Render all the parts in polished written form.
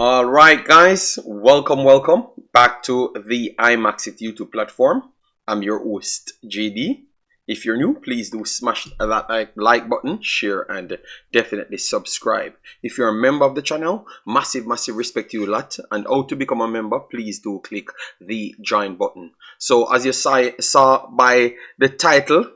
All right, guys, welcome back to the Imaxit YouTube platform. I'm your host, JD. If you're new, please do smash that like button, share, and definitely subscribe. If you're a member of the channel, massive respect to you a lot. And how to become a member, please do click the join button. So as you saw by the title,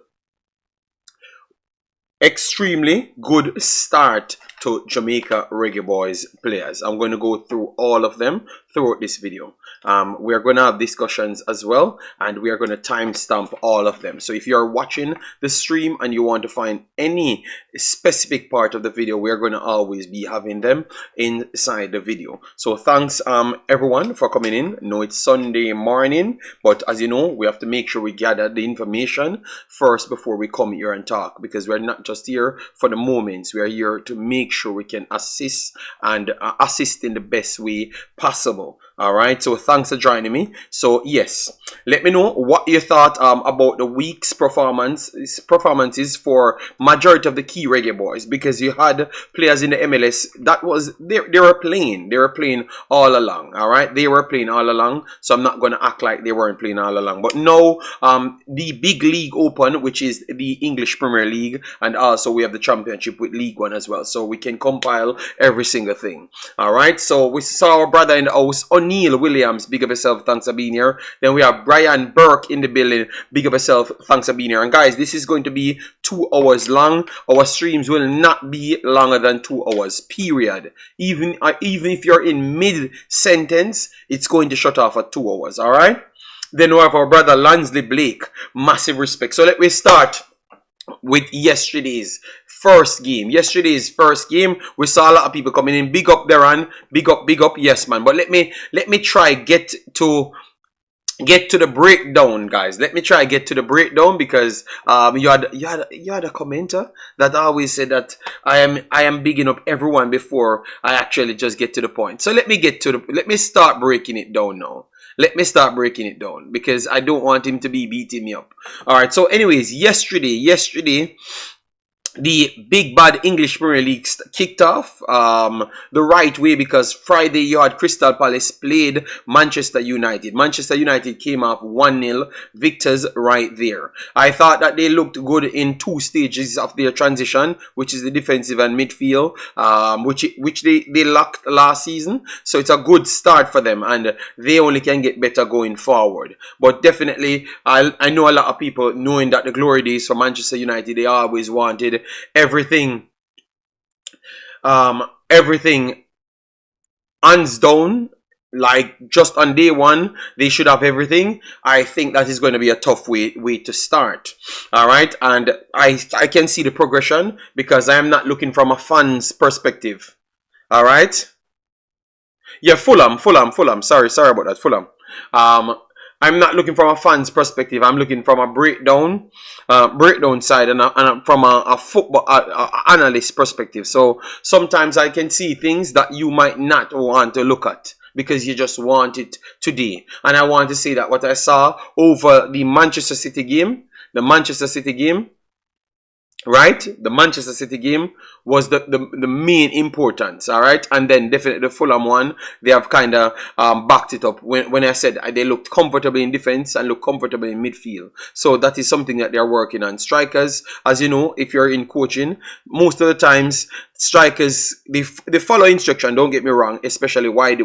extremely good start to Jamaica Reggae Boyz players. I'm going to go through all of them throughout this video. We're going to have discussions as well, and we are going to timestamp all of them. So if you're watching the stream and you want to find any specific part of the video, we're going to always be having them inside the video. So thanks everyone for coming in. I know it's Sunday morning, but as you know, we have to make sure we gather the information first before we come here and talk, because we're not just here for the moments. We are here to make sure we can assist and assist in the best way possible. All right, so thanks for joining me. So yes, let me know what you thought about the week's performances for majority of the key Reggae Boys, because you had players in the MLS that was they were playing all along. All right, they were playing all along, so I'm not going to act like they weren't playing all along. But now the big league open, which is the English Premier League, and also we have the championship with League One as well, so we can compile every single thing. All right, so we saw our brother in the house, Neil Williams, big up yourself, thanks for being here. Then we have Brian Burke in the building, big up yourself, thanks for being here. And guys, this is going to be 2 hours long. Our streams will not be longer than 2 hours, period. Even if you're in mid-sentence, it's going to shut off at 2 hours, all right? Then we have our brother Lansley Blake, massive respect. So let me start with yesterday's first game. We saw a lot of people coming in. Big up Darren, big up, yes man. But let me try get to the breakdown, guys. Let me try get to the breakdown, because you had a commenter that always said that I am bigging up everyone before I actually just get to the point. So let me start breaking it down now. Let me start breaking it down, because I don't want him to be beating me up. All right. So anyways, yesterday, the big bad English Premier League kicked off the right way, because Friday you had Crystal Palace played Manchester United. Manchester United came off 1-0 victors right there. I thought that they looked good in 2 stages of their transition, which is the defensive and midfield, which they lacked last season. So it's a good start for them, and they only can get better going forward. But definitely, I know a lot of people, knowing that the glory days for Manchester United, they always wanted everything hands down, like just on day one they should have everything. I think that is going to be a tough way to start. All right, and I can see the progression, because I am not looking from a fan's perspective. All right, yeah, Fulham, sorry about that, Fulham. I'm not looking from a fan's perspective. I'm looking from a breakdown side, and from a football analyst perspective. So sometimes I can see things that you might not want to look at, because you just want it today. And I want to say that what I saw over the Manchester City game, right? The Manchester City game was the main importance, all right? And then definitely the Fulham one, they have kind of backed it up when I said they looked comfortable in defense and looked comfortable in midfield. So that is something that they're working on. Strikers, as you know, if you're in coaching, most of the times strikers, they follow instruction, don't get me wrong, especially wide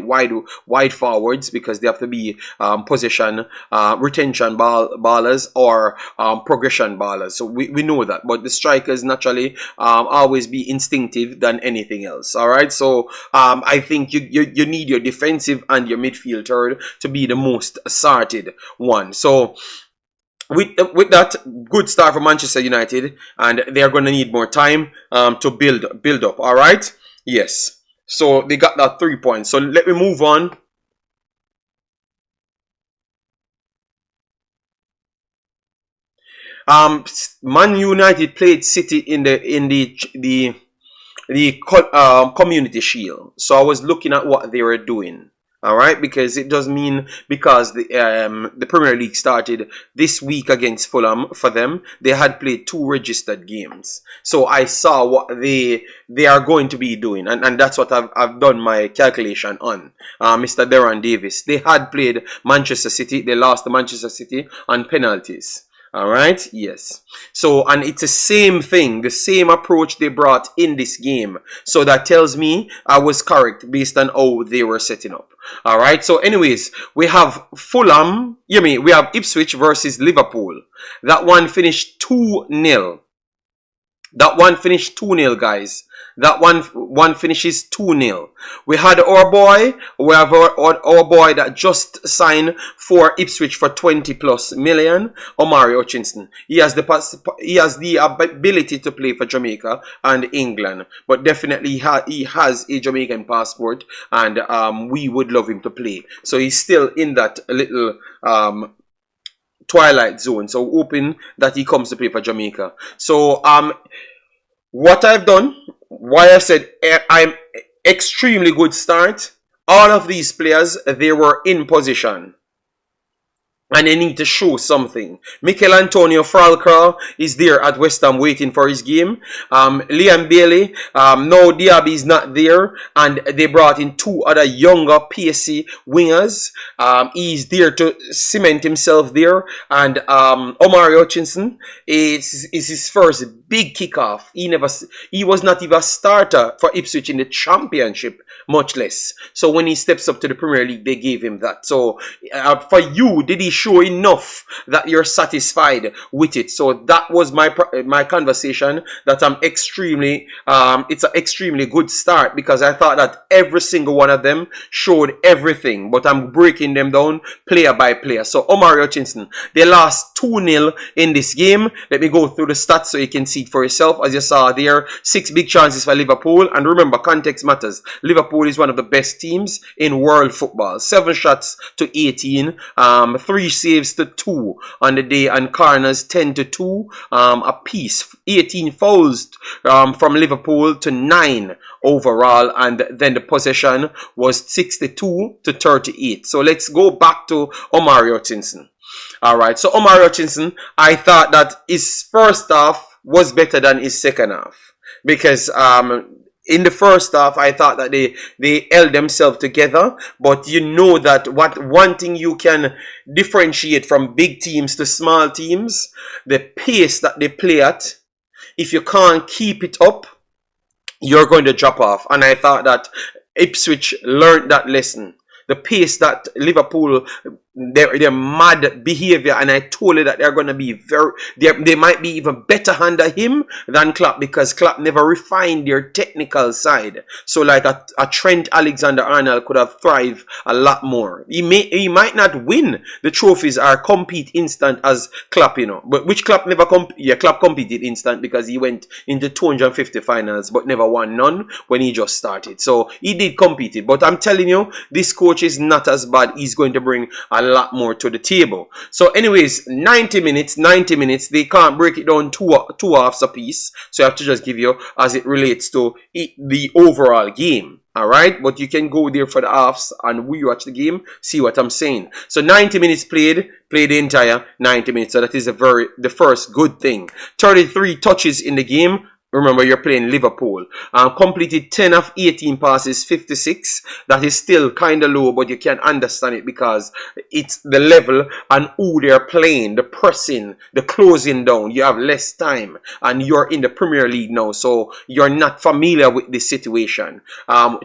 forwards, because they have to be possession retention ballers or progression ballers. So we know that, but the strikers naturally always be instinctive than anything else. All right, so I think you need your defensive and your midfield third to be the most asserted one. So with that, good start for Manchester United, and they are going to need more time to build up. All right, yes. So they got that 3 points. So let me move on. Man United played City in the Community Shield. So I was looking at what they were doing. All right, because it does mean because the Premier League started this week against Fulham for them, they had played 2 registered games. So I saw what they are going to be doing, and that's what I've done my calculation on. Mr. Darren Davis, they had played Manchester City, they lost to Manchester City on penalties. All right, yes. So, and it's the same thing, the same approach they brought in this game. So that tells me I was correct based on how they were setting up. All right. So, anyways, we have Fulham. We have Ipswich versus Liverpool. That one finished 2-0. That one finished 2-0, guys. That one finishes 2-0. We have our boy that just signed for Ipswich for 20+ million, Omari Hutchinson. He has the ability to play for Jamaica and England, but definitely he has a Jamaican passport, and we would love him to play. So he's still in that little twilight zone. So hoping that he comes to play for Jamaica. So what I've done, why I said I'm extremely good start. All of these players, they were in position. And they need to show something. Michail Antonio Falcao is there at West Ham waiting for his game. Liam Bailey, no, Diaby is not there. And they brought in 2 other younger, pacey wingers. He's there to cement himself there. And Omari Hutchinson is his first big kickoff. He was not even a starter for Ipswich in the Championship, much less. So when he steps up to the Premier League, they gave him that. So for you, did he show enough that you're satisfied with it? So that was my conversation, that I'm extremely it's an extremely good start, because I thought that every single one of them showed everything, but I'm breaking them down player by player. So Omari Hutchinson, they lost 2-0 in this game. Let me go through the stats so you can see it for yourself. As you saw there, 6 big chances for Liverpool, and remember, context matters. Liverpool is one of the best teams in world football. 7 shots to 18, 3 saves to 2 on the day, and corners 10-2 a piece. 18 fouls from Liverpool to 9 overall, and then the possession was 62-38. So let's go back to Omari Hutchinson. All right, so Omari Hutchinson, I thought that his first half was better than his second half, because in the first half, I thought that they held themselves together. But you know that one thing you can differentiate from big teams to small teams, the pace that they play at. If you can't keep it up, you're going to drop off. And I thought that Ipswich learned that lesson. The pace that Liverpool, their mad behavior, and I told you that they're going to be they might be even better under him than Klopp, because Klopp never refined their technical side. So like a Trent Alexander-Arnold could have thrived a lot more. He might not win the trophies or compete instant as Klopp, but which Klopp never Klopp competed instant, because he went into 250 finals but never won none when he just started. So he did compete it, but I'm telling you, this coach is not as bad. He's going to bring a lot more to the table. So anyways, 90 minutes, they can't break it down two halves a piece, so I have to just give you as it relates to the overall game. All right, but you can go there for the halves and we watch the game, see what I'm saying. So 90 minutes played the entire 90 minutes. So that is the first good thing. 33 touches in the game. Remember, you're playing Liverpool. Completed 10 of 18 passes, 56. That is still kind of low, but you can understand it because it's the level and who they're playing, the pressing, the closing down. You have less time, and you're in the Premier League now, so you're not familiar with this situation.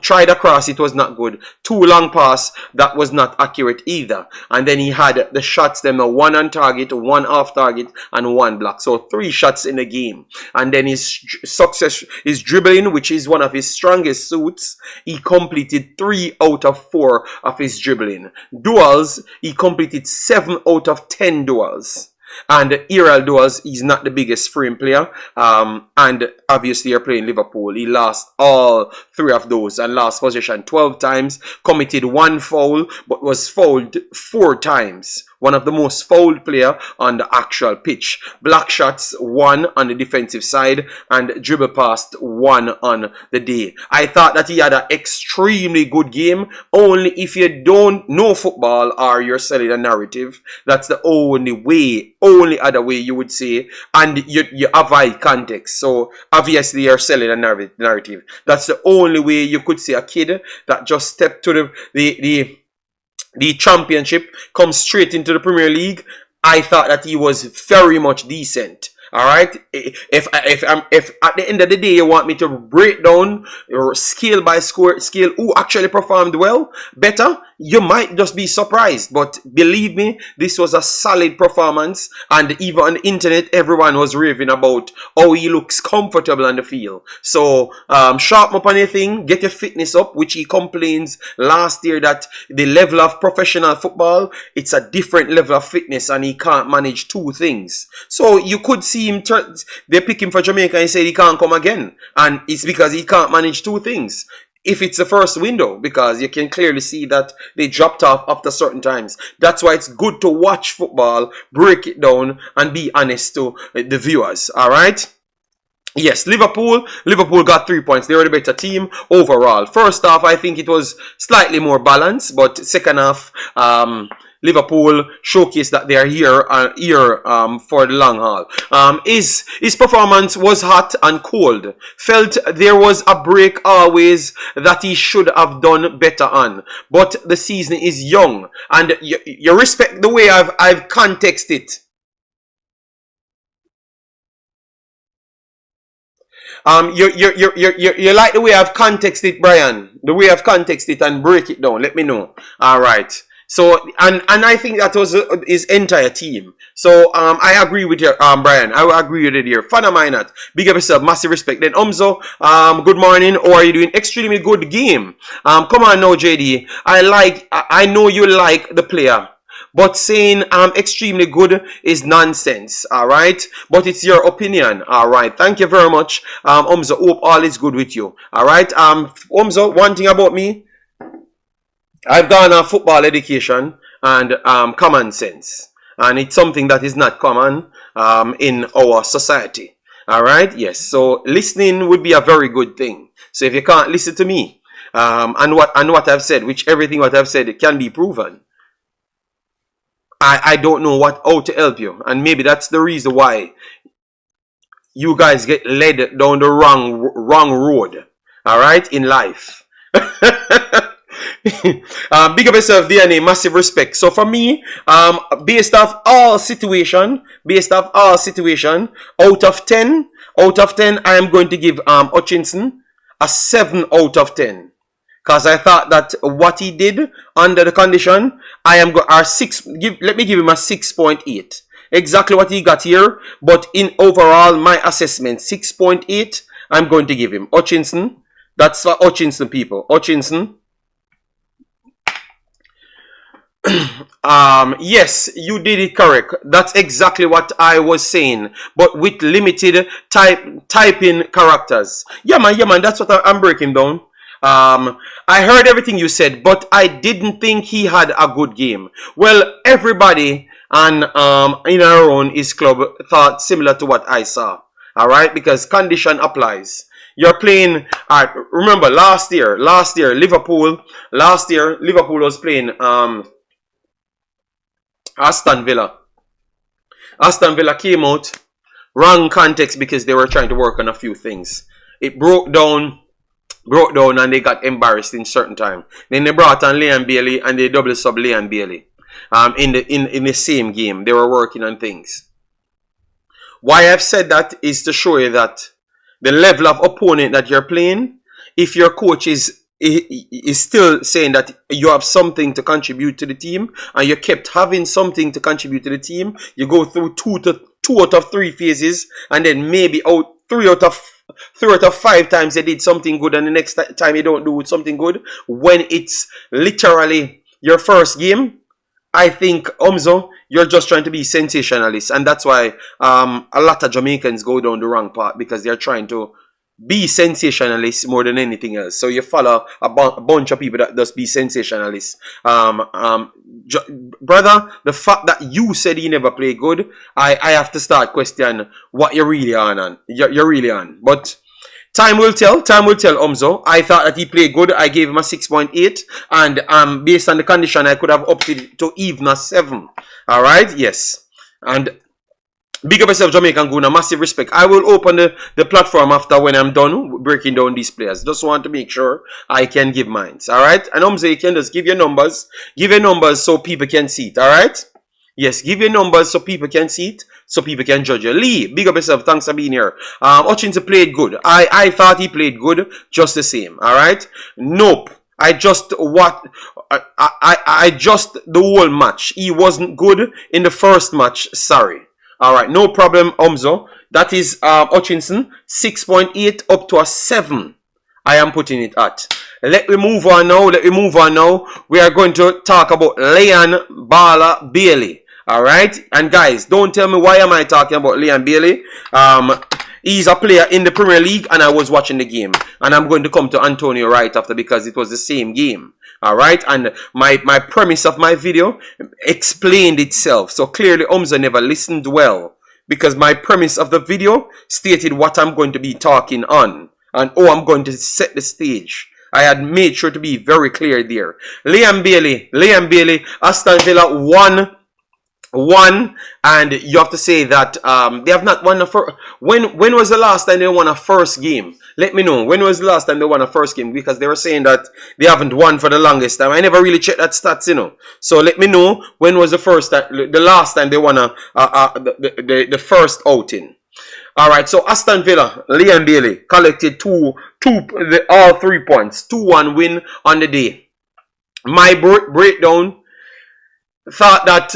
Tried across, it was not good. 2 long pass, that was not accurate either. And then he had the shots, them 1 on target, 1 off target, and 1 block. So 3 shots in the game. And then his success is dribbling, which is one of his strongest suits. He completed 3 out of 4 of his dribbling. Duels, he completed 7 out of 10 duels. And aerial duels, he's not the biggest frame player. And obviously you're playing Liverpool. He lost all 3 of those and lost possession 12 times. Committed 1 foul, but was fouled 4 times. one of the most fouled player on the actual pitch. Block shots 1 on the defensive side and dribble past 1 on the day. I thought that he had an extremely good game. Only if you don't know football or you're selling a narrative, that's the only other way you would say, and you avoid context. So obviously you're selling a narrative. That's the only way you could see a kid that just stepped to the championship, come straight into the Premier League. I thought that he was very much decent. All right. If at the end of the day you want me to break down or scale by scale who actually performed well, better, you might just be surprised. But believe me, this was a solid performance, and even on the internet, everyone was raving about how he looks comfortable on the field. So sharpen up on anything, get your fitness up, which he complains last year that the level of professional football, it's a different level of fitness, and he can't manage two things. So you could see him, they pick him for Jamaica and he said he can't come again, and it's because he can't manage two things. If it's the first window, because you can clearly see that they dropped off after certain times. That's why it's good to watch football, break it down, and be honest to the viewers. All right. Yes, Liverpool got 3 points. They were the better team overall. First half, I think it was slightly more balanced, but second half, Liverpool showcased that they are here for the long haul. His performance was hot and cold. Felt there was a break always that he should have done better on. But the season is young, and you respect the way I've contexted it. You like the way I've contexted it, Brian. The way I've contexted it and break it down. Let me know. All right. So, and I think that was his entire team. So, I agree with you, Brian. I agree with it here. Father Minot, big up yourself, massive respect. Then Umzo, good morning. How are you doing? Extremely good game. Come on now, JD. I know you like the player, but saying extremely good is nonsense. All right, but it's your opinion. All right, thank you very much, Umzo. Hope all is good with you. All right, Umzo. One thing about me, I've gone on football education and common sense, and it's something that is not common in our society. All right, yes. So listening would be a very good thing. So if you can't listen to me and what I've said, which everything what I've said, it can be proven. I don't know how to help you, and maybe that's the reason why you guys get led down the wrong road. All right, in life. Big up yourself, DNA, massive respect. So for me, based off all situation, out of 10, I am going to give Hutchinson a 7 out of 10. Because I thought that what he did under the condition, let me give him a 6.8. Exactly what he got here, but in overall, my assessment, 6.8, I'm going to give him. Hutchinson, that's for Hutchinson people. Hutchinson. Yes, you did it correct. That's exactly what I was saying, but with limited typing characters. Yeah man, that's what I'm breaking down. I heard everything you said, but I didn't think he had a good game. Well, everybody in our own his club thought similar to what I saw. All right, because condition applies. You're playing. Remember last year, Liverpool was playing Aston Villa. Aston Villa came out wrong context because they were trying to work on a few things. It broke down and they got embarrassed in certain time. Then they brought on Leon Bailey and they double sub Leon Bailey. In the same game, they were working on things. Why I've said that is to show you that the level of opponent that you're playing, if your coach is still saying that you have something to contribute to the team, and you kept having something to contribute to the team, you go through two out of 3 phases, and then maybe three out of 5 times you did something good, and the next time you don't do something good. When it's literally your first game, I think, Umzo, you're just trying to be sensationalist, and that's why a lot of Jamaicans go down the wrong path, because they're trying to be sensationalists more than anything else. So you follow a bunch of people that just be sensationalists. Brother, the fact that you said he never played good, I have to start questioning what you're really on. You're really on. But time will tell. Time will tell, Omzo. I thought that he played good. I gave him a 6.8. And based on the condition, I could have opted to even a 7. Alright? Yes. And big up yourself, Jamaican Guna. Massive respect. I will open the platform after when I'm done breaking down these players. Just want to make sure I can give mine. Alright? And Omzo, you can just give your numbers. Give your numbers so people can see it. Alright? Yes, give your numbers so people can see it. So people can judge you. Lee, big up yourself. Thanks for being here. Hutchinson played good. I thought he played good. Just the same. Alright? Nope. I just the whole match. He wasn't good in the first match. Sorry. Alright, no problem, Omzo. That is Hutchinson, 6.8 up to a 7. I am putting it at. Let me move on now. We are going to talk about Leon Bala Bailey. Alright? And guys, don't tell me why am I talking about Leon Bailey. He's a player in the Premier League and I was watching the game. And I'm going to come to Antonio right after because it was the same game. Alright, and my premise of my video explained itself. So clearly Omzo never listened well. Because my premise of the video stated what I'm going to be talking on. And I'm going to set the stage. I had made sure to be very clear there. Leon Bailey, Aston Villa won, and you have to say that they have not won a first. When was the last time they won a first game? Let me know. When was the last time they won a first game? Because they were saying that they haven't won for the longest time. I never really checked that stats, you know. So let me know when was the last time they won the first outing. All right. So Aston Villa, Leon Bailey collected all 3 points, 2-1 win on the day. My breakdown. Thought that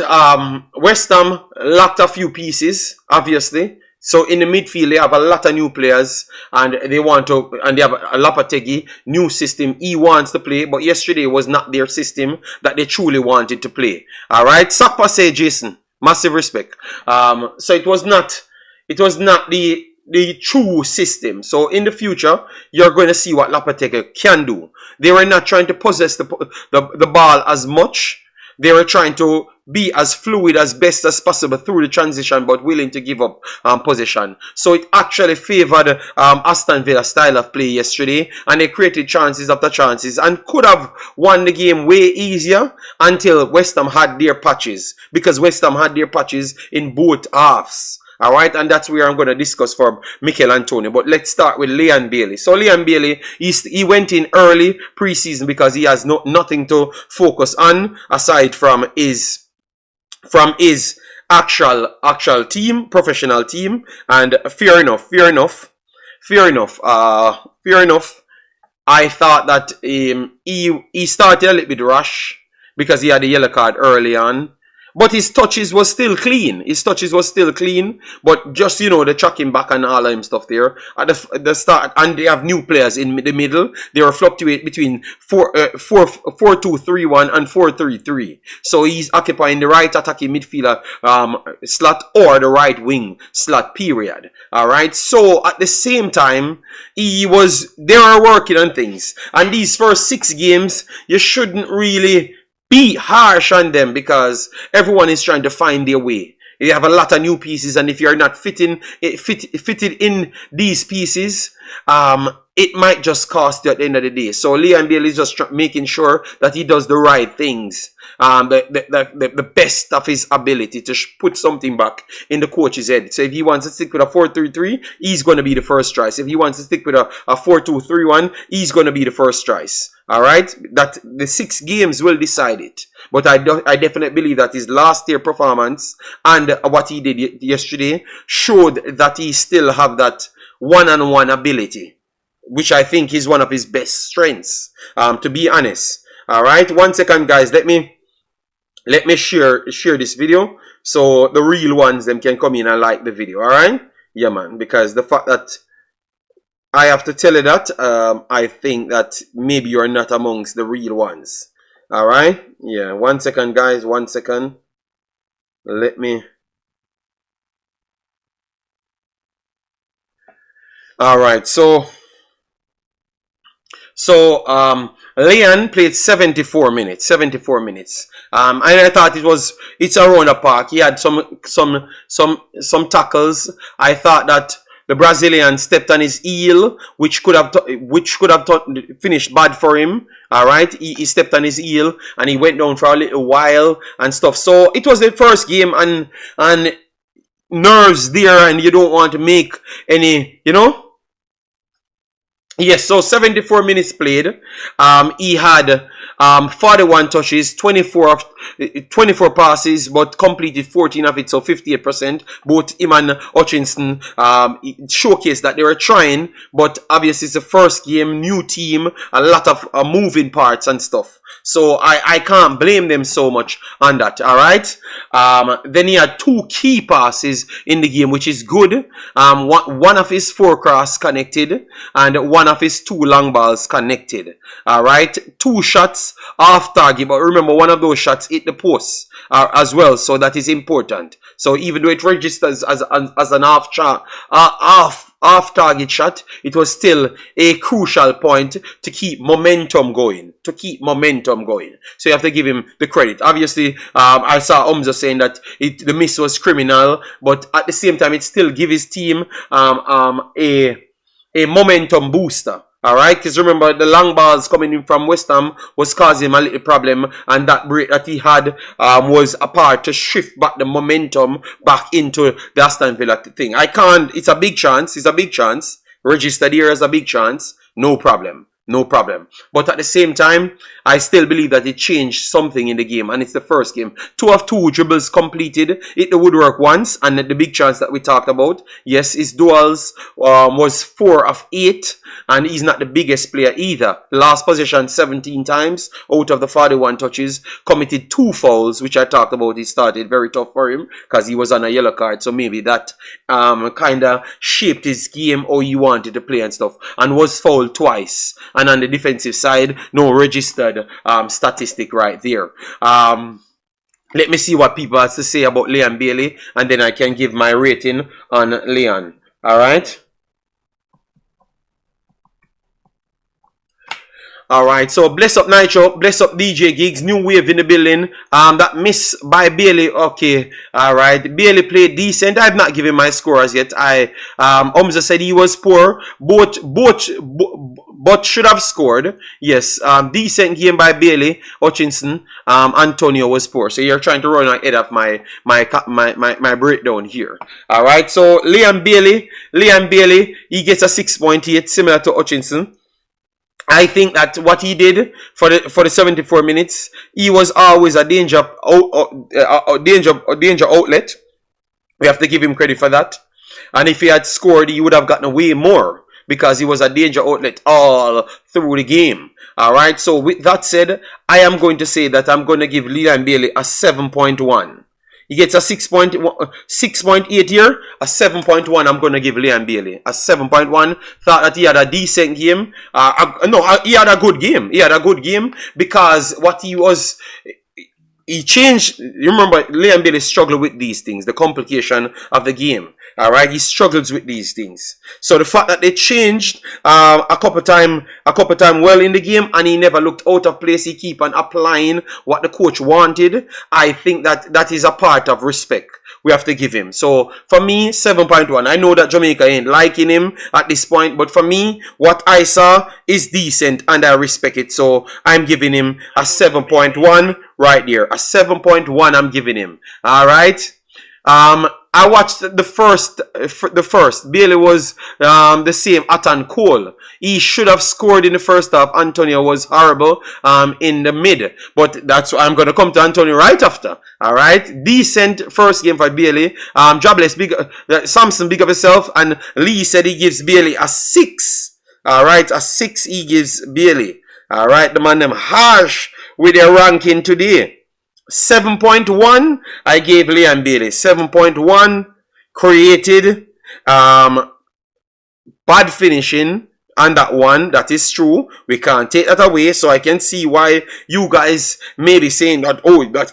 West Ham lacked a few pieces, obviously. So in the midfield, they have a lot of new players, and they have a Lopetegui, new system. He wants to play, but yesterday was not their system that they truly wanted to play. All right, Sakpa say Jason, massive respect. So it was not the true system. So in the future, you're going to see what Lopetegui can do. They were not trying to possess the ball as much. They were trying to be as fluid as best as possible through the transition, but willing to give up possession. So it actually favored Aston Villa's style of play yesterday, and they created chances after chances and could have won the game way easier until West Ham had their patches, because West Ham had their patches in both halves. Alright, and that's where I'm going to discuss for Michail Antonio. But let's start with Leon Bailey. So Leon Bailey, he went in early preseason because he has nothing to focus on aside from his actual team, professional team. And fair enough. I thought that he started a little bit rush because he had a yellow card early on. But his touches was still clean. But just, you know, the tracking back and all that stuff there. At the start, and they have new players in the middle. They will fluctuate between 4-2-3-1 and 4-3-3. So he's occupying the right attacking midfielder slot or the right wing slot, period. Alright. So at the same time, they were working on things. And these first 6 games, you shouldn't really be harsh on them because everyone is trying to find their way. You have a lot of new pieces, and if you're not fitted in these pieces, it might just cost you at the end of the day. So Leon Bailey is just making sure that he does the right things, the best of his ability to put something back in the coach's head. So if he wants to stick with a 4-3-3, he's going to be the first choice. If he wants to stick with a 4-2-3-1, he's going to be the first choice. Alright? That the 6 games will decide it. But I definitely believe that his last year performance and what he did yesterday showed that he still have that one-on-one ability, which I think is one of his best strengths, to be honest. Alright? 1 second, guys. Let me share this video so the real ones them can come in and like the video. Alright? Yeah, man. Because the fact that I have to tell you that I think that maybe you're not amongst the real ones. Alright? Yeah, 1 second, guys. 1 second. Let me. Alright, so So Leon played 74 minutes. 74 minutes. And I thought it's around the park. He had some tackles. I thought that the Brazilian stepped on his heel, which could have finished bad for him. All right, he stepped on his heel and he went down for a little while and stuff. So it was the first game and nerves there, and you don't want to make any, you know. Yes, so 74 minutes played. He had 41 touches, 24 passes, but completed 14 of it, so 58%. Both him and Hutchinson showcased that they were trying, but obviously it's the first game, new team, a lot of moving parts and stuff. So I can't blame them so much on that, alright? Then he had 2 key passes in the game, which is good. One of his 4 cross connected, and one of his 2 long balls connected. Alright? 2 shots off target, but remember, one of those shots hit the post as well, so that is important. So even though it registers as an off target shot, it was still a crucial point to keep momentum going. So you have to give him the credit. Obviously, I saw Umza saying that the miss was criminal, but at the same time, it still give his team a momentum booster. Alright, because remember, the long balls coming in from West Ham was causing him a little problem, and that break that he had was a part to shift back the momentum back into the Aston Villa thing. It's a big chance. Registered here as a big chance. No problem. But at the same time, I still believe that it changed something in the game, and it's the first game. 2 of 2 dribbles completed, hit the woodwork once, and the big chance that we talked about. Yes, his duels was 4 of 8, and he's not the biggest player either. Last possession 17 times out of the 41 touches, committed 2 fouls, which I talked about. It started very tough for him because he was on a yellow card, so maybe that kind of shaped his game how he wanted to play and stuff, and was fouled twice. And on the defensive side, no registered statistic right there. Let me see what people have to say about Leon Bailey, and then I can give my rating on Leon. Alright? Alright, so bless up Nitro, bless up DJ Gigs, new wave in the building. That miss by Bailey, okay. Alright, Bailey played decent. I've not given my score as yet. Umza said he was poor. Both should have scored. Yes, decent game by Bailey. Hutchinson, Antonio was poor. So you're trying to run ahead of my breakdown here. Alright, so Leon Bailey, he gets a 6.8, similar to Hutchinson. I think that what he did for the 74 minutes, he was always a danger outlet. We have to give him credit for that. And if he had scored, he would have gotten away more, because he was a danger outlet all through the game. Alright, so with that said, I am going to say that I'm going to give Leon Bailey a 7.1. He gets a 6.8 here, a 7.1. I'm going to give Leon Bailey a 7.1. Thought that he had a decent game. He had a good game. He had a good game because what he changed. You remember, Leon Bailey struggled with these things, the complication of the game. Alright, he struggles with these things. So the fact that they changed a couple time well in the game, and he never looked out of place, he keep on applying what the coach wanted. I think that is a part of respect we have to give him. So for me, 7.1. I know that Jamaica ain't liking him at this point, but for me, what I saw is decent and I respect it. So I'm giving him a 7.1 right there. A 7.1 I'm giving him. Alright. I watched the first. Bailey was the same, hot and cold. He should have scored in the first half. Antonio was horrible in the mid. But that's what I'm going to come to Antonio right after. Alright? Decent first game for Bailey. Jobless, Samson, big of himself. And Lee said he gives Bailey a 6. Alright? A 6 he gives Bailey. Alright? The man them harsh with their ranking today. 7.1 I gave Leon Bailey. 7.1 created, bad finishing on that one. That is true. We can't take that away. So I can see why you guys may be saying that, oh, that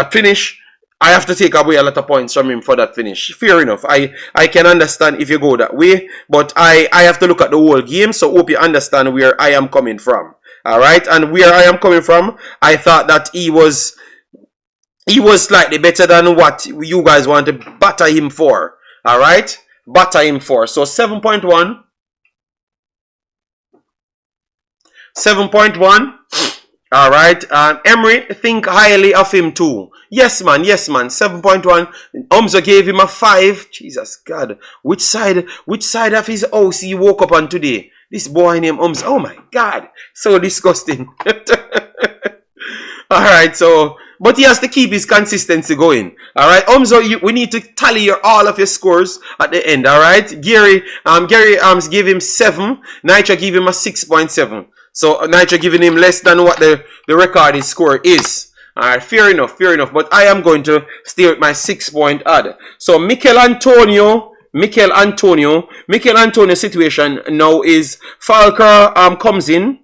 finish I have to take away a lot of points from him for that finish. Fair enough. I can understand if you go that way, but I have to look at the whole game, so hope you understand where I am coming from. Alright, and where I am coming from, I thought that he was slightly better than what you guys want to batter him for. Alright? Batter him for. So 7.1. 7.1. Alright. Emery, think highly of him too. Yes, man. Yes, man. 7.1. Umzo gave him a 5. Jesus God. Which side of his house he woke up on today? This boy named Umzo. Oh my God. So disgusting. Alright, so but he has to keep his consistency going. Alright, Umzo, we need to tally all of your scores at the end. Alright, Gary give him 7. Nitro give him a 6.7. So Nitro giving him less than what the recorded score is. Alright, fair enough. But I am going to stay with my 6-point odd. So Michail Antonio situation now is Falker comes in.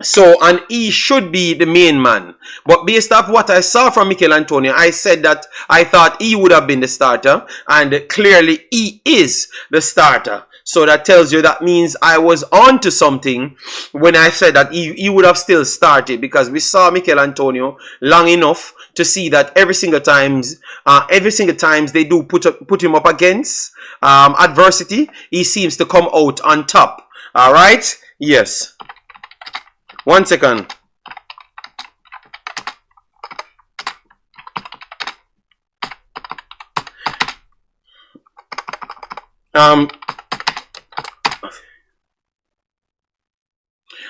So, and he should be the main man. But based off what I saw from Michail Antonio, I said that I thought he would have been the starter. And clearly he is the starter. So that tells you that means I was on to something when I said that he would have still started. Because we saw Michail Antonio long enough to see that every single times they do put him up against adversity, he seems to come out on top. Alright? Yes. 1 second.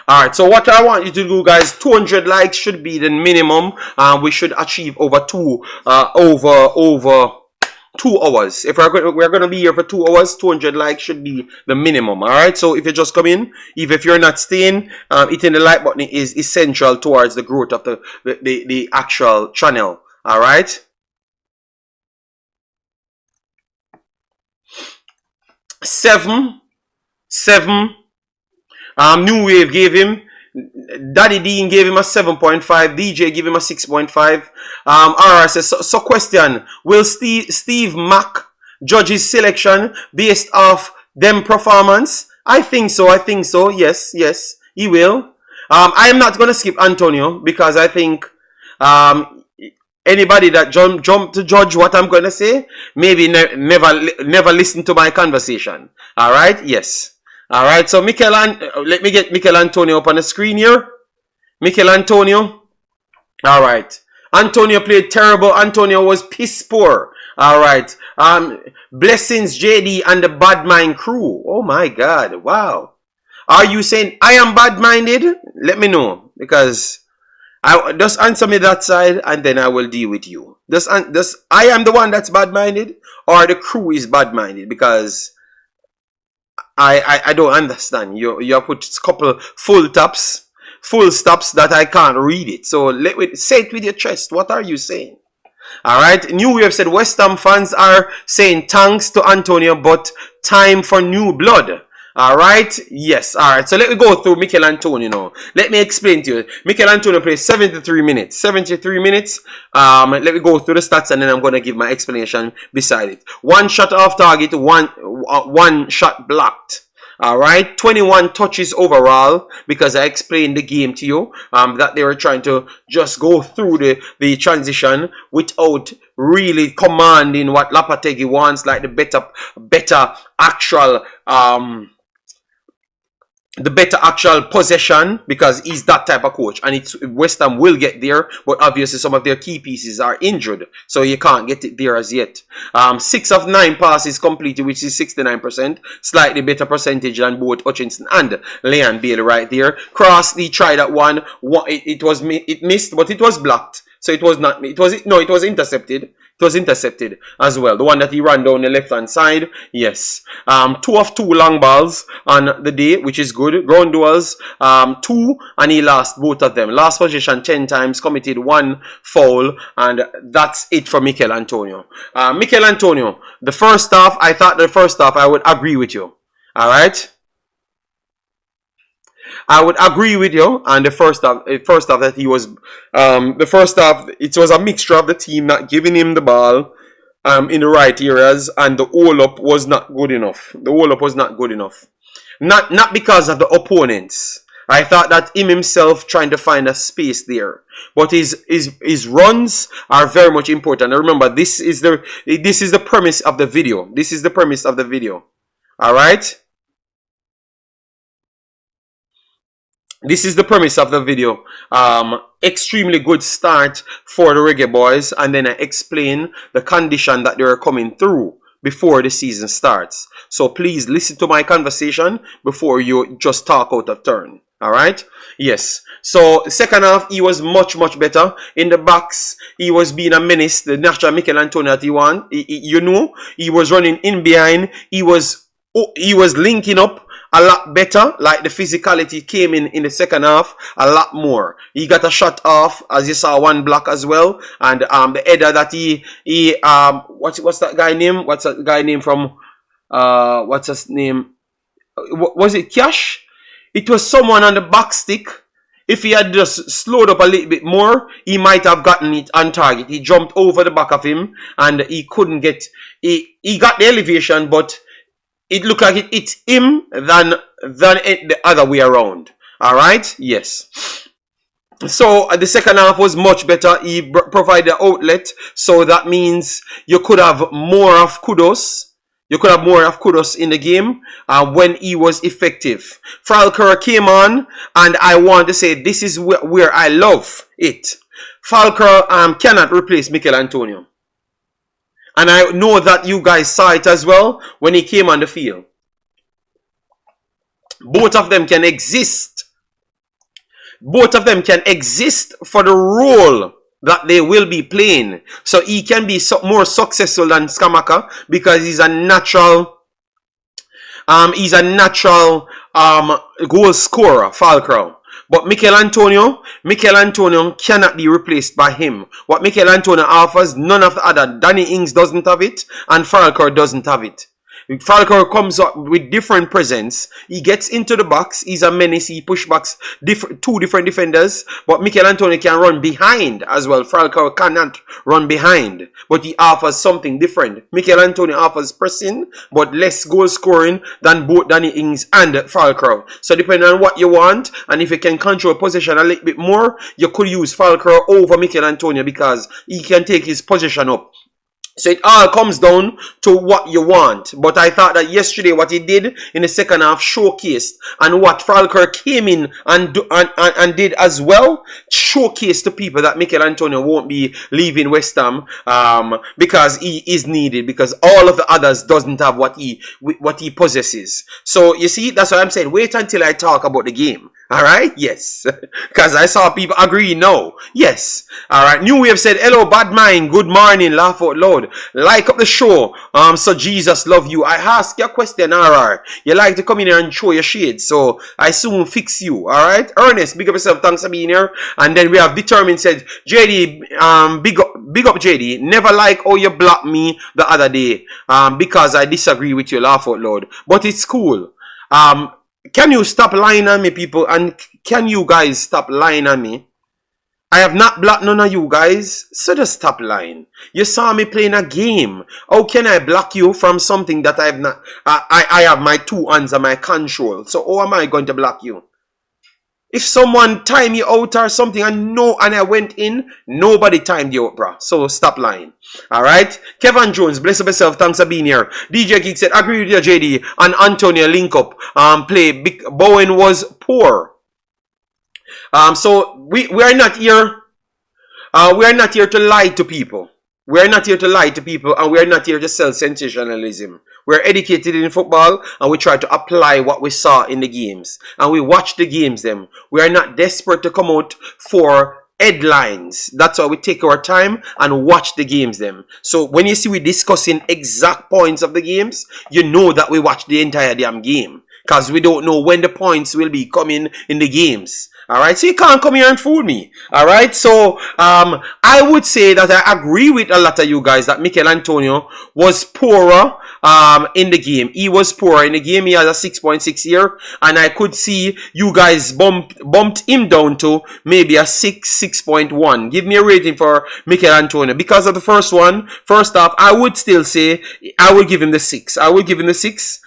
Alright, so what I want you to do, guys, 200 likes should be the minimum. We should achieve over 2 hours. If we're gonna be here for 2 hours, 200 likes should be the minimum. Alright, so if you just come in, if you're not staying, hitting the like button is essential towards the growth of the actual channel. Alright. 7. New Wave gave him. Daddy Dean gave him a 7.5. DJ gave him a 6.5. RSS. So question: will Steve Mack judge his selection based off them performance? I think so. Yes, he will. I am not gonna skip Antonio because I think anybody that jump to judge what I'm gonna say maybe never listen to my conversation. All right. Yes. Alright, so let me get Michail Antonio up on the screen here. Michail Antonio. Alright. Antonio played terrible. Antonio was piss poor. Alright. Blessings JD and the Bad Mind crew. Oh my God. Wow. Are you saying I am bad minded? Let me know. Because just answer me that side and then I will deal with you. I am the one that's bad minded or the crew is bad minded? Because I don't understand. You put a couple full stops that I can't read it. So say it with your chest. What are you saying? Alright. New Wave said West Ham fans are saying thanks to Antonio, but time for new blood. Alright, yes, alright. So let me go through Michail Antonio now. Let me explain to you. Michail Antonio plays 73 minutes. 73 minutes. Let me go through the stats and then I'm going to give my explanation beside it. 1 shot off target, one shot blocked. Alright, 21 touches overall, because I explained the game to you, that they were trying to just go through the transition without really commanding what Lopetegui wants, like the better actual possession, because he's that type of coach, and West Ham will get there, but obviously some of their key pieces are injured, so you can't get it there as yet. 6 of 9 passes completed, which is 69%, slightly better percentage than both Hutchinson and Leon Bailey right there. Cross, he tried that one, it missed, but it was blocked, so it was intercepted. It was intercepted as well. The one that he ran down the left hand side, yes. 2 of 2 long balls on the day, which is good. Ground duels, 2, and he lost both of them. Last possession 10 times, committed 1 foul, and that's it for Michail Antonio. Michail Antonio, the first half, I thought the first half I would agree with you. Alright? I would agree with you. And the first half that he was, the first half, it was a mixture of the team not giving him the ball in the right areas, and the hold up was not good enough. The hold up was not good enough. Not because of the opponents. I thought that him himself trying to find a space there, but his runs are very much important. And remember, this is the premise of the video. This is the premise of the video. All right. This is the premise of the video. Extremely good start for the Reggae Boyz, and then I explain the condition that they are coming through before the season starts. So please listen to my conversation before you just talk out of turn. All right. Yes. So second half, he was much better in the box. He was being a menace. The natural Michail Antonio that he want. You know, he was running in behind. He was linking up a lot better. Like the physicality came in the second half a lot more. He got a shot off, as you saw, one block as well. And the header that he what's that guy name? What's that guy name from what's his name? Was it Cash? It was someone on the back stick. If he had just slowed up a little bit more, he might have gotten it on target. He jumped over the back of him and he couldn't get. He got the elevation, but it looked like it hit him than the other way around. All right. Yes. So the second half was much better. He provided an outlet, so that means you could have more of kudos. You could have more of kudos in the game when he was effective. Falker came on, and I want to say this is where I love it. Falker cannot replace Michail Antonio. And I know that you guys saw it as well when he came on the field. Both of them can exist. Both of them can exist for the role that they will be playing. So he can be more successful than Skamaka because he's a natural goal scorer, Falcao. But Michail Antonio cannot be replaced by him. What Michail Antonio offers, none of the other. Danny Ings doesn't have it, and Falcao doesn't have it. Falcao comes up with different presence. He gets into the box. He's a menace. He push backs two different defenders. But Michail Antonio can run behind as well. Falcao cannot run behind. But he offers something different. Michail Antonio offers pressing, but less goal scoring than both Danny Ings and Falcao. So depending on what you want, and if you can control possession a little bit more, you could use Falcao over Michail Antonio because he can take his possession up. So it all comes down to what you want. But I thought that yesterday what he did in the second half showcased, and what Falker came in and did as well, showcased to people that Michail Antonio won't be leaving West Ham because he is needed, because all of the others doesn't have what he possesses. So you see, that's what I'm saying. Wait until I talk about the game. Alright, yes. Because I saw people agree no. Yes. Alright, New Wave said, hello, bad mind, good morning, laugh out loud. Like up the show. So Jesus love you. I ask you a question, RR. You like to come in here and show your shades, so I soon fix you. Alright? Ernest, big up yourself, thanks for being here. And then we have Determined said, JD, big up JD. Never like how you blocked me the other day. Because I disagree with you, laugh out loud. But it's cool. Can you stop lying on me, people? And can you guys stop lying on me? I have not blocked none of you guys, so just stop lying. You saw me playing a game. How can I block you from something that I have not? I have my two hands on my control. So how am I going to block you? If someone timed me out or something and I went in, nobody timed you out, bro. So stop lying. Alright? Kevin Jones, bless up yourself. Thanks for being here. DJ Geek said, agree with you, JD. And Antonio link up. Play. Bowen was poor. So we are not here. We are not here to lie to people. We are not here to lie to people, and we are not here to sell sensationalism. We're educated in football, and we try to apply what we saw in the games. And we watch the games them. We are not desperate to come out for headlines. That's why we take our time and watch the games them. So when you see we discussing exact points of the games, you know that we watch the entire damn game. Because we don't know when the points will be coming in the games. All right, so you can't come here and fool me. All right, so I would say that I agree with a lot of you guys that Michail Antonio was poorer in the game. He was poorer in the game. He has a 6.6 here, and I could see you guys bumped him down to maybe a 6.1. Give me a rating for Michail Antonio because of the first one. First off, I would still say I would give him the 6. I would give him the 6.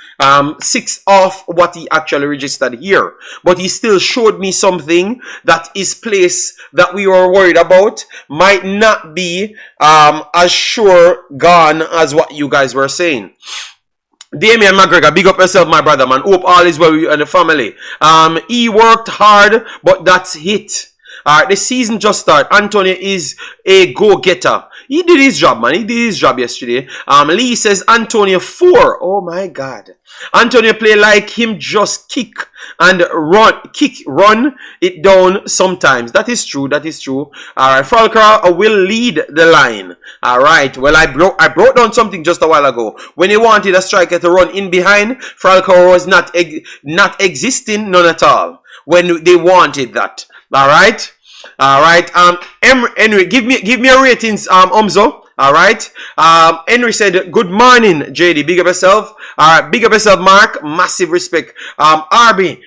6 off what he actually registered here, but he still showed me something that his place that we were worried about might not be as sure gone as what you guys were saying. Damian McGregor, big up yourself, my brother, man. Hope all is well with you and the family. He worked hard, but that's it. Alright, the season just started. Antonio is a go-getter. He did his job, man. He did his job yesterday. Lee says Antonio 4. Oh my God. Antonio play like him just kick and run it down sometimes. That is true. That is true. Alright, Falcao will lead the line. Alright, well I brought down something just a while ago. When he wanted a striker to run in behind, Falcao was not existing, none at all. When they wanted that. Alright. Alright. Henry, give me a ratings, Umzo. Alright. Henry said, good morning, JD. Big up yourself. Alright, big up yourself, Mark. Massive respect. Arby,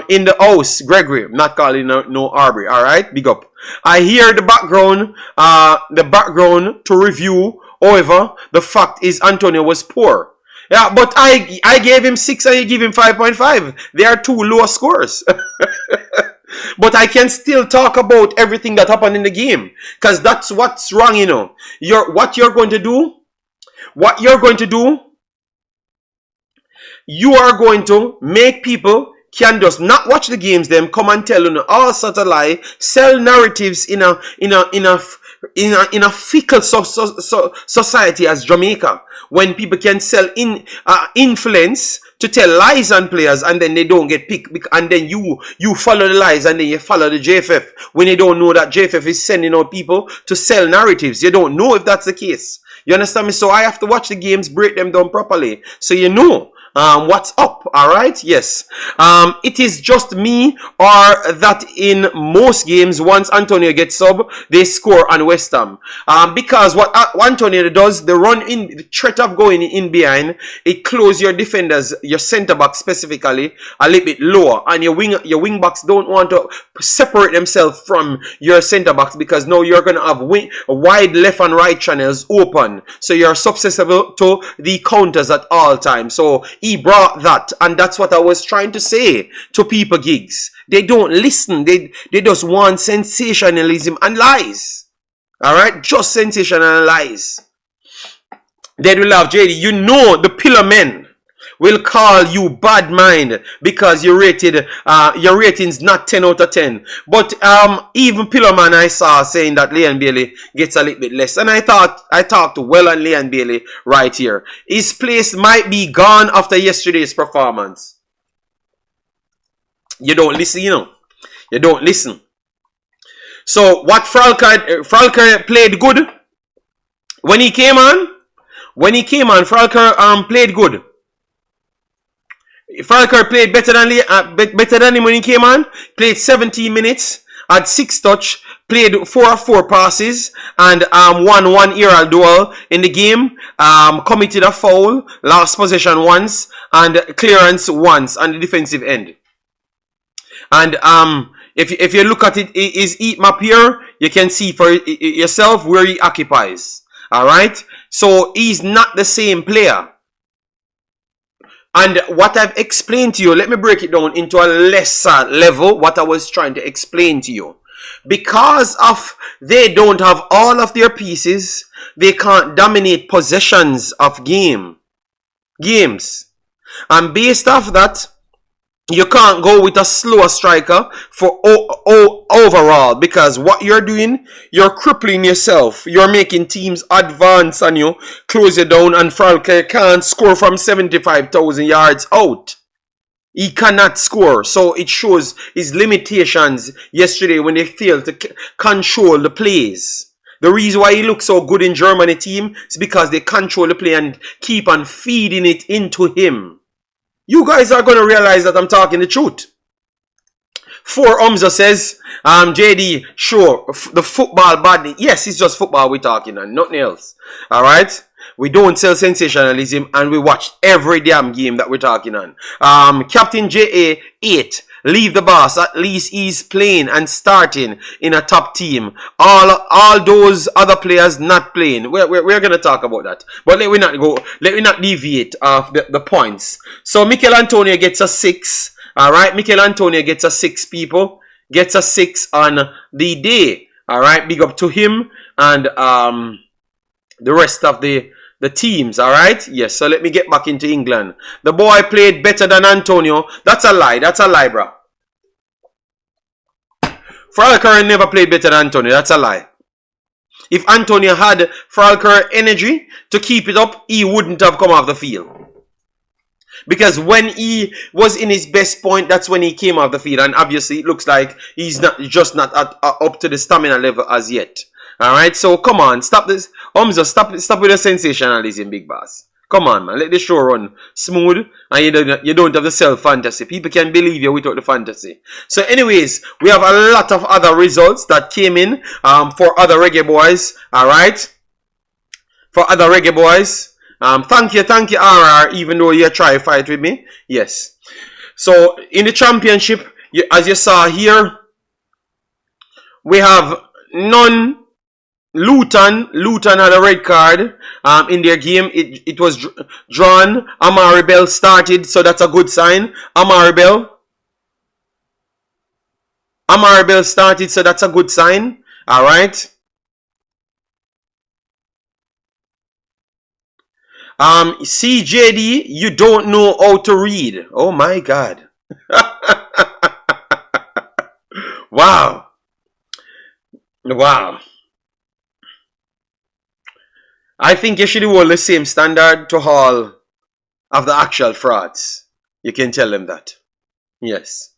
in the house. Gregory. I'm not calling no Arby. Alright, big up. I hear the background to review. However, the fact is Antonio was poor. Yeah, but I gave him 6 and you give him 5.5. They are two low scores. But I can still talk about everything that happened in the game. Because that's what's wrong, you know. What you're going to do, you are going to make people can just not watch the games, them come and tell you all sorts of lie, sell narratives in a fickle society as Jamaica, when people can sell influence to tell lies on players and then they don't get picked, and then you follow the lies and then you follow the JFF when you don't know that JFF is sending out people to sell narratives. You don't know if that's the case. You understand me? So I have to watch the games, break them down properly, so you know what's up. All right, yes. It is just me, or that in most games once Antonio gets sub they score on West Ham, because what Antonio does, the run in, the threat of going in behind, it close your defenders, your center back specifically, a little bit lower, and your wing backs don't want to separate themselves from your center backs, because now you're going to have wide left and right channels open, so you're susceptible to the counters at all times. So he brought that, and that's what I was trying to say to people, gigs. They don't listen. They just want sensationalism and lies. Alright? Just sensational and lies. They will have JD. You know the pillar men will call you bad mind because your rating's not 10 out of 10. But even Pillarman I saw saying that Leon Bailey gets a little bit less. And I talked well on Leon Bailey right here. His place might be gone after yesterday's performance. You don't listen, you know. You don't listen. So what Falcao played good when he came on. Falcao played good. Falcao played better than him when he came on. Played 17 minutes, had 6 touch, played 4 of 4 passes, and won 1 aerial duel in the game. Committed a foul, lost possession once, and clearance once on the defensive end. And if you look at it, his heat map here, you can see for yourself where he occupies. Alright? So he's not the same player. And what I've explained to you, let me break it down into a lesser level, what I was trying to explain to you. Because of they don't have all of their pieces, they can't dominate possessions of games. And based off that, you can't go with a slower striker for overall, because what you're doing, you're crippling yourself. You're making teams advance on you, close you down, and Falcao can't score from 75,000 yards out. He cannot score, so it shows his limitations yesterday when they failed to control the plays. The reason why he looks so good in Germany team is because they control the play and keep on feeding it into him. You guys are going to realize that I'm talking the truth. 4 Umza says, JD, sure, the football body. Yes, it's just football we're talking and nothing else. Alright? We don't sell sensationalism and we watch every damn game that we're talking on. Captain JA 8. Leave the boss. At least he's playing and starting in a top team. All those other players not playing. We're gonna talk about that. But let me not deviate off the points. So Michail Antonio gets a 6. Alright, Michail Antonio gets a 6, people. Gets a 6 on the day. Alright, big up to him and the rest of the teams, alright? Yes, so let me get back into England. The boy played better than Antonio. That's a lie, bro. Falcao never played better than Antonio. That's a lie. If Antonio had Falcao energy to keep it up, he wouldn't have come off the field. Because when he was in his best point, that's when he came off the field. And obviously, it looks like he's not up to the stamina level as yet. Alright, so come on, stop this. Umza, stop with the sensationalism, big boss. Come on, man. Let the show run smooth and you don't have to sell fantasy. People can believe you without the fantasy. So anyways, we have a lot of other results that came in for other Reggae Boys. Alright? For other Reggae Boys. Thank you, RR, even though you try to fight with me. Yes. So in the championship, as you saw here, we have none. Luton had a red card in their game. It was drawn. Omari Bell started, so that's a good sign. Omari Bell started, so that's a good sign. Alright. CJD, you don't know how to read. Oh my God. Wow. Wow. I think you should hold the same standard to all of the actual frauds. You can tell them that. Yes.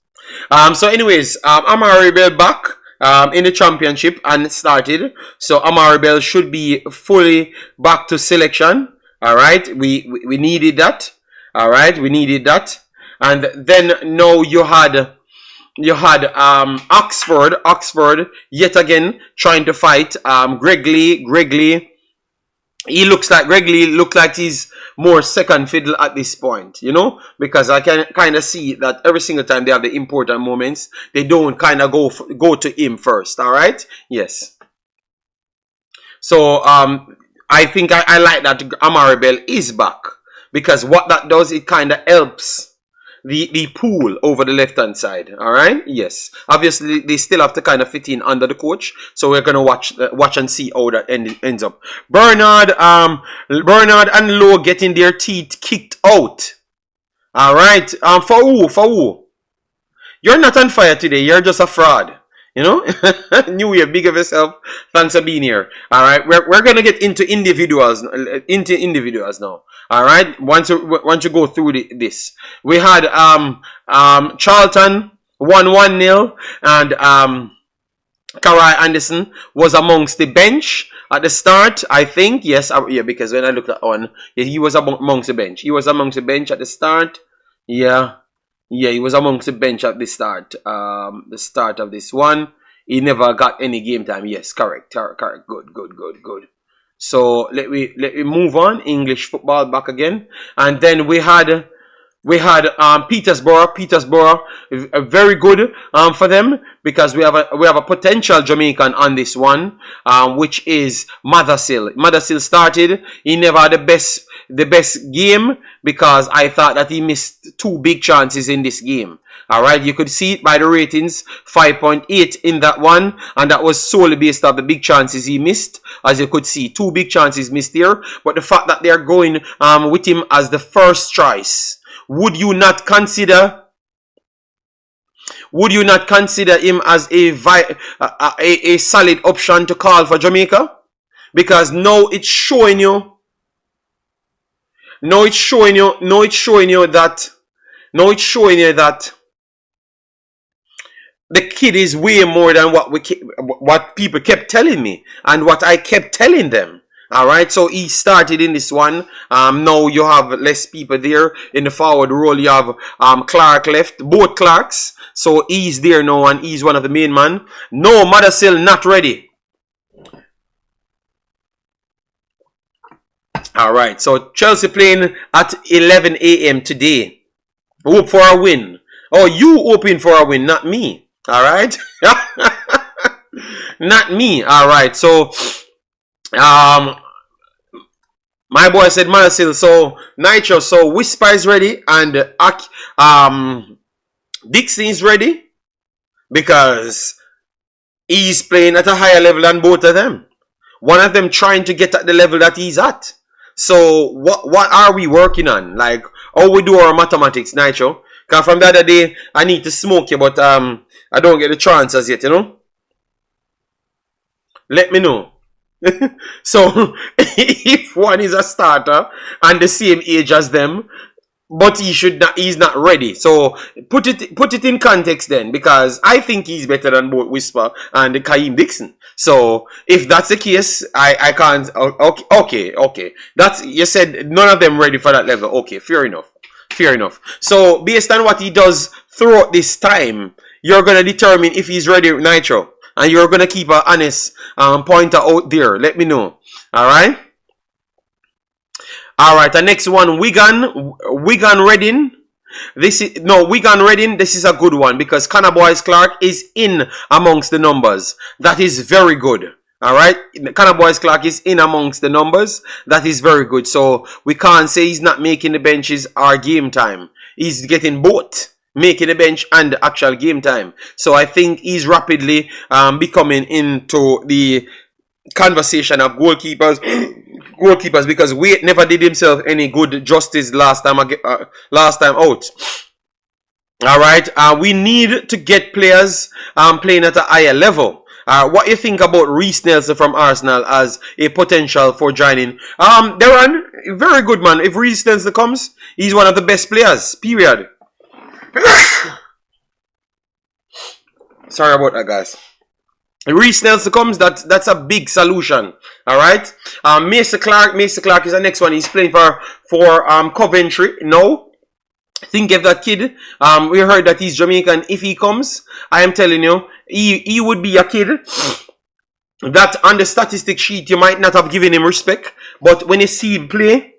So anyways, Omari Bell back in the championship and started. So Omari Bell should be fully back to selection. Alright. We needed that. Alright, we needed that. And then now you had Oxford yet again trying to fight Greg Lee. Greg Lee looks like he's more second fiddle at this point, you know, because I can kind of see that every single time they have the important moments, they don't kind of go to him first. All right, yes. So I think I like that Omari Bell is back, because what that does, it kind of helps the pool over the left hand side. All right, yes. Obviously, they still have to kind of fit in under the coach, so we're gonna watch and see how that ends up. Bernard and Lowe getting their teeth kicked out. All right. For who? You're not on fire today. You're just a fraud. You know, New Year, big of yourself. Thanks for being here. All right, we're gonna get into individuals now. All right, once you go through this, we had Charlton 1-1-0, and Karai Anderson was amongst the bench at the start. I think yes, yeah, because when I looked at on, yeah, he was amongst the bench. He was amongst the bench at the start. Yeah. Yeah, he was amongst the bench at the start of this one. He never got any game time. Yes, correct. Good. So let me move on. English football back again, and then we had Petersborough, very good for them, because we have a potential Jamaican on this one, which is Mathersill. Mathersill started. He never had the best game, because I thought that he missed 2 big chances in this game. Alright, you could see it by the ratings, 5.8 in that one, and that was solely based on the big chances he missed. As you could see, 2 big chances missed here, but the fact that they're going with him as the first choice, would you not consider him as a solid option to call for Jamaica? Because now it's showing you that the kid is way more than what people kept telling me and what I kept telling them. Alright, so he started in this one. Now you have less people there in the forward role. You have Clark left, both Clarks. So he's there now and he's one of the main man. No, Madasil not ready. Alright, so Chelsea playing at 11 a.m. today. Hope for a win. Oh, you hoping for a win, not me. Alright? Not me. Alright, so my boy said Madasil. So Nitro, so Whisper is ready and Dixon is ready because he's playing at a higher level than both of them. One of them trying to get at the level that he's at. So what are we working on? Like how we do our mathematics, Nitro? Because from the other day I need to smoke you, but I don't get the chance as yet, you know. Let me know. So if one is a starter and the same age as them, but he's not ready. So put it in context then, because I think he's better than both Whisper and Kaim Dixon. So if that's the case, I can't. Okay. That's, you said none of them ready for that level. Okay, fair enough. So based on what he does throughout this time, you're gonna determine if he's ready, Nitro, and you're gonna keep an honest pointer out there. Let me know. Alright, the next one, Wigan Reading. Wigan Reading, this is a good one because Connor Boys Clark is in amongst the numbers. That is very good. Alright, Connor Boys Clark is in amongst the numbers. That is very good. So we can't say he's not making the benches or game time. He's getting both, making the bench and the actual game time. So I think he's rapidly becoming into the conversation of goalkeepers because Wade never did himself any good justice last time out. Alright, we need to get players playing at a higher level. What do you think about Reece Nelson from Arsenal as a potential for joining? Darren, very good man. If Reece Nelson comes, he's one of the best players, period. Sorry about that, guys. Reece Nelson comes, that's a big solution. Alright. Mason Clark is the next one. He's playing for Coventry. No. Think of that kid. We heard that he's Jamaican. If he comes, I am telling you, he would be a kid that on the statistic sheet you might not have given him respect. But when you see him play,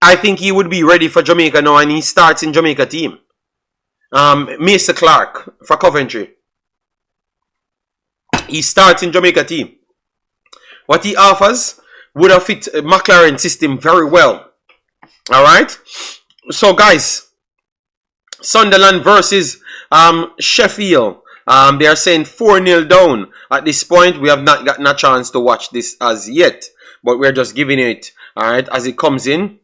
I think he would be ready for Jamaica now and he starts in Jamaica team. Mason Clark for Coventry. He starts in Jamaica team. What he offers would have fit McLaren system very well. Alright. So guys, Sunderland versus Sheffield. They are saying 4-0 down. At this point, we have not gotten a chance to watch this as yet. But we're just giving it, alright, as it comes in.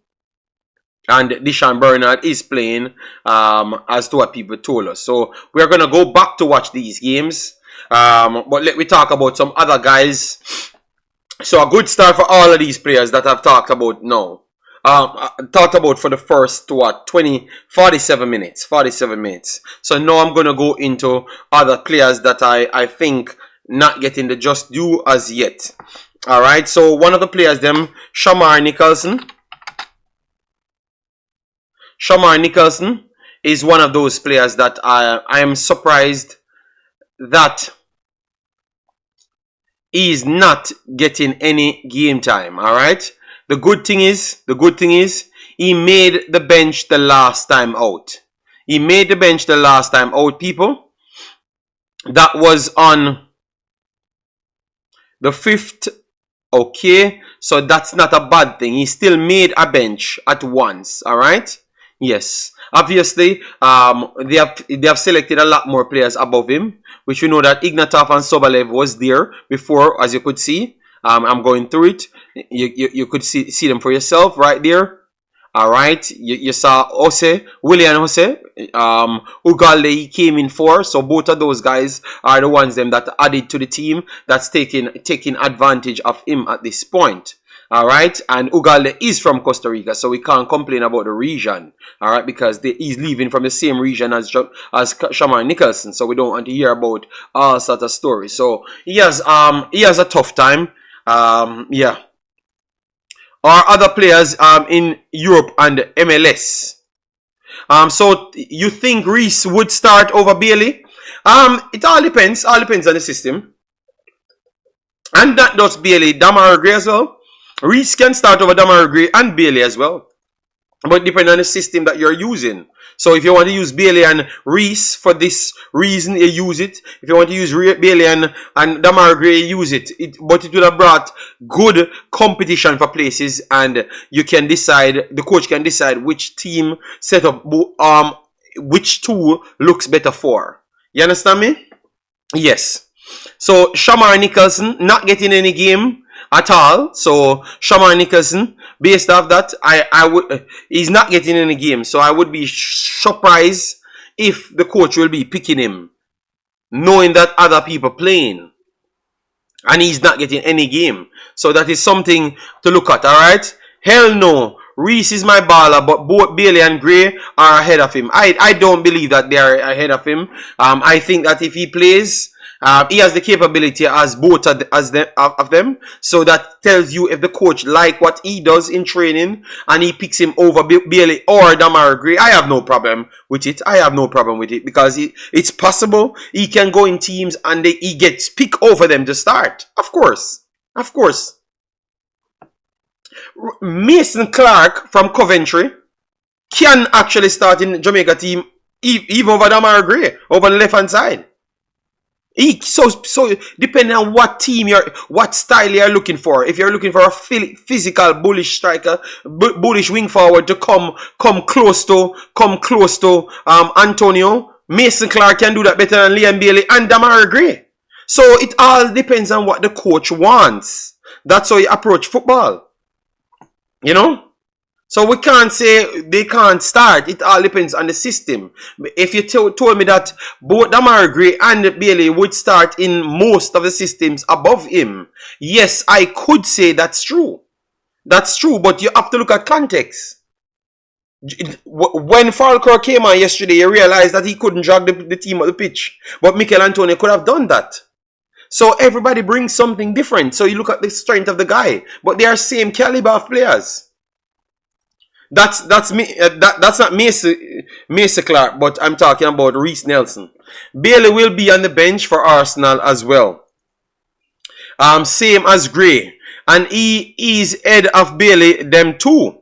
And Deshaun Bernard is playing as to what people told us. So we're going to go back to watch these games. But let me talk about some other guys. So a good start for all of these players that I've talked about now. Talked about for the first 47 minutes. So now I'm going to go into other players that I think not getting the just due as yet. Alright, so one of the players them, Shamar Nicholson. Shamar Nicholson is one of those players that I am surprised that he is not getting any game time. Alright. The good thing is he made the bench the last time out. He made the bench the last time out, people. That was on the 5th. Okay. So that's not a bad thing. He still made a bench at once. Alright. Yes. Obviously, they have selected a lot more players above him, which we know that Ignatov and Sobolev was there before, as you could see. I'm going through it. You could see them for yourself right there. All right. You saw William Jose. Ugalde came in for. So both of those guys are the ones them that added to the team that's taking advantage of him at this point. Alright, and Ugalde is from Costa Rica, so we can't complain about the region. Alright, because he's leaving from the same region as Shamar Nicholson, so we don't want to hear about all sort of stories. So he has a tough time. Yeah. Our other players in Europe and MLS. So you think Reese would start over Bailey? It all depends. All depends on the system. And not just Bailey, Damar Gray as well. Reese can start over Damar Gray and Bailey as well. But depending on the system that you're using. So if you want to use Bailey and Reese for this reason, you use it. If you want to use Bailey and Damar Gray, use it. But it would have brought good competition for places, and you can decide, the coach can decide which team setup, which two looks better for. You understand me? Yes. So Shamar Nicholson not getting any game at all. So Shamar Nicholson, based off that, he's not getting any game. So I would be surprised if the coach will be picking him, knowing that other people playing, and he's not getting any game. So that is something to look at. All right. Hell no. Reese is my baller, but both Bailey and Gray are ahead of him. I don't believe that they are ahead of him. I think that if he plays, he has the capability as both of them. So that tells you if the coach like what he does in training and he picks him over Bailey or Damar Gray. I have no problem with it. I have no problem with it because it's possible he can go in teams and he gets picked over them to start. Of course. Of course. Mason Clark from Coventry can actually start in the Jamaica team even over Damar Gray, over the left hand side. So depending on what team what style you're looking for. If you're looking for a physical, bullish striker, bullish wing forward to come close to Antonio, Mason Clark can do that better than Liam Bailey and Damar Gray. So it all depends on what the coach wants. That's how you approach football. You know? So we can't say they can't start. It all depends on the system. If you told me that both Damar Gray and Bailey would start in most of the systems above him, yes, I could say that's true. That's true, but you have to look at context. When Falcao came on yesterday, you realized that he couldn't drag the team on the pitch. But Michail Antonio could have done that. So everybody brings something different. So you look at the strength of the guy. But they are same caliber of players. That's not Mason Clark, but I'm talking about Reese Nelson. Bailey will be on the bench for Arsenal as well. Same as Gray. And he is head of Bailey, them too.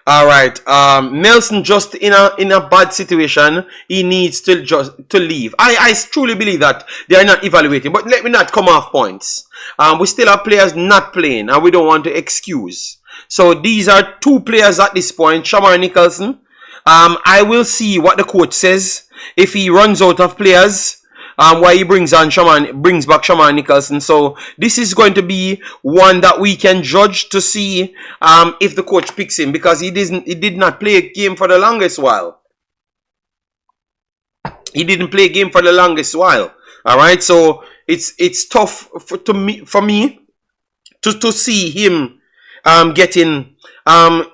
Alright. Nelson just in a bad situation. He needs to leave. I truly believe that they are not evaluating. But let me not come off points. We still have players not playing, and we don't want to excuse. So these are two players at this point. Shamar Nicholson. I will see what the coach says. If he runs out of players, why he brings back Shamar Nicholson. So this is going to be one that we can judge to see if the coach picks him, because he did not play a game for the longest while. He didn't play a game for the longest while. All right, so it's tough for me to see him getting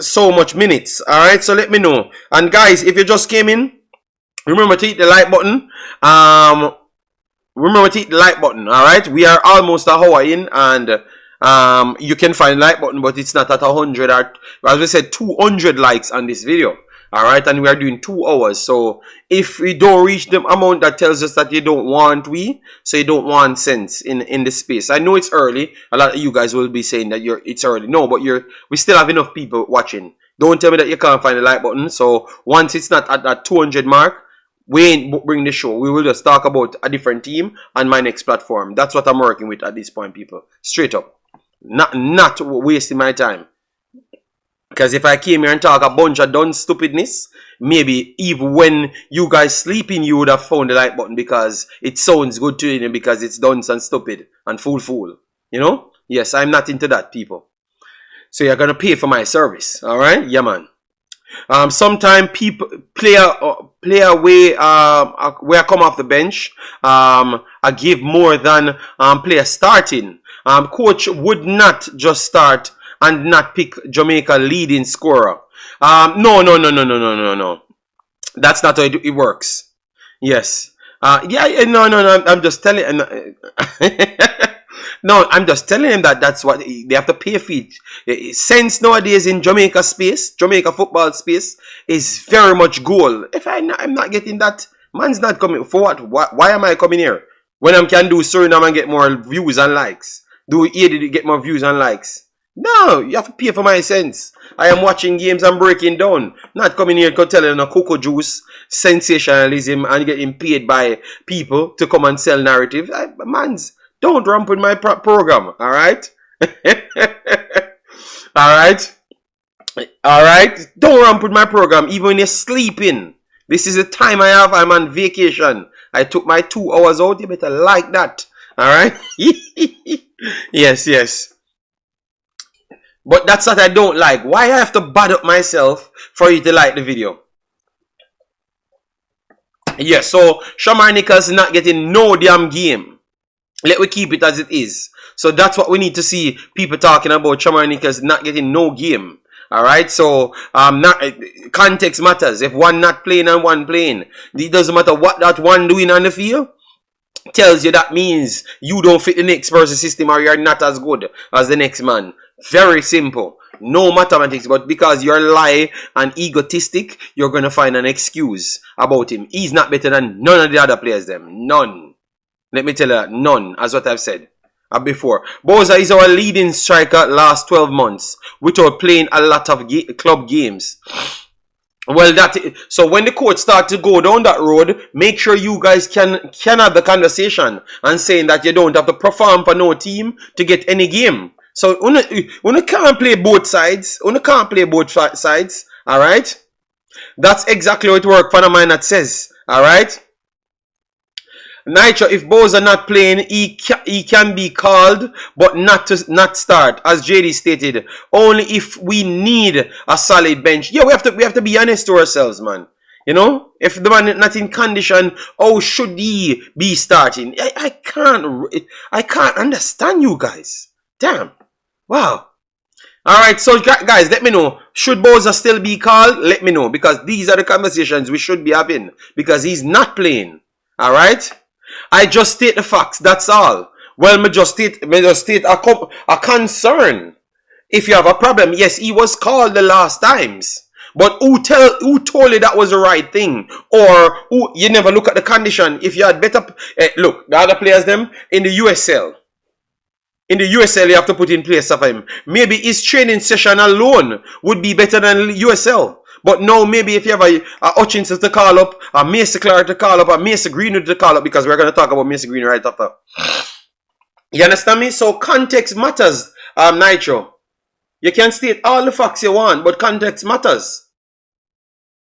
so much minutes. All right, so let me know. And guys, if you just came in, remember to hit the like button. Remember to hit the like button. All right, we are almost an hour in, and you can find the like button, but it's not at 100 or, as we said, 200 likes on this video. All right, and we are doing 2 hours. So if we don't reach the amount, that tells us that you don't want so you don't want sense in the space. I know it's early. A lot of you guys will be saying that it's early. No, but we still have enough people watching. Don't tell me that you can't find the like button. So once it's not at that 200 mark, we ain't bring the show. We will just talk about a different team on my next platform. That's what I'm working with at this point, people. Straight up. Not wasting my time. Because if I came here and talk a bunch of dumb stupidness, maybe even when you guys sleeping, you would have found the like button because it sounds good to you, because it's dunce and stupid and fool. You know? Yes, I'm not into that, people. So you're going to pay for my service. Alright? Yeah, man. Sometimes people player where I come off the bench, I give more than player starting. Coach would not just start and not pick Jamaica leading scorer. No. That's not how it works. Yes. No. I'm just telling. No, I'm just telling him that that's what they have to pay for it. Sense nowadays in Jamaica space, Jamaica football space, is very much goal. If I'm not getting that, man's not coming. For what? Why am I coming here? When I can do Suriname and get more views and likes. Do EA to get more views and likes. No, you have to pay for my sense. I am watching games and breaking down. Not coming here to telling a cocoa juice, sensationalism, and getting paid by people to come and sell narrative. Mans, don't ramp with my program, alright? Alright? Alright? Don't ramp with my program, even when you're sleeping. This is the time I have. I'm on vacation. I took my 2 hours out. You better like that. Alright? Yes, yes. But that's what I don't like. Why I have to bad up myself for you to like the video? Yes, so Shamar Nichols is not getting no damn game. Let we keep it as it is. So that's what we need to see people talking about. Shamar Nichols not getting no game. Alright, so context matters. If one not playing and one playing, it doesn't matter what that one doing on the field. Tells you that means you don't fit the next person's system or you're not as good as the next man. Very simple. No mathematics, but because you're lie and egotistic, you're gonna find an excuse about him. He's not better than none of the other players them. None. Let me tell you, none, as what I've said before. Boza is our leading striker last 12 months without playing a lot of club games. Well, so when the coach start to go down that road, make sure you guys can have the conversation and saying that you don't have to perform for no team to get any game. So you can't play both sides. You can't play both sides. Alright? That's exactly what work for the man that says. Alright? Nitro, if Boza not playing, he can be called, but not start, as JD stated. Only if we need a solid bench. Yeah, we have to be honest to ourselves, man. You know, if the man is not in condition, how should he be starting? I can't understand you guys. Damn. Wow. Alright, so guys, let me know. Should Boza still be called? Let me know. Because these are the conversations we should be having. Because he's not playing. Alright? I just state the facts. That's all. Well, me just state a concern. If you have a problem, yes, he was called the last times. But who told you that was the right thing? Or you never look at the condition. If you had better... look, the other players, them, in the USL. In the USL, you have to put in place of him. Maybe his training session alone would be better than USL. But no, maybe if you have a Hutchinson to call up, a Mason Clark to call up, a Mason Greenwood to call up, because we're going to talk about Mason Greenwood right after. You understand me? So context matters, Nitro. You can state all the facts you want, but context matters.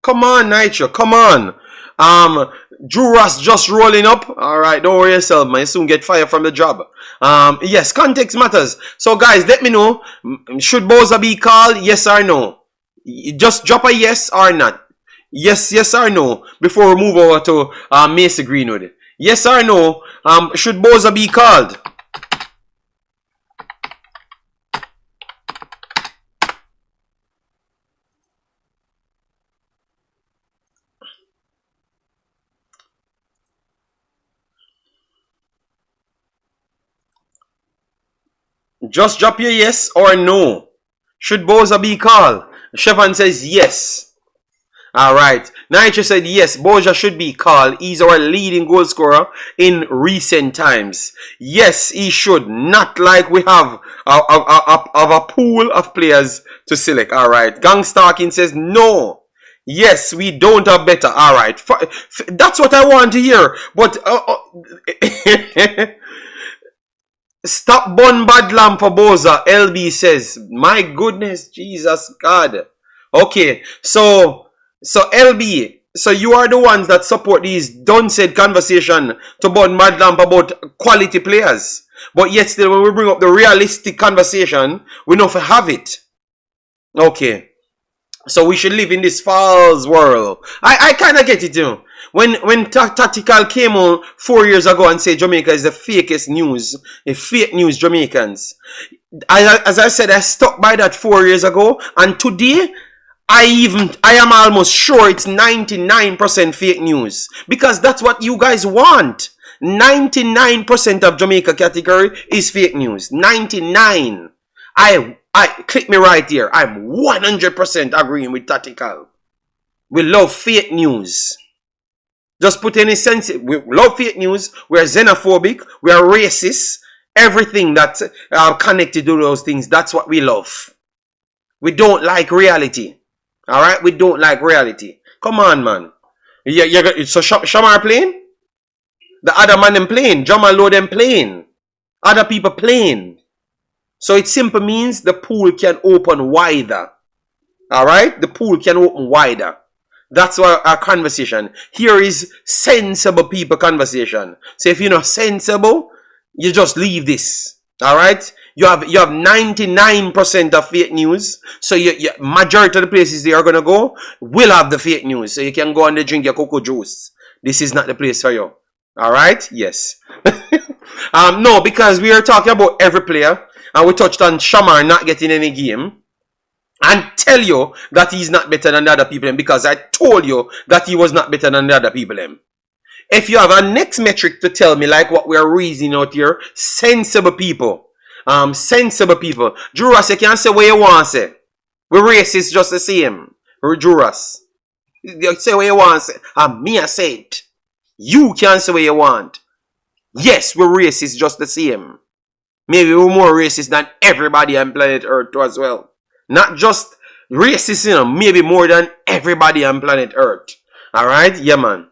Come on, Nitro, come on. Drew Ross just rolling up. Alright, don't worry yourself, man. You soon get fired from the job. Yes, context matters. So guys, let me know. Should Boza be called? Yes or no? Just drop a yes or not. Yes or no. Before we move over to Mason Greenwood. Yes or no. Should Boza be called? Just drop your yes or no. Should Boza be called? Chevron says yes. Alright. Nitro said yes. Boza should be called. He's our leading goal scorer in recent times. Yes, he should. Not like we have a pool of players to select. Alright. Gang Starkin says no. Yes, we don't have better. Alright. That's what I want to hear. But stop bun bad lamb for Boza, LB says. My goodness, Jesus God. Okay, so LB, so you are the ones that support these done said conversation to bun bad lamb about quality players. But yet still, when we bring up the realistic conversation, we know if we have it. Okay. So we should live in this false world. I kind of get it, you know. When Tactical came on 4 years ago and said Jamaica is the fakest news, the fake news Jamaicans. As I said, I stuck by that 4 years ago, and today I am almost sure it's 99% fake news, because that's what you guys want. 99% of Jamaica category is fake news. 99. I click me right here. I'm 100% agreeing with Tactical. We love fake news. Just put any sense. We love fake news. We are xenophobic. We are racist. Everything that connected to those things, that's what we love. We don't like reality. Alright? We don't like reality. Come on, man. So Shamar playing? The other man them playing. Jamal Low them playing. Other people playing. So it simply means the pool can open wider. Alright? The pool can open wider. That's our conversation. Here is sensible people conversation. So if you're not sensible, you just leave this. Alright? You have 99% of fake news. So majority of the places they are gonna go will have the fake news. So you can go and drink your cocoa juice. This is not the place for you. Alright? Yes. No, because we are talking about every player. And we touched on Shamar not getting any game. And tell you that he's not better than the other people. Because I told you that he was not better than the other people. If you have a next metric to tell me, like what we are reasoning out here, sensible people. Sensible people. Juras, you can't say what you want to say. We racist just the same. We're Juras. You say what you want to say. And me I say it. You can't say what you want. Yes, we're racist just the same. Maybe we're more racist than everybody on planet Earth as well. Not just racist, you know, maybe more than everybody on planet Earth. Alright? Yeah, man.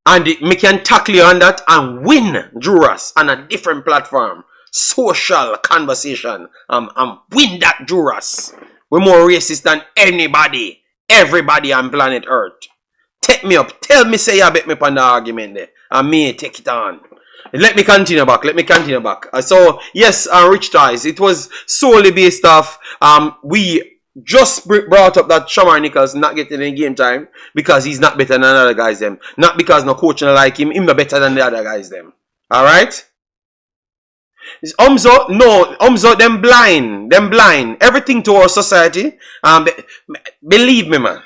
And me can tackle you on that and win Juras on a different platform. Social conversation. Win that Juras. We're more racist than anybody. Everybody on planet Earth. Take me up. Tell me say you bet me upon the argument there. And me take it on. Let me continue back. So, yes, Rich Ties. It was solely based off, we just brought up that Shamar Nichols not getting any game time because he's not better than the other guys them. Not because no coach not like him. He's better than the other guys them. Alright? Umzo, them blind. Everything to our society. Believe me, man.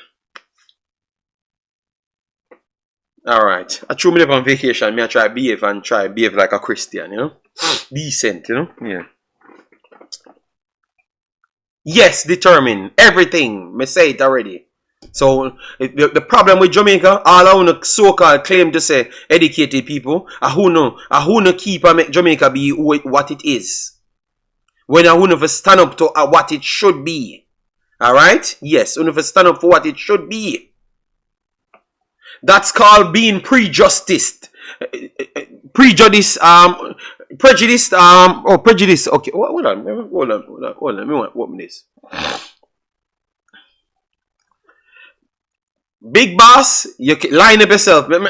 Alright. I threw me up on vacation. I try behave like a Christian, you know? Decent, you know? Yeah. Yes, determine. Everything. Me say it already. So, the problem with Jamaica, all I want to so-called claim to say educated people, I who no keep and make Jamaica be what it is. When I want to stand up to what it should be. Alright? Yes, I want to stand up for what it should be. That's called being prejudiced. Prejudice. Okay, hold on. Let me open this. Big boss, you can line up yourself. Let me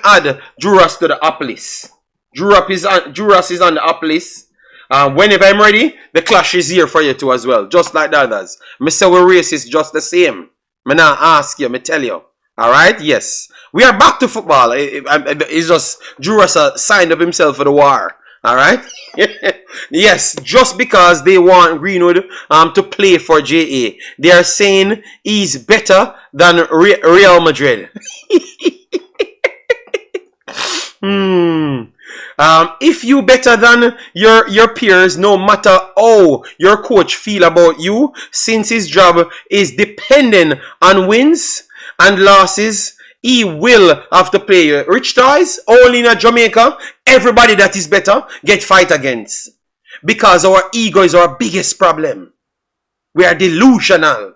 add Juras to the up list. Juras is on the up list. Whenever I'm ready, the clash is here for you too as well. Just like the others. Me say we're racist just the same. Me now ask you, me tell you. Alright, yes. We are back to football. It's just Juras signed up himself for the war. Alright? Yes, just because they want Greenwood to play for JA. They are saying he's better than Real Madrid. If you better than your peers, no matter how your coach feel about you, since his job is dependent on wins and losses, he will have to play you. Rich Ties, only in Jamaica, everybody that is better get fight against. Because our ego is our biggest problem. We are delusional.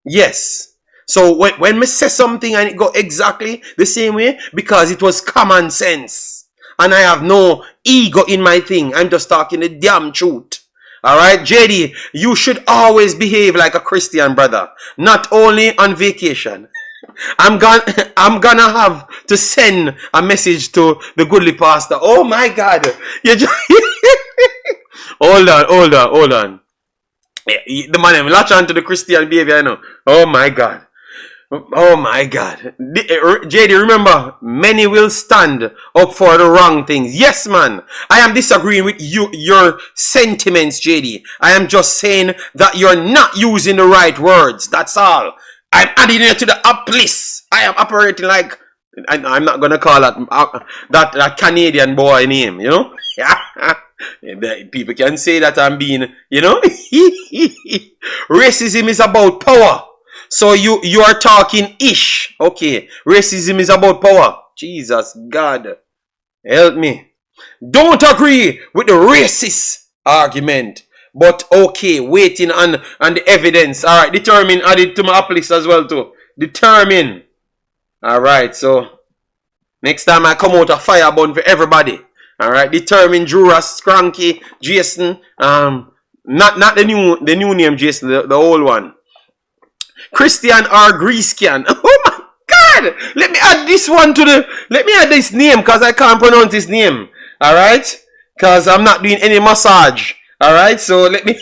Yes. So when we say something and it go exactly the same way, because it was common sense. And I have no ego in my thing. I'm just talking the damn truth. Alright, JD, you should always behave like a Christian brother. Not only on vacation. I'm gonna have to send a message to the goodly pastor. Oh my God. You just hold on. The man latch on to the Christian behavior, you know. Oh my God. JD, remember, many will stand up for the wrong things. Yes, man. I am disagreeing with your sentiments, JD. I am just saying that you're not using the right words. That's all. I'm adding it to the up list. I am operating like I'm not gonna call that Canadian boy name, you know. People can say that I'm being, you know. Racism is about power. So you are talking ish. Okay. Racism is about power. Jesus God. Help me. Don't agree with the racist argument. But okay, waiting on the evidence. Alright, determine, add it to my up list as well too. Determine. Alright, so next time I come out a fire bun for everybody. Alright, determine, Juras, Cranky, Jason. Not the new name Jason, the old one. Christian or Grease Can. Oh my God! Let me add this one to let me add this name because I can't pronounce his name. Alright? Because I'm not doing any massage. Alright, so let me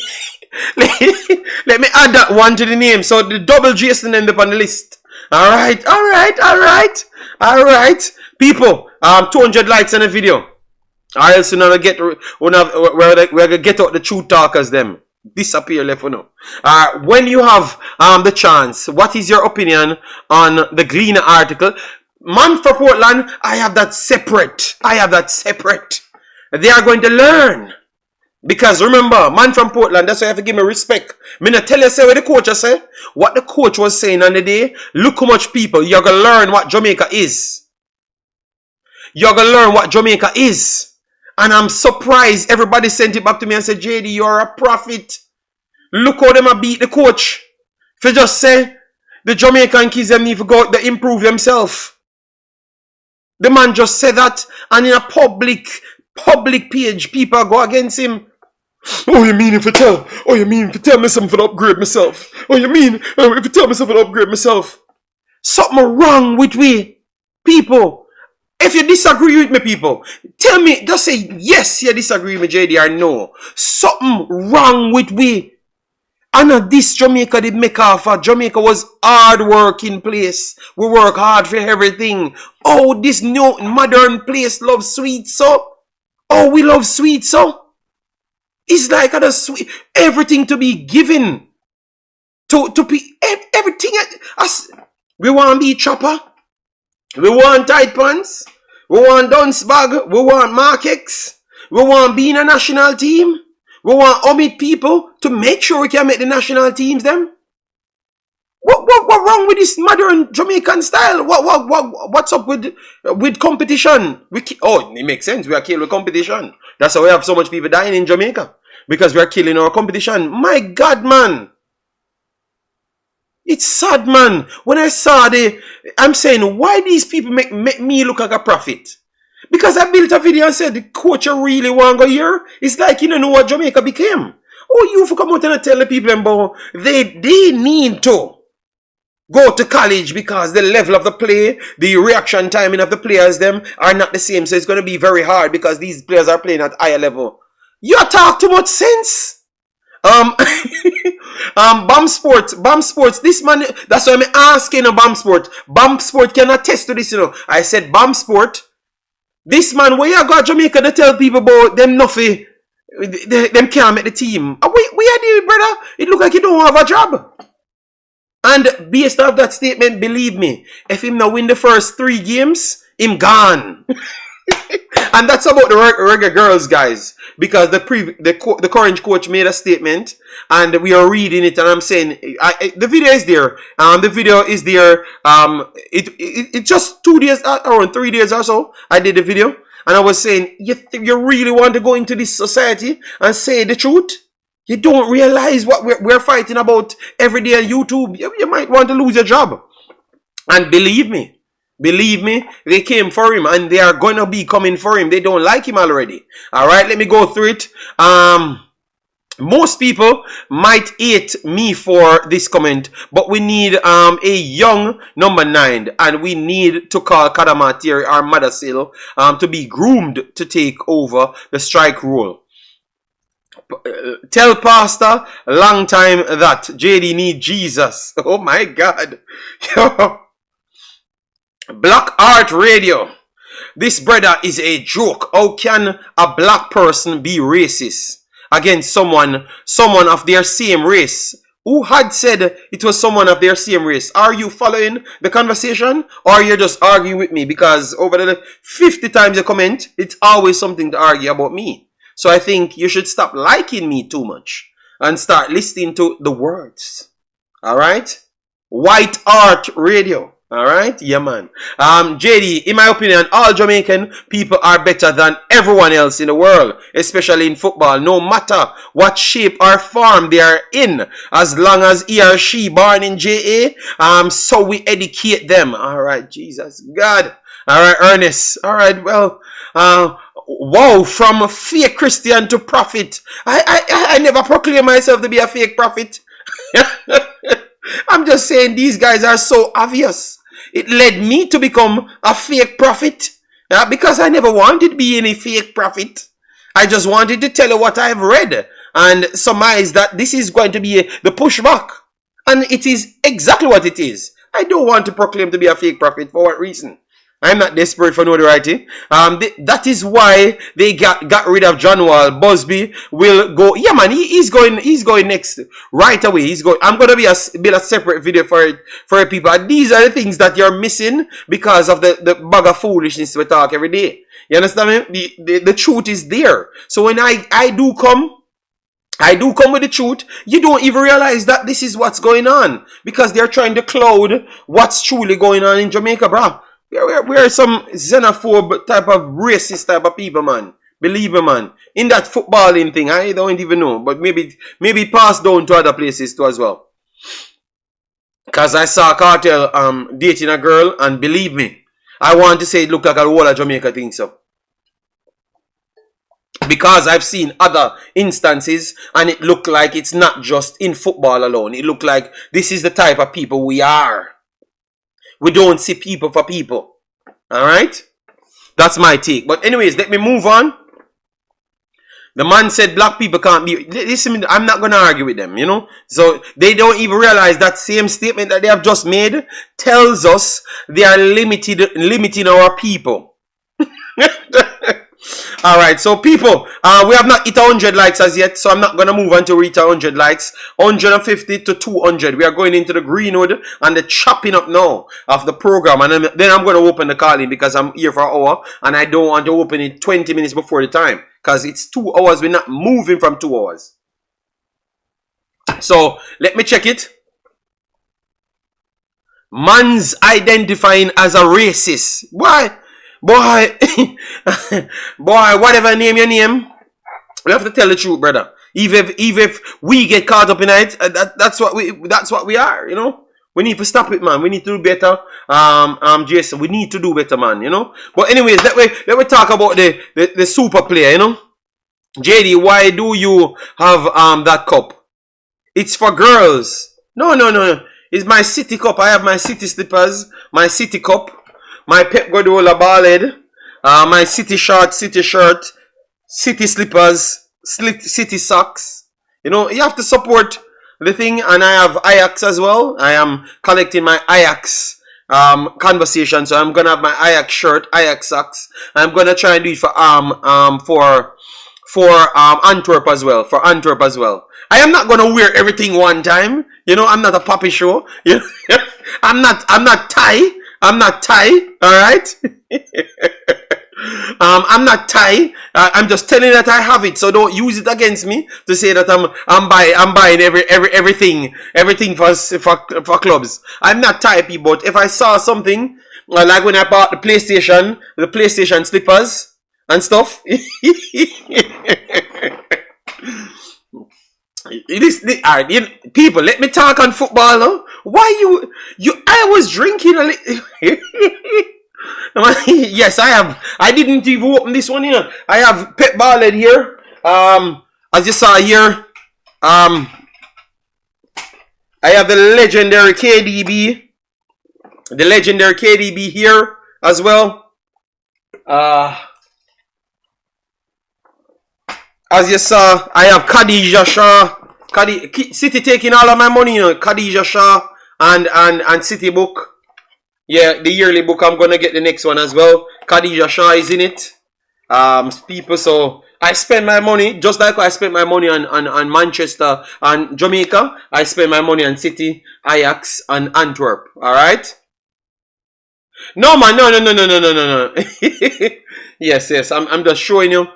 let me add that one to the name. So the double Jason end up on the list. Alright. People, 200 likes on the video. Or else we're gonna get out the true talkers them. Disappear left for now. When you have the chance, what is your opinion on the Gleaner article? Man for Portland, I have that separate. They are going to learn. Because remember, man from Portland, that's why you have to give me respect. Me not tell you say what the coach say. What the coach was saying on the day, look how much people, you're going to learn what Jamaica is. You're going to learn what Jamaica is. And I'm surprised everybody sent it back to me and said, JD, you're a prophet. Look how them a beat the coach. If you just say, the Jamaican kids them need to go out to improve themselves. The man just said that, and in a public page, people go against him. Oh, you mean if you tell me something to upgrade myself? Oh, you mean if you tell me something to upgrade myself? Something wrong with we, people. If you disagree with me, people, tell me, just say yes, you disagree with JD or no. Something wrong with we. And this Jamaica did make offer. Jamaica was hard working place. We work hard for everything. Oh, this new modern place loves sweet so. Oh, we love sweet so. It's like a sweet everything to be given. To be everything. We want be chopper. We want tight pants. We want dunce bag. We want Markex. We want be in a national team. We want omit people to make sure we can make the national teams them. What wrong with this modern Jamaican style? What's up with competition? It makes sense. We are killing competition. That's why we have so much people dying in Jamaica. Because we are killing our competition. My God, man. It's sad, man. When I saw I'm saying, why these people make me look like a prophet? Because I built a video and said, the coach really want to go here. It's like you don't know what Jamaica became. Oh, you for come out and tell the people about they need to go to college because the level of the play, the reaction timing of the players them are not the same. So it's going to be very hard because these players are playing at higher level. You talk too much sense. BAM Sports, this man, that's why I'm asking BAM Sport. BAM Sport can attest to this, you know. I said BAM Sport, this man, where you got Jamaica to tell people about them nothing, them can't make the team. We are doing, brother. It look like you don't have a job. And based off that statement, believe me, if him now win the first 3 games, him gone. And that's about the Reggae Girlz, guys. Because the current coach made a statement, and we are reading it, and I'm saying the video is there. The video is there. It just 2 days, around 3 days or so, I did the video, and I was saying, you really want to go into this society and say the truth? You don't realize what we're fighting about every day on YouTube. You might want to lose your job. And believe me, they came for him and they are going to be coming for him. They don't like him already. All right, let me go through it. Most people might hate me for this comment, but we need a young number 9, and we need to call Kadama Thierry or Madasil to be groomed to take over the strike role. Tell Pastor long time that JD need Jesus. Oh my God. Black Art Radio. This brother is a joke. How can a black person be racist against someone of their same race who had said it was someone of their same race. Are you following the conversation, or you're just arguing with me? Because over the 50 times you comment, it's always something to argue about me. So I think you should stop liking me too much and start listening to the words. All right? White Art Radio. All right? Yeah, man. JD, in my opinion, all Jamaican people are better than everyone else in the world, especially in football, no matter what shape or form they are in, as long as he or she born in JA, so we educate them. All right, Jesus, God. All right, Ernest. All right, well, wow, from fake Christian to prophet. I never proclaim myself to be a fake prophet. I'm just saying these guys are so obvious. It led me to become a fake prophet. Because I never wanted to be any fake prophet. I just wanted to tell you what I've read and surmise that this is going to be the pushback. And it is exactly what it is. I don't want to proclaim to be a fake prophet. For what reason? I'm not desperate for notoriety. That is why they got rid of John Wall. Busby will go. Yeah, man, he's going next right away. He's going. I'm gonna build a separate video for it, people. And these are the things that you're missing because of the bag of foolishness we talk every day. You understand me? The truth is there. So when I do come with the truth, you don't even realize that this is what's going on, because they're trying to cloud what's truly going on in Jamaica, bro. We're some xenophobe type of racist type of people, man. Believe me, man. In that footballing thing, I don't even know. But maybe pass down to other places too as well. Because I saw Cartel dating a girl, and believe me, I want to say it looked like a whole of Jamaica thing, so. Because I've seen other instances, and it looked like it's not just in football alone. It looked like this is the type of people we are. We don't see people for people. Alright? That's my take. But anyways, let me move on. The man said black people can't be... Listen, I'm not going to argue with them, you know. So they don't even realize that same statement that they have just made tells us they are limiting our people. Alright, so people, we have not hit 100 likes as yet, so I'm not going to move on to reach 100 likes. 150 to 200. We are going into the Greenwood and the chopping up now of the program. And then I'm going to open the call in because I'm here for an hour and I don't want to open it 20 minutes before the time. Because it's 2 hours. We're not moving from 2 hours. So, let me check it. Man's identifying as a racist. Why? Boy, boy, whatever name you name, we have to tell the truth, brother. Even if we get caught up in it, that's what we are, you know. We need to stop it, man. We need to do better. Jason, we need to do better, man, you know. But anyways, let me talk about the super player, you know. JD, why do you have that cup? It's for girls. No. It's my city cup. I have my city slippers, my city cup. My Pep Guardiola ballhead, my city short, city shirt, city slippers, city socks. You know, you have to support the thing, and I have Ajax as well. I am collecting my Ajax conversation, so I'm gonna have my Ajax shirt, Ajax socks. I'm gonna try and do it for Antwerp as well. For Antwerp as well. I am not gonna wear everything one time. You know, I'm not a puppy show. You know? I'm not Thai. I'm not Thai, alright? I'm not Thai. I'm just telling you that I have it, so don't use it against me to say that I'm buying everything for clubs. I'm not Thai people, but if I saw something like when I bought the PlayStation slippers and stuff. People, let me talk on football now. Why I was drinking a little. Yes, I have. I didn't even open this one here. I have Pep Ballhead here. As you saw here. I have the legendary KDB. The legendary KDB here as well. As you saw, I have Khadija Shah. City taking all of my money, you know. Khadija Shah and City book. Yeah, the yearly book. I'm gonna get the next one as well. Khadija Shah is in it. People, so I spend my money just like I spent my money on Manchester and Jamaica. I spend my money on City, Ajax, and Antwerp. All right. No man, no. Yes. I'm just showing you.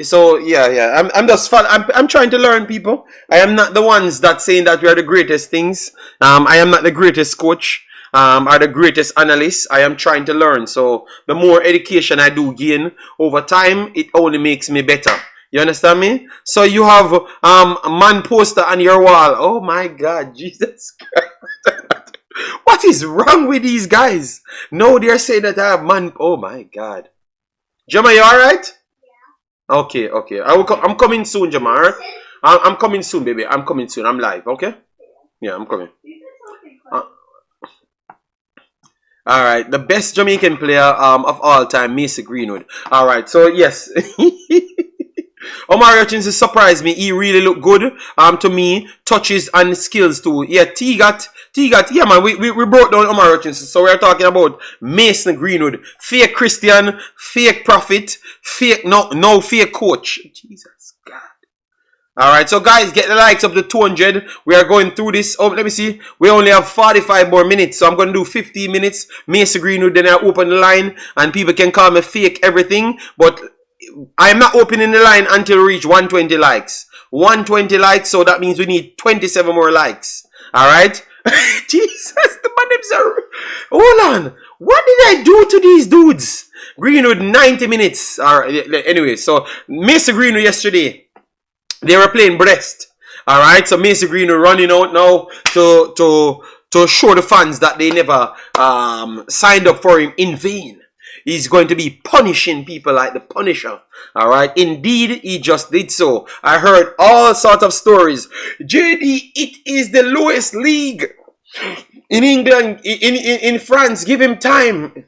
So yeah. I'm just fun. I'm trying to learn, people. I am not the ones that saying that we are the greatest things. I am not the greatest coach. Or the greatest analyst. I am trying to learn. So the more education I do gain over time, it only makes me better. You understand me? So you have a man poster on your wall. Oh my God, Jesus Christ. What is wrong with these guys? No, they're saying that I have man. Oh my God. Jama, you alright? Yeah. Okay. I'm coming soon, Jama. Right? I'm coming soon, baby. I'm coming soon. I'm live, okay? Yeah, I'm coming. Alright, the best Jamaican player of all time, Macy Greenwood. Alright, so yes. Omari Hutchinson surprised me. He really looked good to me. Touches and skills too. Yeah, T got, yeah man, we broke down Omari Hutchinson. So we're talking about Mason Greenwood. Fake Christian, fake prophet, fake, no fake coach. Jesus God. Alright, so guys, get the likes up to 200. We are going through this. Oh, let me see. We only have 45 more minutes. So I'm going to do 15 minutes. Mason Greenwood, then I open the line. And people can call me fake everything. But I am not opening the line until we reach 120 likes. 120 likes, so that means we need 27 more likes. Alright? Jesus, the man are... Hold on. What did I do to these dudes? Greenwood, 90 minutes. Alright, anyway, so Mason Greenwood yesterday. They were playing Brest. Alright, so Mason Greenwood running out now to show the fans that they never signed up for him in vain. He's going to be punishing people like the Punisher. Alright, indeed, he just did so. I heard all sorts of stories. JD, it is the lowest league in England, in France. Give him time.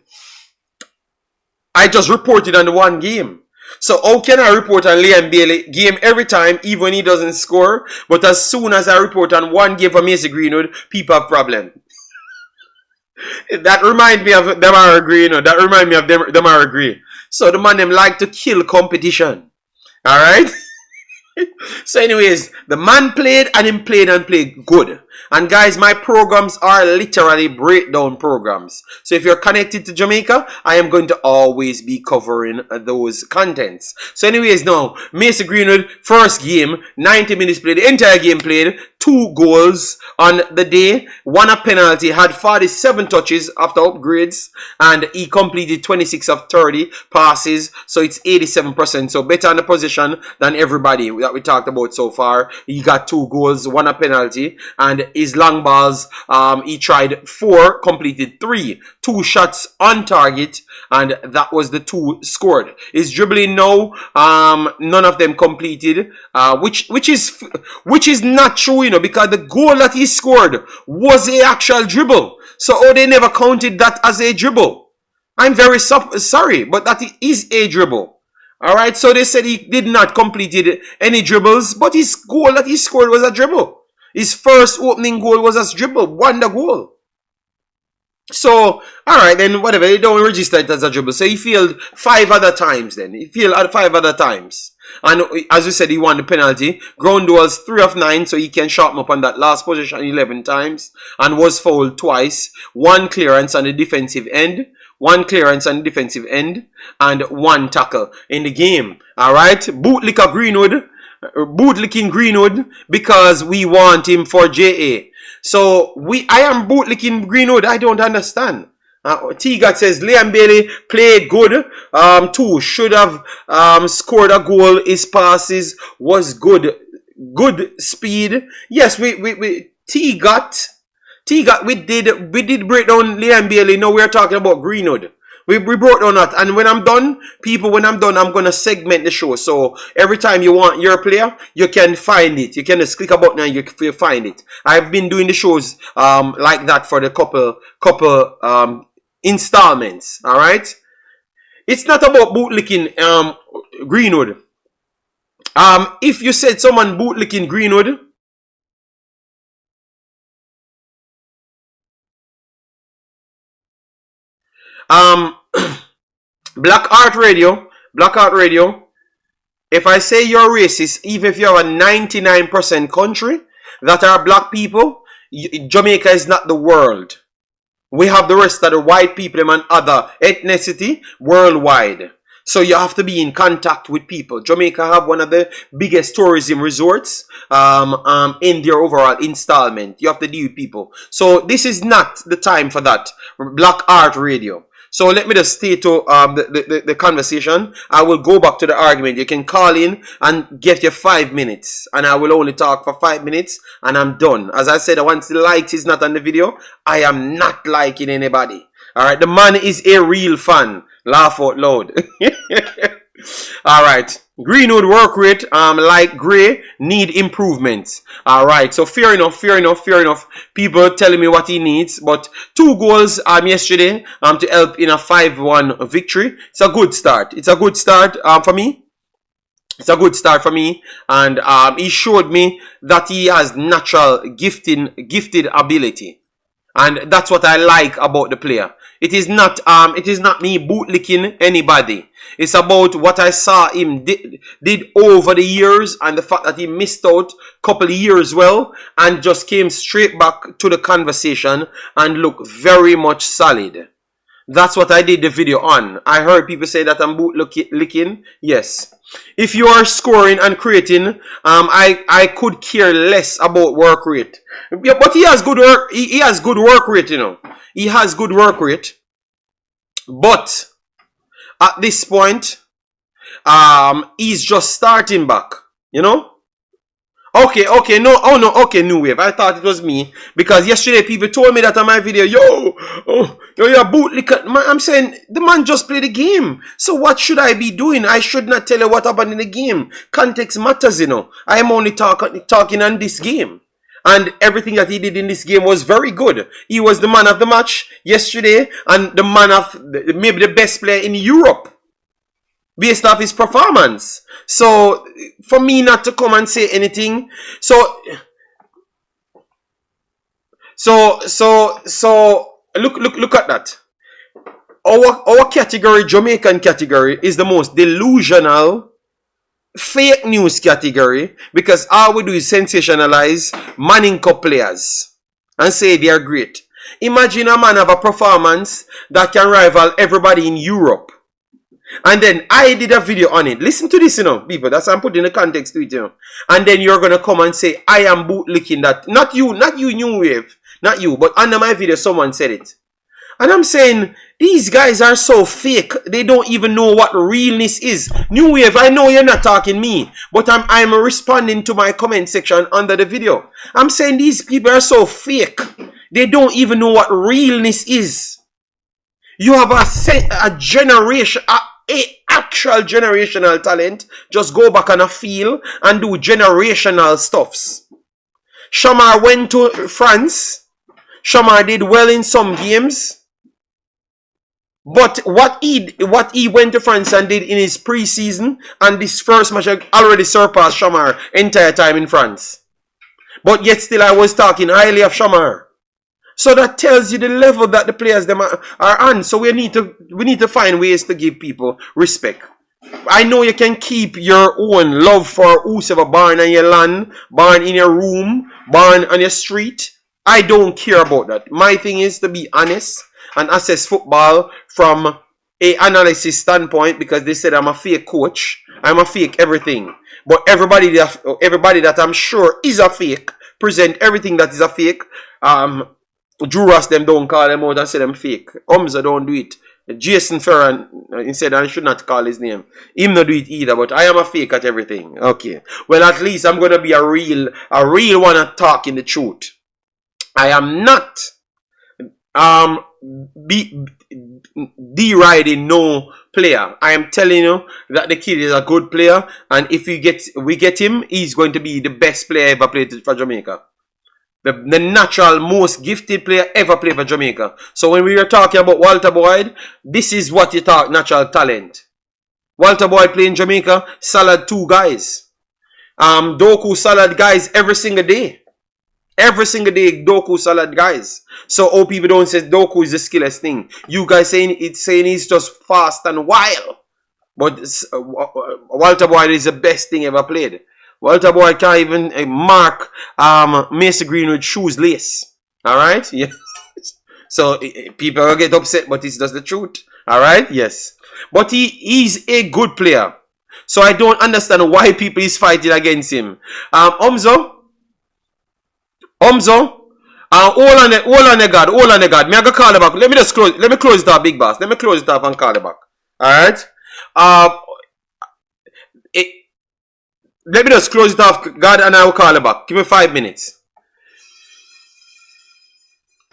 I just reported on the one game. So how can I report on Liam Bailey game every time, even when he doesn't score? But as soon as I report on one game for Mason Greenwood, people have problem. That remind me of them are agree, you know. That remind me of them are agree. So the man them like to kill competition. Alright? So anyways, the man played and him played and played good. And guys, my programs are literally breakdown programs. So if you're connected to Jamaica, I am going to always be covering those contents. So anyways, now, Mason Greenwood, first game, 90 minutes played, the entire game played, 2 goals on the day, 1 a penalty, had 47 touches after upgrades, and he completed 26 of 30 passes, so it's 87%, so better on the position than everybody that we talked about so far. He got 2 goals, 1 a penalty, and his long balls, he tried 4, completed 3, 2 shots on target, and that was the 2 scored. His dribbling now, none of them completed, which is not true, you know, because the goal that he scored was an actual dribble. So they never counted that as a dribble. I'm very sorry, but that is a dribble. Alright, so they said he did not complete any dribbles, but his goal that he scored was a dribble. His first opening goal was a dribble, wonder goal. So, alright then, whatever, they don't register it as a dribble. So he failed 5 other times then. He failed 5 other times. And as we said, he won the penalty. Ground duels 3 of 9, so he can sharpen up on that last position 11 times. And was fouled twice. 1 clearance on the defensive end. 1 clearance on the defensive end. And 1 tackle in the game. Alright, bootlicking Greenwood because we want him for JA. So I am bootlicking Greenwood. I don't understand. T-Gat says Liam Bailey played good. 2 should have scored a goal. His passes was good. Good speed. Yes, we T-Gat we did break down Liam Bailey. Now we're talking about Greenwood. We broke down that, and when I'm done, when I'm done, I'm gonna segment the show. So every time you want your player, you can find it. You can just click a button and you find it. I've been doing the shows like that for the couple installments. All right. It's not about bootlicking Greenwood. If you said someone bootlicking Greenwood, Black Art Radio, If I say you're racist, even if you're a 99% country that are black people, Jamaica is not the world. We have the rest of the white people and other ethnicity worldwide. So you have to be in contact with people. Jamaica have one of the biggest tourism resorts in their overall installment. You have to deal with people. So this is not the time for that. Black Art Radio. So let me just stay to the conversation. I will go back to the argument. You can call in and get your 5 minutes. And I will only talk for 5 minutes and I'm done. As I said, once the likes is not on the video, I am not liking anybody. Alright, the man is a real fan. Laugh out loud. Alright. Greenwood work rate, like Gray, need improvements. Alright, so fair enough. People telling me what he needs. But 2 goals yesterday to help in a 5-1 victory. It's a good start. It's a good start for me. It's a good start for me. And he showed me that he has natural gifted ability. And that's what I like about the player. It is not me bootlicking anybody. It's about what I saw him did over the years and the fact that he missed out a couple of years well and just came straight back to the conversation and looked very much solid. That's what I did the video on. I heard people say that I'm bootlicking. Yes. If you are scoring and creating, I could care less about work rate. Yeah, but he has good work. He has good work rate, you know. He has good work rate. But at this point, he's just starting back, you know. Okay, no, oh no, okay, New Wave. I thought it was me because yesterday people told me that on my video, yo, you're bootlicker. I'm saying the man just played the game. So what should I be doing? I should not tell you what happened in the game. Context matters, you know. I am only talking on this game. And everything that he did in this game was very good. He was the man of the match yesterday and the man of maybe the best player in Europe based off his performance. So for me not to come and say anything, so look at that. Our category, Jamaican category, is the most delusional fake news category because all we do is sensationalize Manning Cup players and say they are great. Imagine a man have a performance that can rival everybody in Europe. And then I did a video on it. Listen to this, you know, people. That's why I'm putting the context to it, you know. And then you're gonna come and say, I am bootlicking that. Not you, New Wave. Not you, but under my video, someone said it. And I'm saying, these guys are so fake. They don't even know what realness is. New Wave, I know you're not talking me, but I'm responding to my comment section under the video. I'm saying these people are so fake. They don't even know what realness is. You have a generation, actual generational talent. Just go back on a field and do generational stuffs. Shamar went to France. Shamar did well in some games. But what he went to France and did in his preseason and this first match already surpassed Shamar entire time in France. But yet still I was talking highly of Shamar. So that tells you the level that the players them are on. So we need to find ways to give people respect. I know you can keep your own love for whosoever born on your land, born in your room, born on your street. I don't care about that. My thing is to be honest and assess football from a analysis standpoint because they said I'm a fake coach. I'm a fake everything. But everybody that I'm sure is a fake present everything that is a fake. Drew Ross them don't call them out and say them fake. Umza don't do it. Jason Ferran, he said I should not call his name. Him not do it either, but I am a fake at everything. Okay. Well, at least I'm gonna be a real one at talking the truth. I am not deriding no player. I am telling you that the kid is a good player, and if we get him, he's going to be the best player ever played for Jamaica. The natural most gifted player ever played for Jamaica. So when we were talking about Walter Boyd, this is what you talk natural talent. Walter Boyd playing Jamaica, solid 2 guys. Doku solid guys every single day. Every single day, Doku solid guys. So all people don't say Doku is the skillest thing. You guys saying he's just fast and wild. But Walter Boyd is the best thing ever played. Walter Boyd can't even mark Mason Greenwood shoes lace. Alright? Yeah. So people will get upset, but it's just the truth. Alright? Yes. But he's a good player. So I don't understand why people is fighting against him. Omzo, hold on the God. Me I go call it back. Let me close it off, big boss. Let me close it off and call it back. Alright? Let me just close it off, God, and I will call it back. Give me 5 minutes.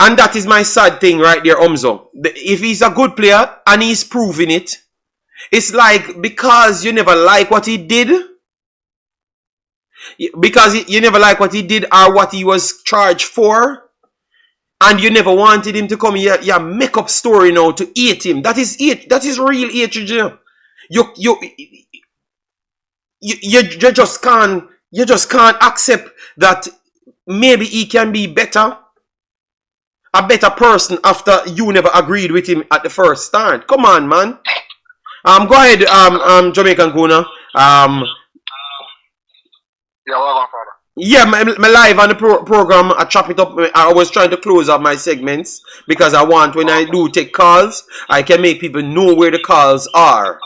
And that is my sad thing right there, Omzo. If he's a good player and he's proving it, it's like because you never like what he did. Because you never like what he did or what he was charged for. And you never wanted him to come here. You make up story now to hate him. That is it. That is real hatred. You just can't accept that maybe he can be better. A better person after you never agreed with him at the first start. Come on, man. Go ahead, Jamaican Guna. Yeah, welcome, Father. Yeah, my live on the program, I chop it up. I was trying to close up my segments because I want, when I do take calls, I can make people know where the calls are.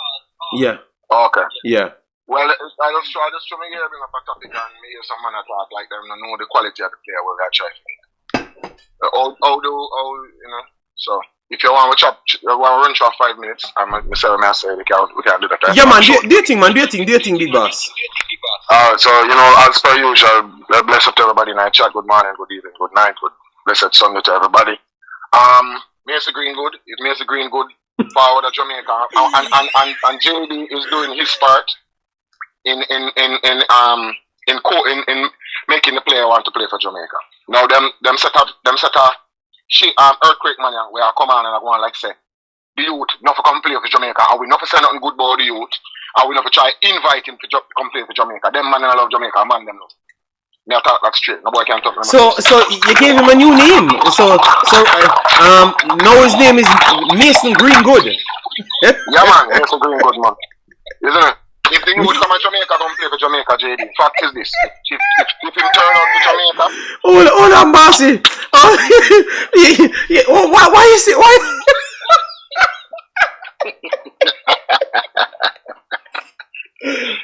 Yeah. Okay. Yeah. Well, I just try to bring up a topic and me hear some man talk like them and know the quality of the player where they try. So if you want to run for 5 minutes, I'm gonna say we can do that. Yeah, man. Do you think, big boss? So as per usual, bless up to everybody in our chat. Good morning, good evening, good night, good blessed Sunday to everybody. Mason Greenwood is Mason Greenwood forward of Jamaica, and JD is doing his part in making the player want to play for Jamaica. Now them set a earthquake money where I come on and I go on like say the youth not for come play for Jamaica, and we not for say nothing good about the youth, and we not for try invite him to come play for Jamaica. Them man I love Jamaica, man them love. Me I talk like straight. No boy can talk. So you gave him a new name. So now his name is Mason Greenwood. Yeah man, Mason Greenwood man. Isn't it? If the youth come to Jamaica, come play for Jamaica, JD. Fact is this: if him turn out to Jamaica, hold on, bossy. Why you say why?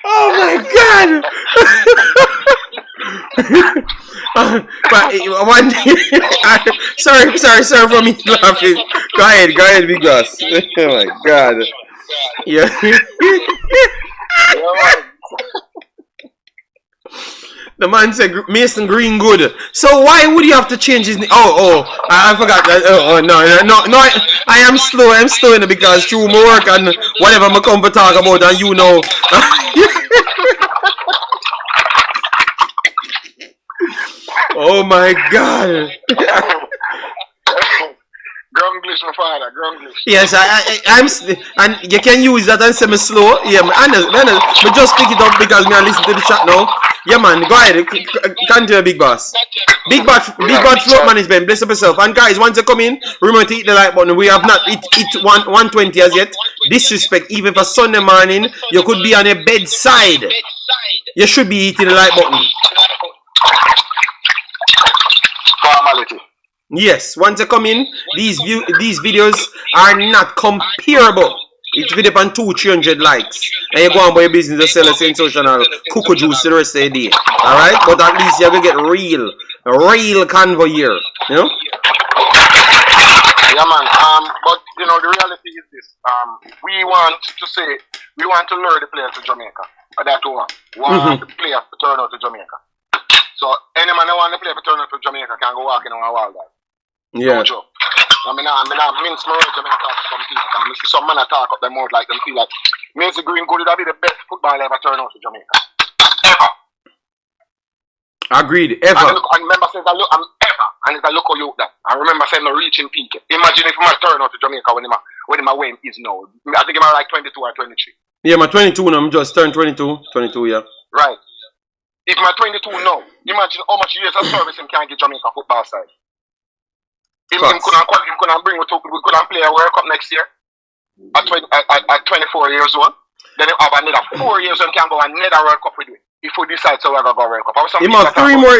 Oh my God! But one sorry for me laughing. Go ahead, big boss. Oh my God! Yeah. The man said Mason Greenwood. So why would you have to change his name? I forgot. No. I am slow. I'm slow in it because through my work and whatever I come to talk about, and you know. Oh my God. Grunglish, my father, Grunglish. Yes, I'm, and you can use that and say me slow. Yeah, but just pick it up because me and listen to the chat now. Yeah, man, go ahead, continue, big boss. Big bad float management, bless up yourself. And guys, once you come in, remember to hit the like button. We have not hit 120 as yet. Disrespect, even for Sunday morning, you could be on a bedside. You should be hitting the like button. Formality. Yes, once you come in, these videos are not comparable. It's video on 200-300 likes. And you go on by your business to sell a sensational cuckoo juice the rest of the day. Alright? But at least you're going to get real convo here. You know? Yeah, man. But, the reality is this. We want to lure the players to Jamaica. That's what we want. The players to turn out to Jamaica. So, any man who want to play for turn out to Jamaica can go walking on a wild guy. Yeah. No joke. I mean, mince my words when I talk to some people. I mean, some men talk up their mouth like them feel like Mason Greenwood would be the best footballer ever turn out to Jamaica. Ever. Agreed, ever. And remember, says I look, I'm ever. And it's a local youth that. I remember saying no reaching peak. Imagine if I turn out to Jamaica when my weight is now. I think I'm like 22 or 23. Yeah, my 22 now. I'm just turned 22, yeah. Right. If my 22 now, imagine how much years of service him can get Jamaica football side. Him couldn't bring we couldn't play a World Cup next year at 24 years old. then you have another 4 years when you can go another World Cup with it. If we decide so we're going to go World Cup. He have 3 more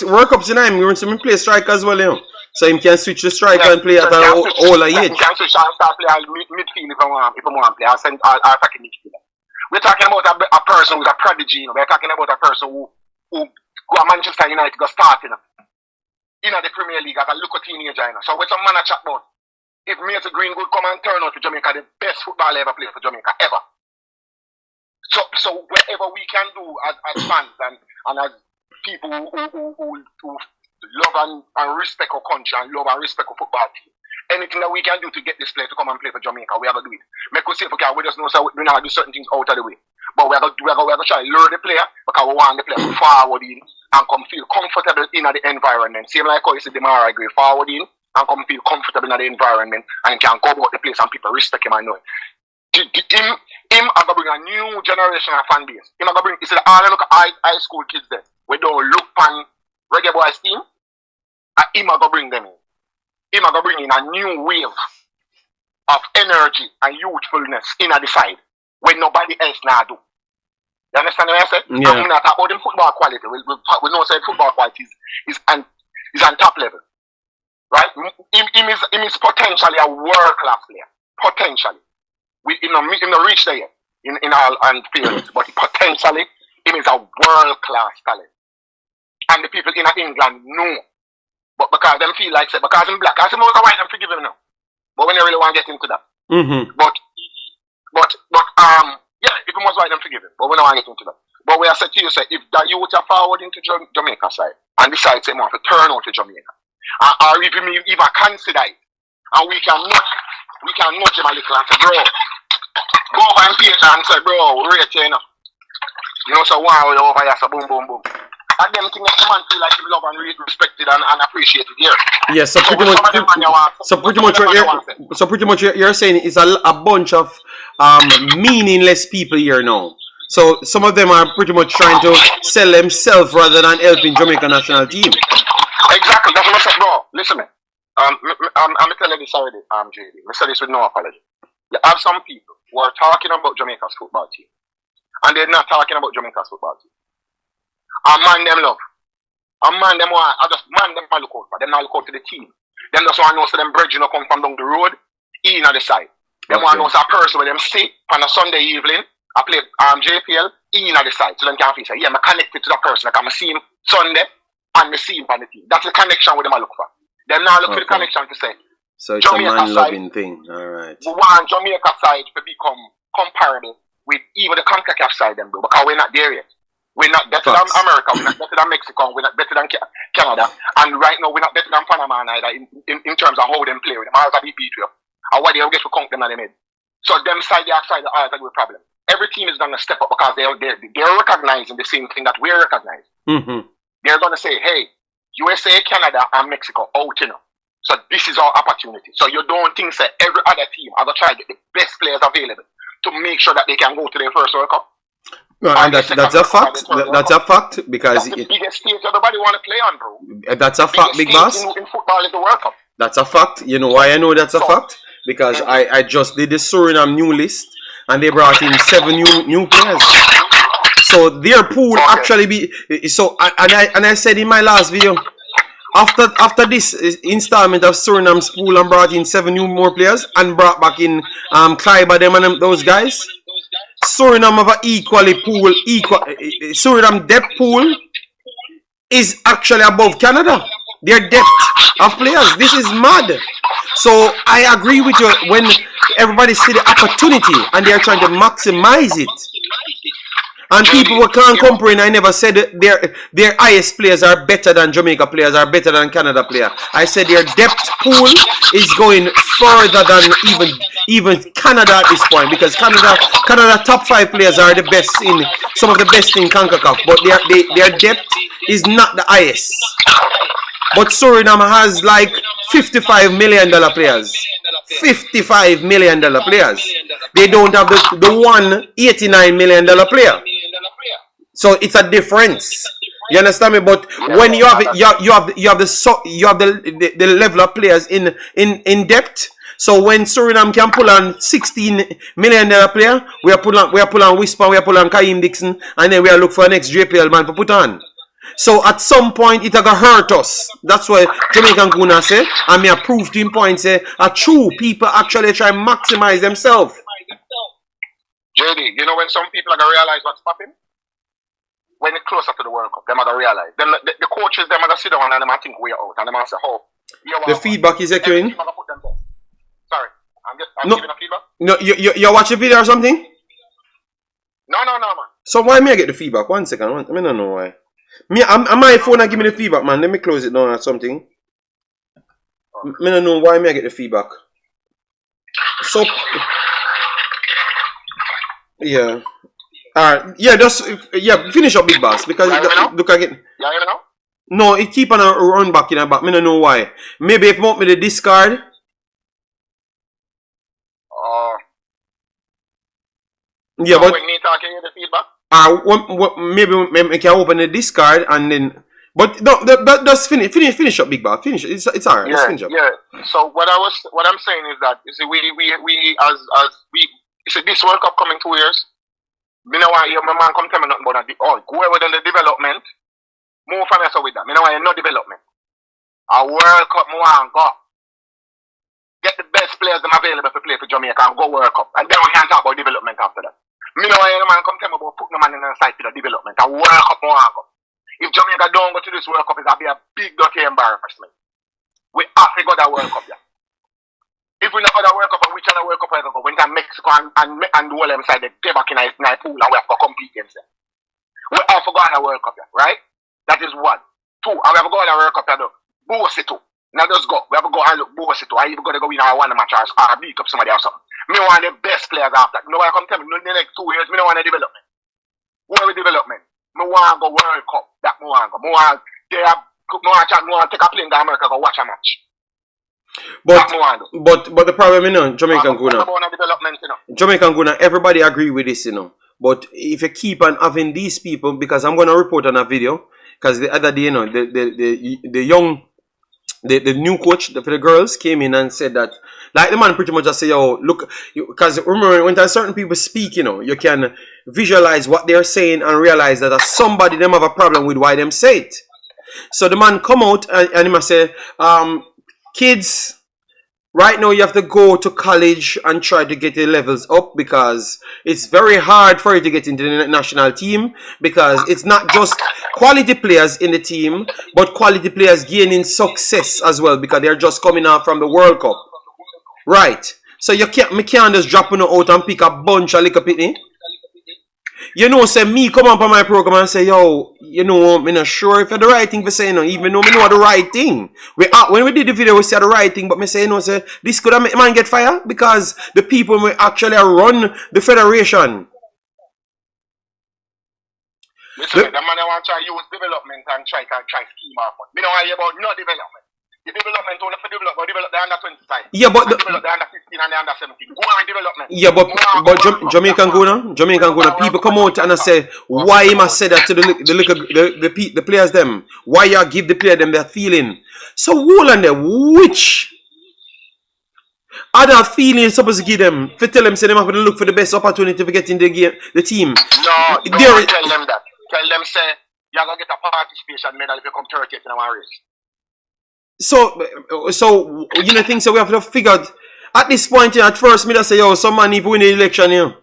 World Cups in him. He wants to play striker as well, you know. So he can switch the striker and play at an older age. He can switch and start playing midfield if he want to play. I'll attacking midfield. We're talking about a person who's a prodigy. You know? We're talking about a person who go to Manchester United, go start in the Premier League as a local teenager. You know? So when some man a chat about, if Michail Greenwood come and turn out for Jamaica, the best footballer ever played for Jamaica, ever. So whatever we can do as fans and as people who love and respect our country and love and respect our football team, anything that we can do to get this player to come and play for Jamaica, we have to do it. Make us say, okay, we just know so we not do certain things out of the way. But we have to try to lure the player because we want the player to forward in and come feel comfortable in the environment. Same like how you see the Mara go forward in and come feel comfortable in the environment and can go about the place and people respect him and know it. Him are going to bring a new generation of fan base. Him are going to bring, you see, all the high school kids there, we don't look on Reggae Boyz team, and him are going to bring them in. Him are going to bring in a new wave of energy and youthfulness in the side when nobody else now do. You understand what I said? Yeah. I'm not talking about football quality. We know that football quality is on top level. Right? Him is potentially a world-class player. Potentially. We in the reach there in all and fields, but potentially him is a world-class talent. And the people in England know. But because them feel like, because I'm black, I say most of white, I'm forgive him now. But when they really want to get into that. Mm-hmm. But yeah, if you must white, I'm forgive him. But we don't want to get into that. But we are said to you, say, if that you would have forward into Jamaica side and decide say more to turn out to Jamaica, or even consider it, and we can nudge him a little and say, bro, go over and Peter and say, bro, rate you know. You know, so wow, over here, so boom, boom, boom. And them things that the man feel like he love and respected and appreciated here. Yeah, so pretty much you're saying it's a bunch of meaningless people here now. So some of them are pretty much trying to sell themselves rather than helping Jamaica national team. Exactly, that's what I said, bro. Listen, man. I'm telling you this already, JD. I said this with no apology. You have some people who are talking about Jamaica's football team, and they're not talking about Jamaica's football team. A man them love. A man them want. I just man them look out for. Them not look out to the team. Them just want to know so them bridge come from down the road, in at the side. Them want to know so a person when them sit on a Sunday evening, I play JPL in at the side, so them can feel say, yeah, I'm connected to that person. Like I'm see him Sunday and I see him on the team. That's the connection with them I look for. Them now look for the connection to say. So it's Jamaica a man-loving thing. Alright. We want Jamaica side to become comparable with even the Concacaf side them, bro, because we're not there yet. We're not better than America, we're not better than Mexico, we're not better than Canada, and right now we're not better than Panama either in terms of how them play with them. Ours are beat you, and why they don't get to count them on them head. So them side, their side, ours are a problem. Every team is going to step up because they're recognizing the same thing that we're recognizing. Mm-hmm. They're going to say, hey, USA, Canada, and Mexico out, you know. So this is our opportunity. So you don't think that every other team are going to try to get the best players available to make sure that they can go to their first World Cup. No, and that's a fact. That's a fact because that's the biggest stage everybody want to play on, bro. That's a fact, big boss. In football is the World Cup. That's a fact. You know why I know that's a fact? Because I just did the Suriname new list and they brought in 7 new players. So their pool actually be so. And I said in my last video, after this installment of Suriname's pool and brought in 7 more players and brought back in Clyde them and those guys. Suriname have an equally pool. Suriname depth pool is actually above Canada. Their depth of players. This is mad. So I agree with you when everybody see the opportunity and they are trying to maximize it. And people who can't complain, I never said their highest players are better than Jamaica players, are better than Canada players. I said their depth pool is going further than even Canada at this point, because Canada top 5 players are the best in some of the best in Concacaf, but their depth is not the highest. But Suriname has like $55 million players. $55 million players. They don't have the $189 million player. So it's a difference. You understand me? But when you have the level of players in depth, So when Suriname can pull on $16 million player, we are pull on Whisper, we are pull on Kaim Dixon, and then we are look for the next JPL man to put on. So at some point it gonna hurt us. That's why Jamaican Guna say, and me approve to him point say, a true people actually try and maximize themselves. JD, you know when some people are gonna realize what's popping? When it's closer to the World Cup, they're gonna realize. Them, the coaches, they're gonna sit down and they're think we're out, and they're gonna say, oh, the feedback is echoing. Sorry, I'm giving a feedback. No, you watch the video or something? No, man. So why me I get the feedback? 1 second, I don't know why. I'm my phone and give me the feedback, man. Let me close it down or something. I don't know why me I get the feedback. So yeah. Alright, yeah, finish up Big Boss because look again. Yeah, you know? No, it keep on a run back in the back. I don't know why. Maybe if you want me to discard. Yeah, but when me talking you the feedback? Maybe I can open the discard and then. But no, just finish up Big Boss. Finish. It's alright. Yeah, let's finish up. Yeah. So what I'm saying is that you see we as we you see this World Cup coming 2 years. Me know why my man come tell me nothing about that. Oh, go with the development. Move from yourself with that. Me know why no development. A World Cup more and go. Get the best players them available to play for Jamaica and go World Cup. And then we can talk about development after that. Me know why the man come tell me about putting the man in the side to the development. A World Cup more and go. If Jamaica don't go to this World Cup, it's gonna be a big dirty embarrassment. We have to go that World Cup, yeah. If we not go that World Cup, which other World Cup we go? When to Mexico and do all them side, they get back in a pool and we have to compete against them. We have to go on a World Cup, yeah, right? That is one. Two, and we have to go on a World Cup, yeah, Bossy too. Now just go. We have to go and look Bossy too. I even got to go in a one match or beat up somebody or something. Me want the best players after. You know why I come tell me, in the next 2 years, me don't want a development. What is development? Me want to go World Cup. That me want to go. Me want to take a plane to America go watch a match. But the problem, Jamaican Guna. Jamaican Guna, everybody agree with this, But if you keep on having these people, because I'm gonna report on a video, because the other day, the new coach for the girls came in and said that, like the man pretty much just say, yo, look, because remember when certain people speak, you can visualize what they're saying and realize that somebody them have a problem with why them say it. So the man come out and he must say, kids, right now you have to go to college and try to get your levels up because it's very hard for you to get into the national team because it's not just quality players in the team, but quality players gaining success as well because they're just coming out from the World Cup. Right. So you can't just drop out and pick a bunch of little pitney. Say me come up on my program and say, yo, I'm not sure if you're the right thing for saying, even though I know the right thing. When we did the video, we said the right thing, but me say, say, this could have made man get fired because the people will actually run the federation. Listen, the man want to try use development and try scheme off. Me don't want to hear about no development. The development only for develop the under 20 side. Yeah, but develop the under 15 and the under 17. Go on development. Yeah, but Jamaican Guna, people come out and say, why you must say that to the players them? Why you give the player them that feeling? So hold on there, which other feeling supposed to give them? For tell them say them have to look for the best opportunity to get in the game, the team. No, tell them that. Tell them say you're gonna get a participation medal if you come 30th in our race. So think so we have to figure out at this point at first me just say yo some man even win the election here.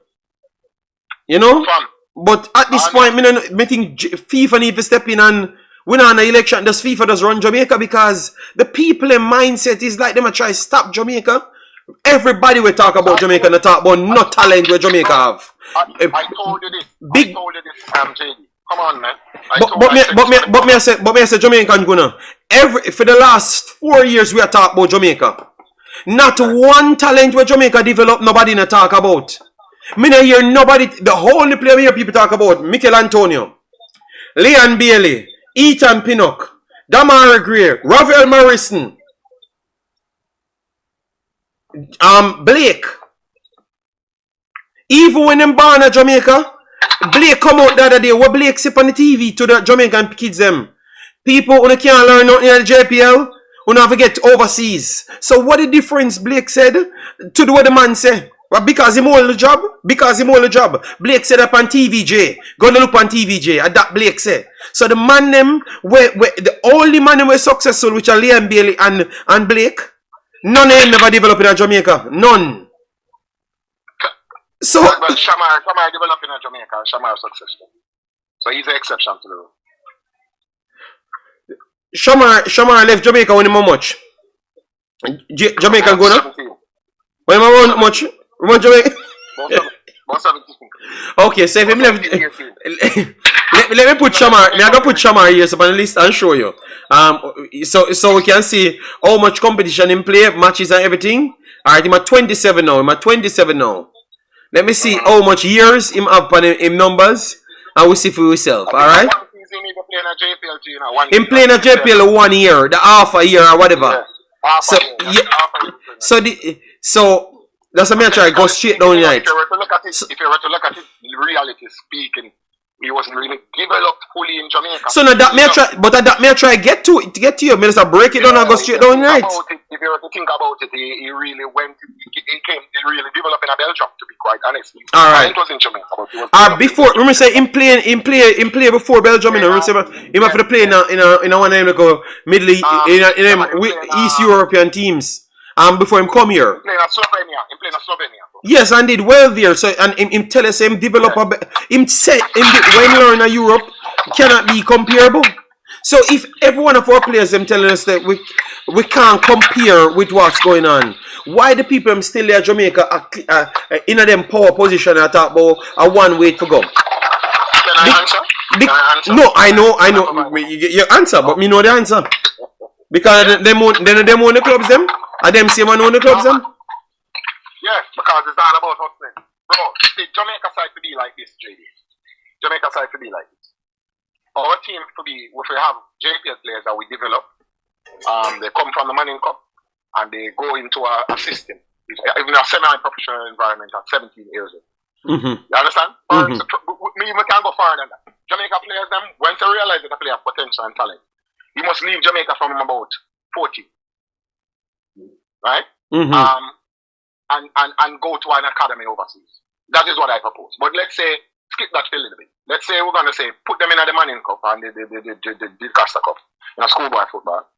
But at this point me think FIFA need to step in and win an election. Does FIFA just run Jamaica because the people in mindset is like them a try to stop Jamaica. Everybody will talk about Jamaica and talk about no talent where Jamaica have. I told you this. JD. Come on, man. But me I say Jamaican Guna. For the last 4 years we are talking about Jamaica. Not one talent where Jamaica developed, nobody not talk about. Me not hear nobody. The only player we hear people talk about Michail Antonio, Leon Bailey, Ethan Pinnock, Damari Gray, Rafael Morrison, Blake. Even when them born at Jamaica, Blake come out the other day. What Blake sip on the TV to the Jamaican kids them. People who can't learn nothing in the JPL, We don't forget overseas. So what the difference Blake said to the what the man say? Well, because him hold the job. Because him hold the job. Blake said up on TVJ. Gonna look on TVJ. And that Blake said. So the man them the only man them were successful, which are Liam Bailey and Blake. None of them never develop in Jamaica. None. So but Shamar developed in Jamaica and Shamar successful. So he's an exception to the rule. Shamar left Jamaica when he how much? Jamaica go now? When he how much? About Jamaica? About 17. Okay, so if him left let me put Shamar. I'm gonna put Shamar here so on the list and show you. So we can see how much competition in play, matches and everything. Alright, I'm at 27 now. Let me see how much years him have on him numbers, and we see for yourself. Alright? Him playing a JPL 1 year, the half a year or whatever. So that's what I try to go straight down tonight. If you were to look at it, reality speaking, he wasn't really developed fully in Jamaica. So now that may I try to get to you. Me just break it down and go straight down tonight. If you were to think about it, he really really developed in Belgium, to be quite honest. Alright. It was in Jamaica. Before, remember say him play before Belgium, you know, remember him have to play in a one name like a Middle East European teams. Before him come here. He played in Slovenia. Yes, and did well there. So and him tell us him develop him say when learn in Europe cannot be comparable. So if every one of our players them telling us that we can't compare with what's going on, why the people them still there Jamaica in a them power position and talk about a one way to go? Can I answer? No, I know. You get your answer, but me know the answer. Because them own the clubs them? And them same one own the clubs them? Yes, because it's all about us then. Bro, the Jamaica side to be like this, JD. Jamaica side to be like this. Our team to be, if we have JPL players that we develop, they come from the Manning Cup and they go into a system. Even a semi-professional environment at 17 years old. Mm-hmm. You understand? So, we can go further than that. Jamaica players, them, once they realize that they play have potential and talent, you must leave Jamaica from about 40. Right? Mm-hmm. And go to an academy overseas. That is what I propose. But let's say, skip that for a little bit. Let's say we're going to say, put them in the Manning Cup and the Costa Cup, in a schoolboy football,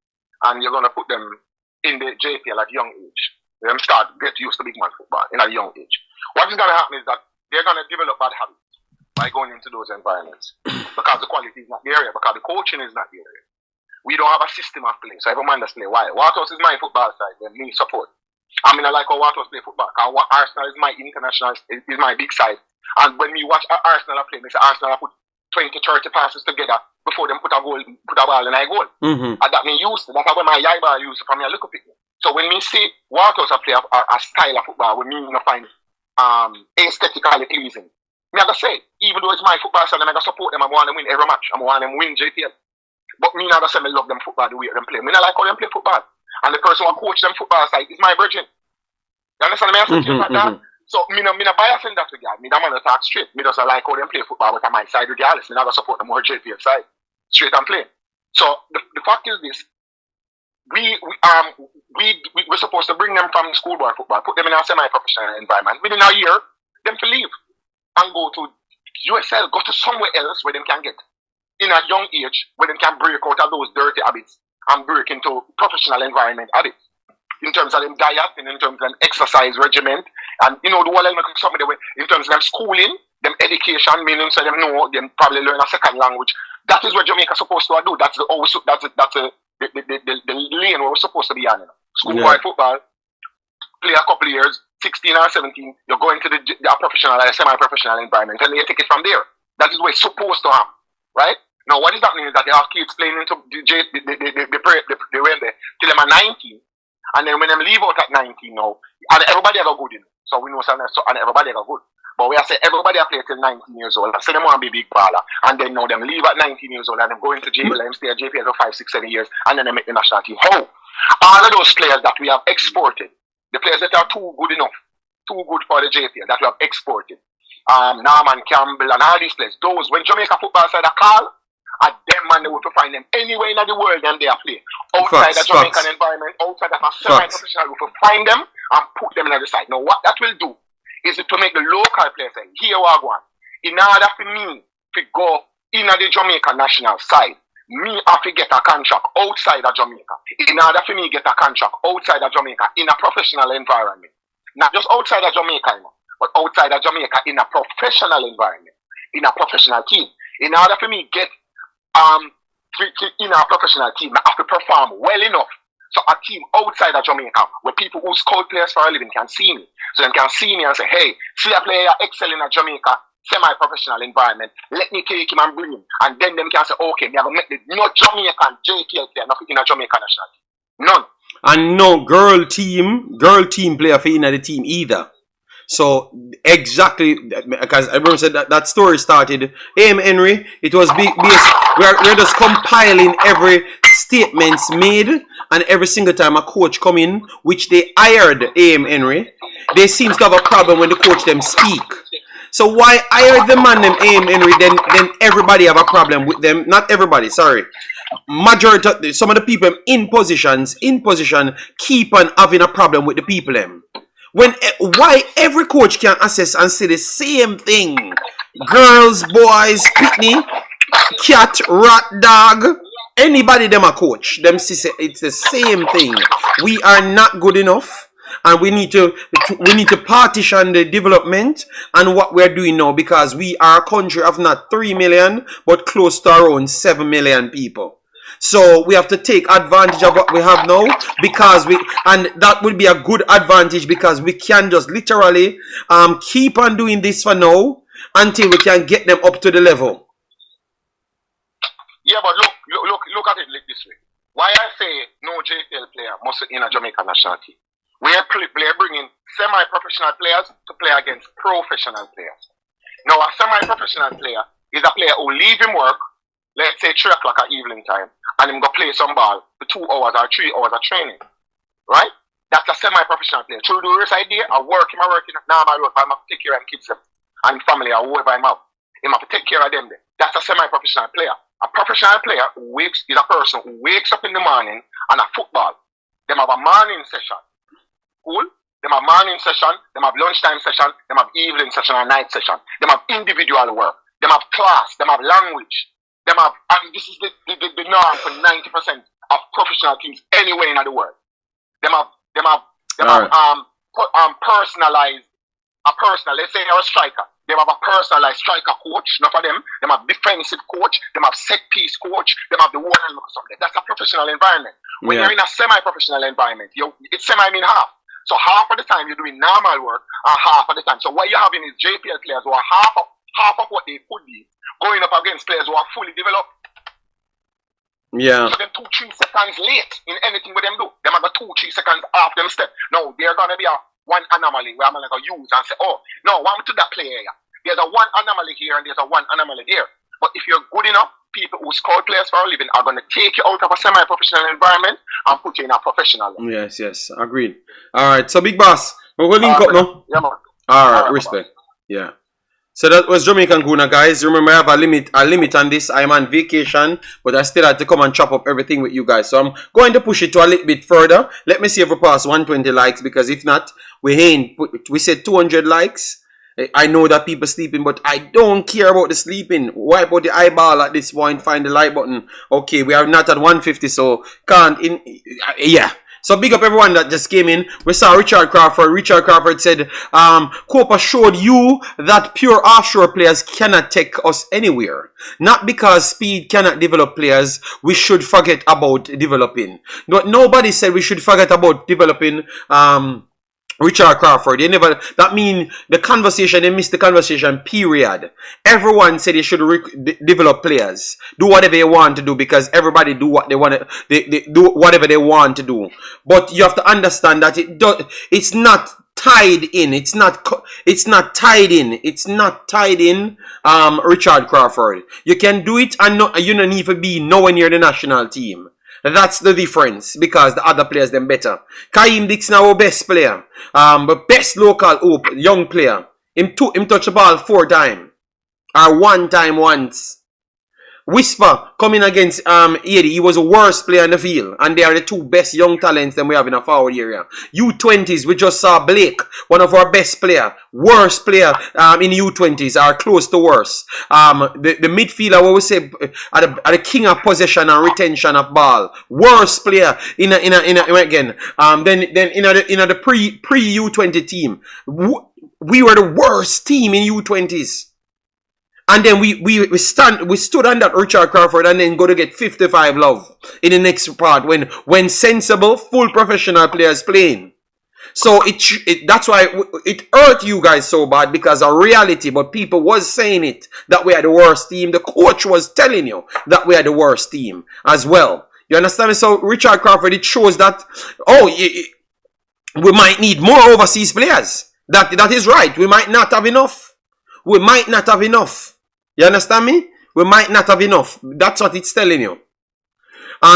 and you're going to put them in the JPL at young age. Let them get used to big man football in a young age. What is going to happen is that they're going to develop bad habits by going into those environments because the quality is not there yet, because the coaching is not there yet. We don't have a system of play, so every man does play. Why? Waters is my football side, then me support. I mean, I like how Waters play football, because Arsenal is my international, is my big side. And when we watch Arsenal play, me say Arsenal put 20, 30 passes together before them put a ball in a goal. Mm-hmm. And that me used to. That's how my eyeball used to from me a look at it. So when me see Waters play a style of football, when me find aesthetically pleasing, me I gotta say, even though it's my football side, I'm gonna support them. I want them win every match. I want them win JPL. But me not say me love them football the way them play. Me not like how them play football. And the person who coach them football side is my virgin. You understand me? I say like that. So me not bias in that regard. Me not man to talk straight. Me just like how them play football, but on my side regardless. Me not support them more JPL side. Straight and plain. So the fact is this: we're supposed to bring them from schoolboy football, put them in a semi-professional environment. Within a year, them to leave and go to USL, go to somewhere else where them can get in a young age, where they can break out of those dirty habits and break into professional environment habits. In terms of them diet, and in terms of them exercise regimen, and the whole element of something in terms of them schooling, them education, meaning so them know them probably learn a second language. That is what Jamaica supposed to do. That's the lane where we're supposed to be on. Schoolboy football, play a couple of years, 16 or 17, you're going to the professional or semi-professional environment, and you take it from there. That is what it's supposed to happen, right? Now, what is happening is that they have kids playing into they went there till them are 19, and then when them leave out at 19 now, and everybody got good in. So we know and everybody got good. But we have said everybody have played till 19 years old. I say them want to be big baller, and then now them leave at 19 years old, and them go into JPL, and stay at JPL for 5, 6, 7 years, and then they make the national team. How? All of those players that we have exported, the players that are too good enough, too good for the JPL that we have exported, Norman Campbell and all these players, those when Jamaica football side a call, and them man they will find them anywhere in the world them they are play. Outside the Jamaican environment, outside of a semi-professional, we will find them and put them on the side. Now what that will do is to make the local players say, here we are going. In order for me to go in the Jamaica national side, me have to get a contract outside of Jamaica. In order for me to get a contract outside of Jamaica in a professional environment. Not just outside of Jamaica, but outside of Jamaica in a professional environment, in a professional team. In order for me to get in a professional team, I have to perform well enough. So a team outside of Jamaica, where people who scout players for a living can see me. So they can see me and say, hey, see a player excel in a Jamaica semi-professional environment. Let me take him and bring him. And then them can say, okay, me have make the no Jamaican JPL player, nothing in a Jamaica national team. None. And no girl team player for in the team either. So exactly, because I remember said that story started. Henry, it was big. We're just compiling every statements made, and every single time a coach come in, which they hired Henry, they seems to have a problem when the coach them speak. So why hire the man them Henry? Then everybody have a problem with them. Not everybody, sorry. Majority, some of the people in position keep on having a problem with the people them. Why every coach can assess and say the same thing? Girls, boys, pitney, cat, rat, dog, anybody them a coach. Them say it's the same thing. We are not good enough, and we need to partition the development and what we're doing now, because we are a country of not 3 million but close to around 7 million people. So we have to take advantage of what we have now, because and that will be a good advantage, because we can just literally keep on doing this for now until we can get them up to the level. Yeah, but look at it like this way. Why I say no JPL player must in a Jamaica national team? We are bringing semi-professional players to play against professional players. Now a semi-professional player is a player who leave him work, let's say 3 o'clock at evening time, and him go play some ball for 2 hours or 3 hours of training. Right? That's a semi-professional player. Through the rest idea, I work in normal work, I have to take care of kids and family or whoever I'm out. I have to take care of them there. That's a semi-professional player. A professional player is a person who wakes up in the morning and a football. They have a morning session. Cool? They have morning session, they have lunchtime session, they have evening session and night session. They have individual work. They have class, they have language. Them have, and this is the norm for 90% of professional teams anywhere in the world. Personalized, let's say you're a striker. They have a personalized striker coach, not for them. They have defensive coach, they have set piece coach, they have the one and something. That's a professional environment. When you're in a semi-professional environment, it's semi mean half. So half of the time you're doing normal work, and half of the time. So what you're having is JPL players who are half of what they could be going up against players who are fully developed. Yeah. So them 2-3 seconds late in anything with them do. Them have 2-3 seconds off them step. No, they're gonna be a one anomaly where I'm gonna use and say, oh, no, one to that player here. There's a one anomaly here and there's a one anomaly there. But if you're good enough, people who scout players for a living are gonna take you out of a semi-professional environment and put you in a professional one. Yes, agreed. Alright, so big boss, we're gonna link up now. Yeah, man. Alright, respect. Yeah. So that was Jamaican Guna, guys. Remember, I have a limit on this. I'm on vacation, but I still had to come and chop up everything with you guys. So I'm going to push it to a little bit further. Let me see if we pass 120 likes, because if not, we said 200 likes. I know that people sleeping, but I don't care about the sleeping. Why about the eyeball at this point? Find the like button. Okay, we are not at 150, so can't yeah. So big up everyone that just came in. We saw Richard Crawford. Richard Crawford said, Copa showed you that pure offshore players cannot take us anywhere. Not because speed cannot develop players, we should forget about developing. Nobody said we should forget about developing Richard Crawford. That means the conversation, they missed the conversation, period. Everyone said they should develop players. Do whatever they want to do, because everybody do what they want to, they do whatever they want to do. But you have to understand that it's not tied in. It's not tied in, Richard Crawford. You can do it and you don't need to be nowhere near the national team. That's the difference, because the other players them better. Kaim Dixon our best player. But best local hope, young player. Him touch the ball 4 times. Or 1 time once. Whisper coming against Eddie. He was the worst player in the field. And they are the two best young talents that we have in our forward area. U20s, we just saw Blake, one of our best player. Worst player in U20s, are close to worst. The midfielder, what we say, are the king of possession and retention of ball. Worst player in again. Then in the pre U20 team, we were the worst team in U20s. And then we stood on that Richard Crawford and then go to get 55 love in the next part when sensible, full professional players playing. So that's why it hurt you guys so bad, because of reality. But people was saying it, that we are the worst team. The coach was telling you that we are the worst team as well. You understand me? So Richard Crawford, it shows that, we might need more overseas players. That is right. We might not have enough. We might not have enough. You understand me? We might not have enough. That's what it's telling you.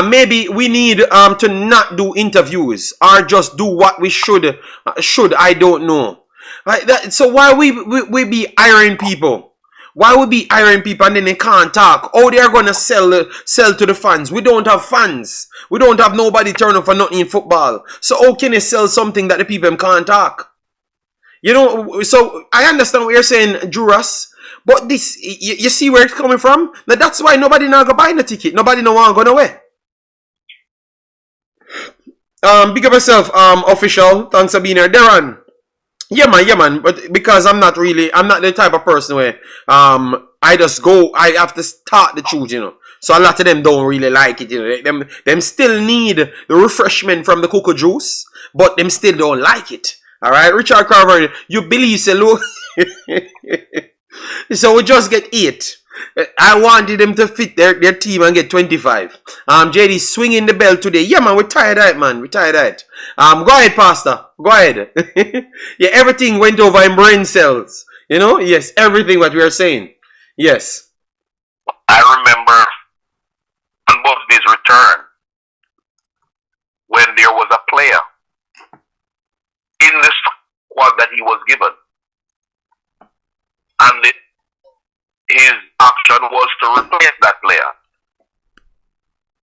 Maybe we need to not do interviews or just do what we should. I don't know. Right? So why we be hiring people? Why we be hiring people and then they can't talk? How they are gonna sell to the fans? We don't have fans. We don't have nobody turn up for nothing in football. So how can they sell something that the people can't talk? You know. So I understand what you're saying, Juras. But this, you see where it's coming from? Now that's why nobody now go buy the ticket. Nobody no want to go nowhere. Big up yourself, official. Thanks for being here. Darren. Yeah man. But because I'm not the type of person where I just go, I have to start the truth, you know. So a lot of them don't really like it, you know. Them still need the refreshment from the cocoa juice, but them still don't like it. Alright, Richard Carver, you believe so low. So we just get 8. I wanted them to fit their team and get 25. JD swinging the bell today. Yeah, man, we're tired of it, man. We're tired of it. Go ahead, Pastor. Go ahead. Yeah, everything went over in brain cells. You know? Yes, everything what we are saying. Yes. I remember on Bobby's return when there was a player in the squad that he was given. And his action was to replace that player.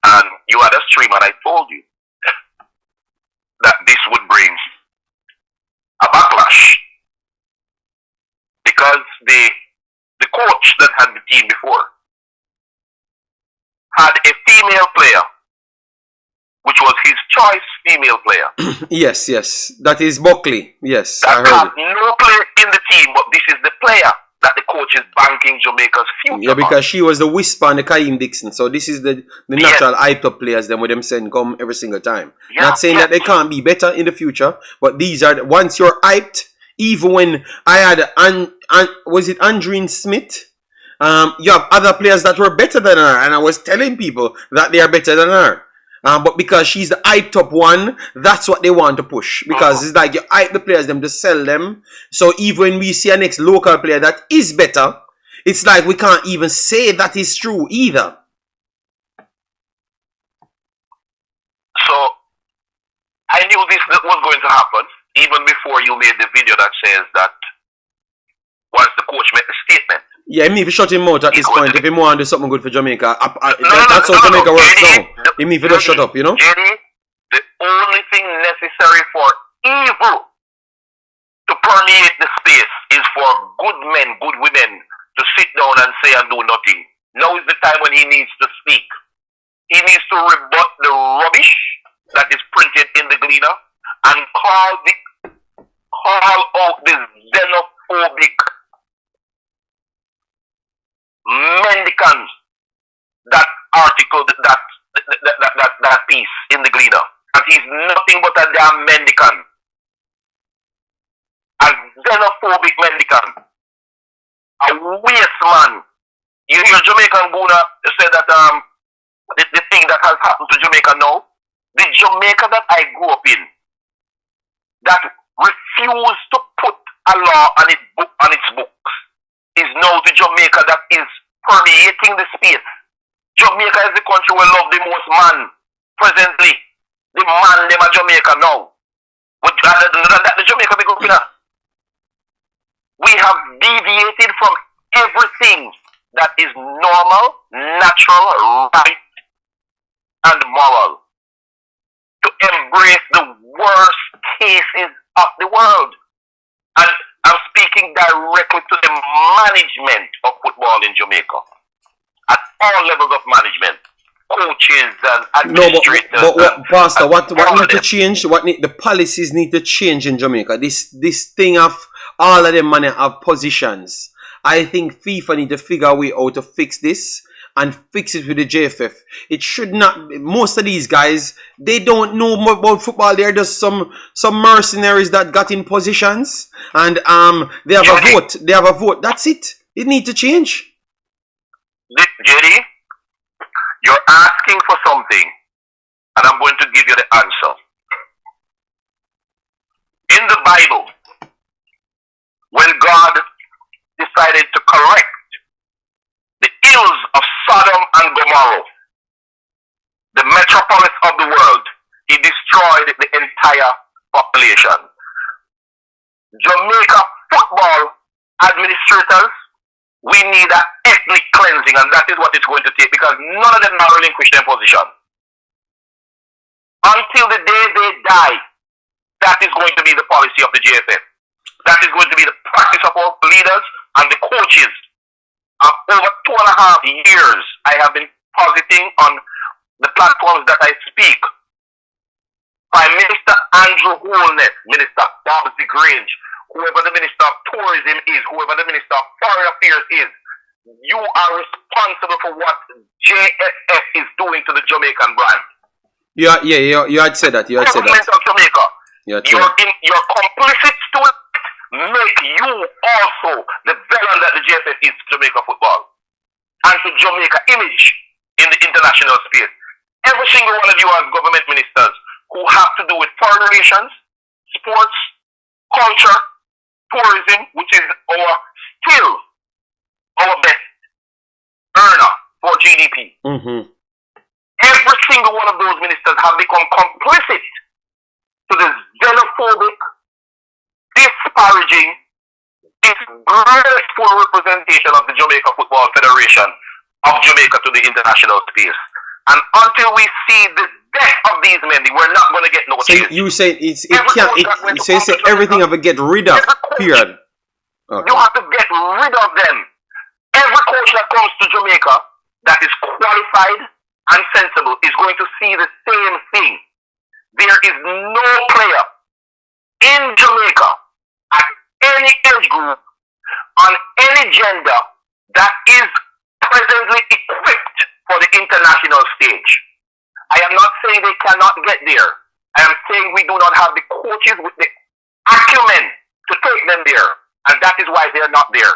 And you had a stream, and I told you that this would bring a backlash. Because the coach that had the team before had a female player, which was his choice female player. Yes. That is Buckley. Yes, that I heard had no player in the team, but this is the player that the coach is banking Jamaica's future. Yeah, because she was the whisper and the Kaim Dixon. So this is the natural hyped up players them with them send come every single time. Yeah, not saying that they can't be better in the future, but these are once you're hyped. Even when I had was it Andreen Smith? You have other players that were better than her, and I was telling people that they are better than her. But because she's the hyped up one, that's what they want to push. Because it's like you hype the players them to sell them. So even when we see a next local player that is better, it's like we can't even say that is true either. So I knew this was going to happen even before you made the video that says that once the coach made the statement. Yeah, I mean, if you shut him out at this point, if he want to do something good for Jamaica, that's how Jamaica works now. You mean if you just shut up, you know? Jenny, the only thing necessary for evil to permeate the space is for good men, good women to sit down and say and do nothing. Now is the time when he needs to speak. He needs to rebut the rubbish that is printed in the Gleaner and call out this xenophobic mendicant, that article, that piece in the Gleaner. And he's nothing but a damn mendicant. A xenophobic mendicant. A waste man. You hear Jamaican Guna say that the thing that has happened to Jamaica now, the Jamaica that I grew up in, that refused to put a law on its books, is now the Jamaica that is permeating the space. Jamaica is the country we love the most man presently. The man them are Jamaica now. But the Jamaica we have deviated from everything that is normal, natural, right, and moral to embrace the worst cases of the world. And I'm speaking directly to the management of football in Jamaica. At all levels of management. Coaches and administrators. But Pastor, what need to change? The policies need to change in Jamaica. This thing of all of them money have positions. I think FIFA need to figure a way out to fix this and fix it with the JFF. It should not. Most of these guys, they don't know more about football. They're just some mercenaries that got in positions and they have a vote. They have a vote. That's it. It needs to change. JD, you're asking for something, and I'm going to give you the answer. In the Bible, when God decided to correct the ills of Sodom and Gomorrah, the metropolis of the world, he destroyed the entire population. Jamaica football administrators, we need an ethnic cleansing, and that is what it's going to take, because none of them are relinquished their position. Until the day they die, that is going to be the policy of the JFF. That is going to be the practice of our leaders and the coaches. Over 2.5 years, I have been positing on the platforms that I speak. Prime Minister Andrew Holness, Minister Bobsy Grange, whoever the Minister of Tourism is, whoever the Minister of Foreign Affairs is, you are responsible for what JFF is doing to the Jamaican brand. You had said that. You had said that. Government of Jamaica, you're complicit to it. Make you also the villain that the JFF is to Jamaica football and to Jamaica image in the international space. Every single one of you as government ministers who have to do with foreign relations, sports, culture, tourism, which is still our best earner for GDP. Every single one of those ministers have become complicit to the xenophobic, disparaging, disgraceful representation of the Jamaica Football Federation of Jamaica to the international space. And until we see the death of these men, we're not going to get no change. So you say everything of it get rid of, period. Okay. You have to get rid of them. Every coach that comes to Jamaica that is qualified and sensible is going to see the same thing. There is no player in Jamaica at any age group on any gender that is presently equipped for the international stage. I am not saying they cannot get there. I am saying we do not have the coaches with the acumen to take them there. And that is why they are not there.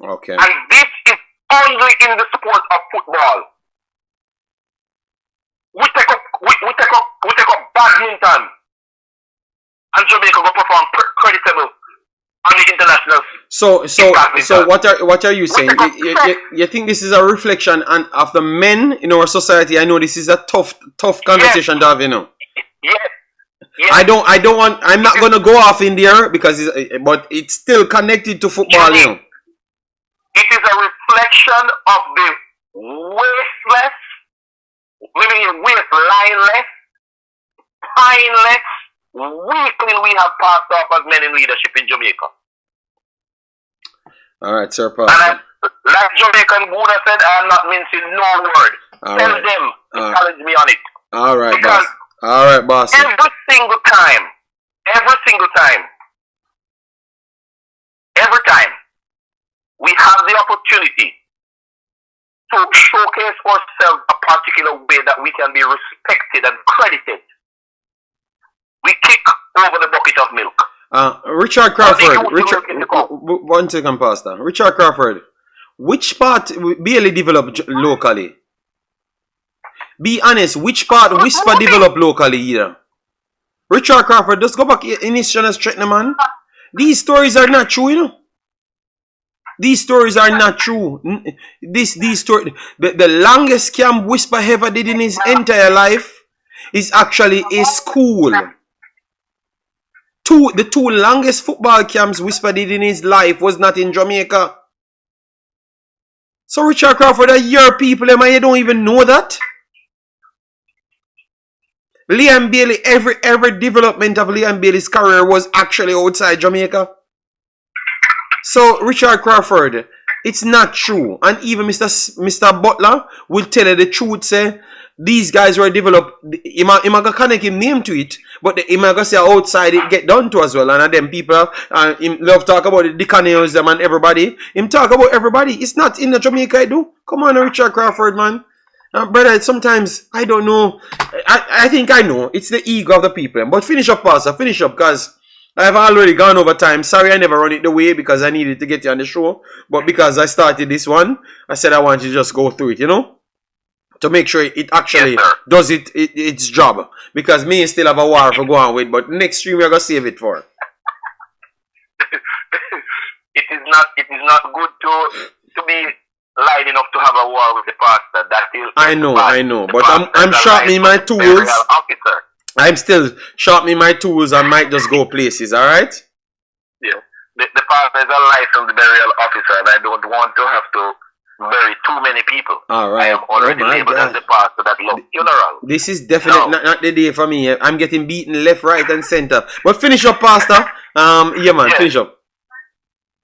Okay. And this is only in the sport of football. We take up badminton, and Jamaica will perform creditable on the international. So what are you saying? You think this is a reflection of the men in our society? I know this is a tough conversation to have, you know. Yes. I don't want. I'm not gonna go off in there because but it's still connected to football, you know. It is a reflection of the wasteless, waistlineless, pineless weakling we have passed off as men in leadership in Jamaica. All right, sir. And like Jamaican Buddha said, I am not mincing no word. Tell them to challenge me on it. All right, because boss. All right, boss. Every single time, we have the opportunity to showcase ourselves a particular way that we can be respected and credited. We kick over the bucket of milk. Richard Crawford. One second, Pastor. Richard Crawford. Which part barely developed locally? Be honest. Which part Whisper developed locally either? Richard Crawford, just go back in history and straighten, man. These stories are not true, you know. These stories are not true. These stories. The longest camp Whisper ever did in his entire life is actually a school. The two longest football camps Whisper did in his life was not in Jamaica. So Richard Crawford are your people, and you don't even know that. Liam Bailey, every development of Liam Bailey's career was actually outside Jamaica. So Richard Crawford, it's not true. And even Mr. Butler will tell you the truth, say these guys were developed. He might connect him name to it, but he might say outside it get done to as well. And them people, him love talk about the Caneos, them and everybody. Him talk about everybody. It's not in the Jamaica, I do. Come on, Richard Crawford, man. Brother, sometimes I don't know. I think I know. It's the ego of the people. But finish up, Pastor. Finish up, because I've already gone over time. Sorry I never run it the way because I needed to get you on the show. But because I started this one, I said I want you to just go through it, you know? To make sure it actually does its job. Because me still have a war for go on with. But next stream we're going to save it for. It is not good to be lining up to have a war with the pastor. I know. But I'm sharpening my tools. I'm still sharpening my tools. I might just go places, alright? Yeah. The pastor is a licensed burial officer, and I don't want to have to bury too many people. Alright. I am already labeled as the pastor that loves funeral. This is definitely not the day for me. I'm getting beaten left, right, and center. But finish up, Pastor. Yeah, man, finish up.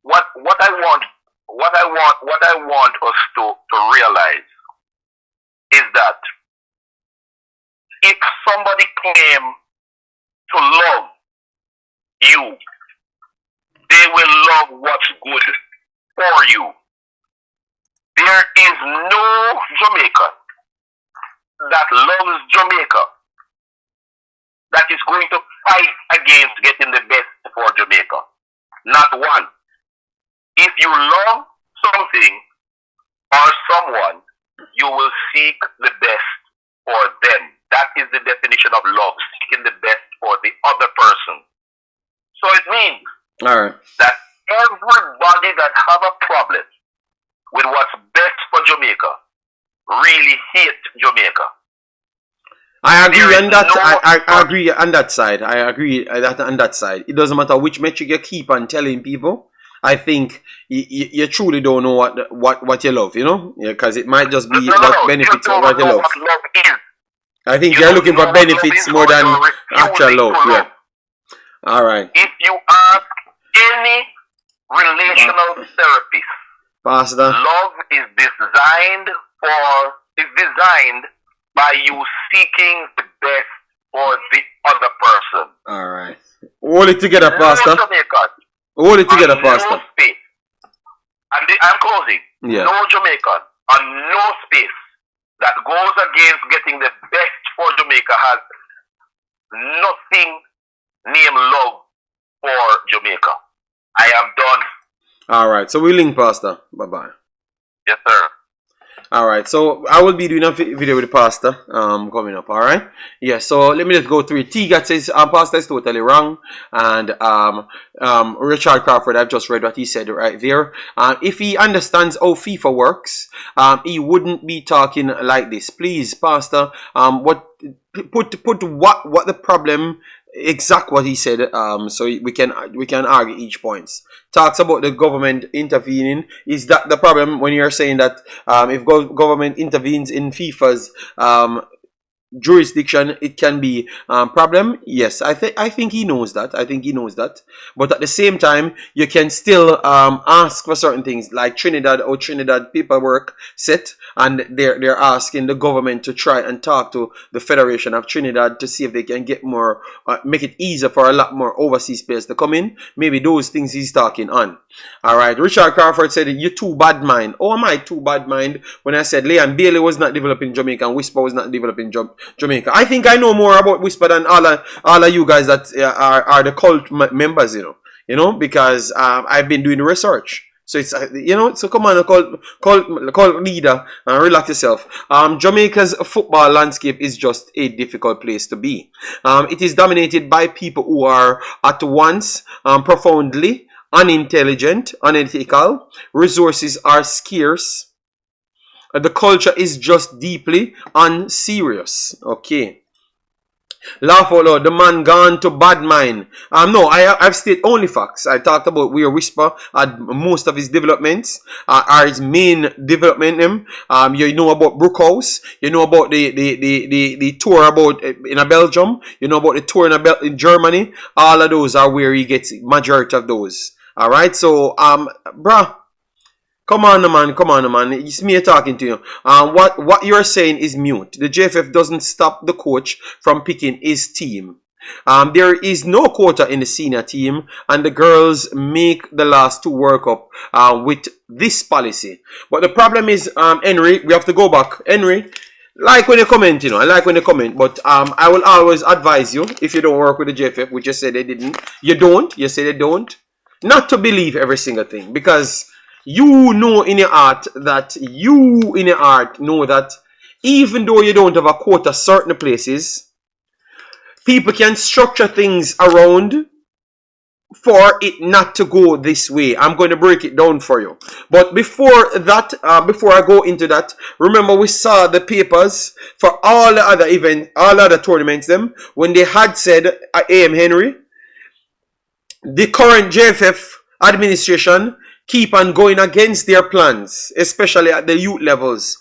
What I want us to realize is that if somebody claim to love you, they will love what's good for you. There is no Jamaican that loves Jamaica that is going to fight against getting the best for Jamaica. Not one. If you love something or someone, you will seek the best for them. That is the definition of love, seeking the best for the other person. So it means that everybody that have a problem with what's best for Jamaica really hate Jamaica. I agree on that. I agree on that side. I agree on that side. It doesn't matter which metric you keep on telling people. I think you truly don't know what you love, you know, because it might just be what benefits or what you love. What love is. I think you're looking for benefits more than actual love. Yeah. All right. If you ask any relational therapist, Pastor, love is designed by you seeking the best for the other person. All right. Hold it together, Pastor. Hold it together, Pastor. No space. I'm closing. Yeah. No Jamaican and no space that goes against getting the best for Jamaica has nothing named love for Jamaica. I am done. All right. So we link, Pastor. Bye-bye. Yes, sir. All right, so I will be doing a video with the pastor coming up. All right, yeah. So let me just go through it. T-Gat says pastor is totally wrong, and Richard Crawford, I've just read what he said right there. If he understands how FIFA works, he wouldn't be talking like this. Please, pastor, put what the problem. Exact what he said, so we can argue each points. Talks about the government intervening. Is that the problem when you're saying that if government intervenes in FIFA's jurisdiction, it can be problem? Yes, I think he knows that. But at the same time, you can still ask for certain things like Trinidad paperwork set, and they're asking the government to try and talk to the Federation of Trinidad to see if they can get more, make it easier for a lot more overseas players to come in. Maybe those things he's talking on. All right, Richard Crawford said, "You too bad mind." Oh, am I too bad mind when I said Liam Bailey was not developing Jamaica and Whisper was not developing Jamaica? I think I know more about Whisper than all of you guys that are the cult members, you know, because I've been doing the research. So it's so come on, call leader and relax yourself. Jamaica's football landscape is just a difficult place to be. It is dominated by people who are at once profoundly unintelligent, unethical. Resources are scarce. The culture is just deeply unserious. Okay. Laugh out loud. The man gone to bad mind. No, I've stated only facts. I talked about where Whisper had most of his developments, are his main development. You know about Brookhouse. You know about the tour about in Belgium. You know about the tour in Germany. All of those are where he gets majority of those. All right. So bruh. Come on, man. It's me talking to you. What you're saying is mute. The JFF doesn't stop the coach from picking his team. There is no quota in the senior team, and the girls make the last two World Cup with this policy. But the problem is, Henry, we have to go back. Henry, like when you comment, I like when you comment, but I will always advise you, if you don't work with the JFF, which you said they didn't, you say they don't, not to believe every single thing, because you know in your heart that even though you don't have a quota certain places, people can structure things around for it not to go this way. I'm going to break it down for you. But before that, before I go into that, remember we saw the papers for all the other events, all other tournaments, them when they had said, AM Henry, the current JFF administration keep on going against their plans, especially at the youth levels,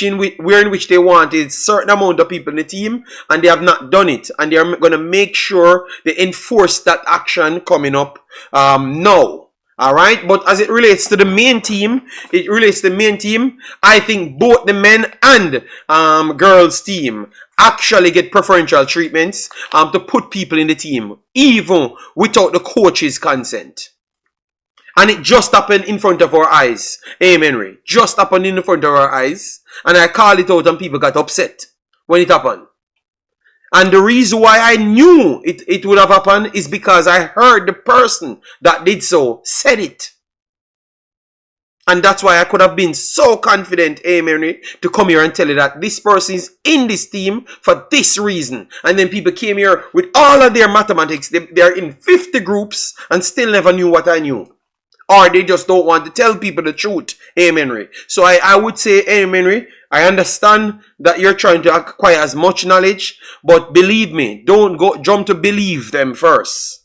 in which they wanted a certain amount of people in the team, and they have not done it. And they are going to make sure they enforce that action coming up now. All right, but as it relates to the main team, I think both the men and girls team actually get preferential treatments to put people in the team, even without the coach's consent. And it just happened in front of our eyes. Amen, Henry. Just happened in front of our eyes. And I called it out and people got upset when it happened. And the reason why I knew it would have happened is because I heard the person that did so said it. And that's why I could have been so confident, Amen, Henry, to come here and tell you that this person is in this team for this reason. And then people came here with all of their mathematics. They're in 50 groups and still never knew what I knew. Or they just don't want to tell people the truth. Amen, Henry. So I would say, Amen, Henry, I understand that you're trying to acquire as much knowledge, but believe me, don't jump to believe them first.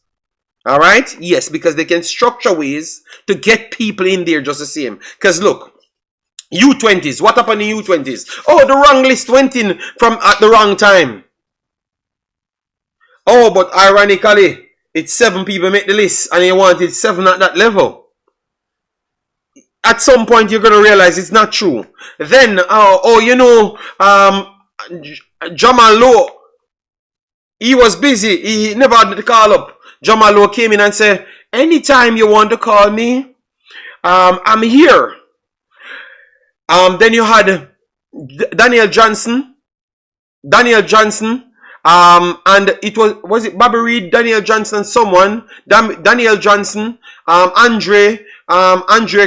Alright? Yes, because they can structure ways to get people in there just the same. Because look, U20s, what happened in U20s? Oh, the wrong list went in from at the wrong time. Oh, but ironically, it's 7 people make the list and you wanted 7 at that level. At some point, you're going to realize it's not true. Then, Jamal Lowe, he was busy. He never had to call up. Jamal Lowe came in and said, anytime you want to call me, I'm here. Then you had Daniel Johnson, and it was it Bobby Reed, Daniel Johnson, and someone, Daniel Johnson, Andre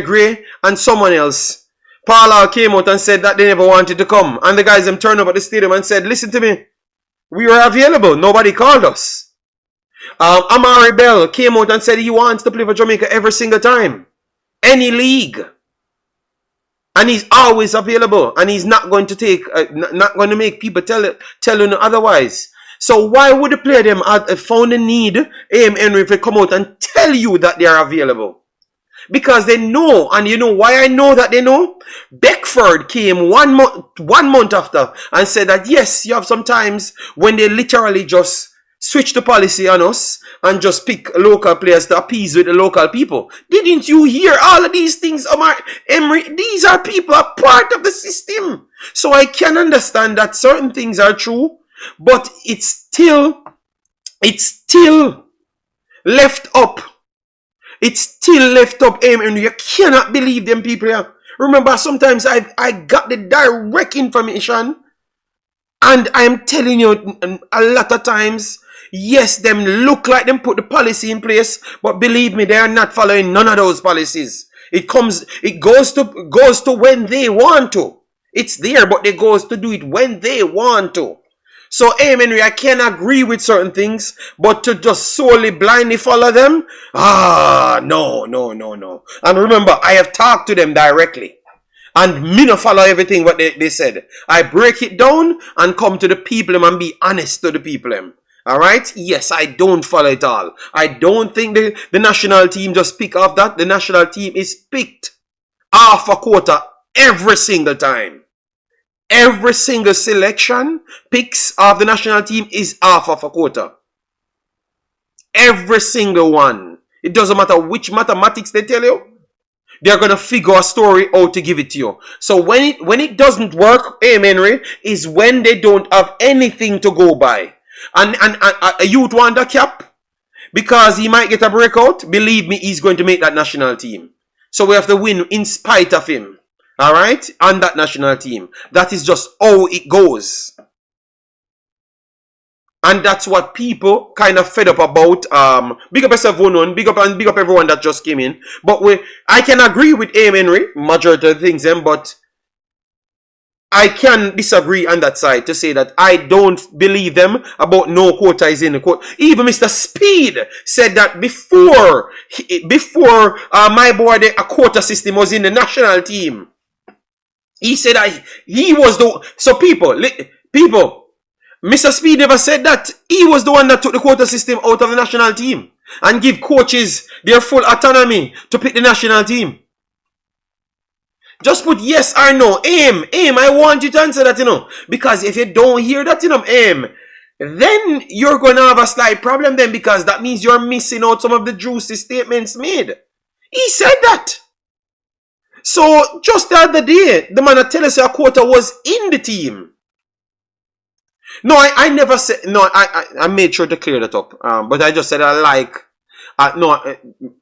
Gray, and someone else. Paula came out and said that they never wanted to come. And the guys them turned up at the stadium and said, listen to me, we were available. Nobody called us. Omari Bell came out and said he wants to play for Jamaica every single time. Any league. And he's always available. And he's not going to not going to make people tell him otherwise. So why would the player them found a need, AM Henry, if they come out and tell you that they are available? Because they know, and you know why I know that they know? Beckford came one month after and said that yes, you have some times when they literally just switch the policy on us and just pick local players to appease with the local people. Didn't you hear all of these things, Omar Emery? These are people are part of the system. So I can understand that certain things are true, but it's still left up. It's still left up, and you cannot believe them people here. Remember, sometimes I got the direct information, and I'm telling you, a lot of times, yes, them look like them put the policy in place, but believe me, they are not following none of those policies. It goes to when they want to. It's there, but they goes to do it when they want to. So, Henry, I can agree with certain things, but to just solely blindly follow them, no. And remember, I have talked to them directly. And me no follow everything what they said. I break it down and come to the people and be honest to the people. Alright? Yes, I don't follow it all. I don't think the national team just pick off that. The national team is picked half a quarter every single time. Every single selection picks of the national team is half of a quarter. Every single one. It doesn't matter which mathematics they tell you. They're going to figure a story out to give it to you. So when it doesn't work, Henry, is when they don't have anything to go by. And a youth want a cap because he might get a breakout. Believe me, he's going to make that national team. So we have to win in spite of him. Alright? On that national team. That is just how it goes. And that's what people kind of fed up about. Big up yourself, one, big up and big up everyone that just came in. But I can agree with Henry, majority of things, but I can disagree on that side to say that I don't believe them about no quota is in the quota. Even Mr. Speed said that before my boy, a quota system was in the national team. He said he was the... So people, Mr. Speed never said that. He was the one that took the quota system out of the national team and give coaches their full autonomy to pick the national team. Just put yes or no. Aim, I want you to answer that, Because if you don't hear that, then you're going to have a slight problem then, because that means you're missing out some of the juicy statements made. He said that. So, just the other day, the man that tell us a quota was in the team. No, I never said, no, I made sure to clear that up. But I just said I like,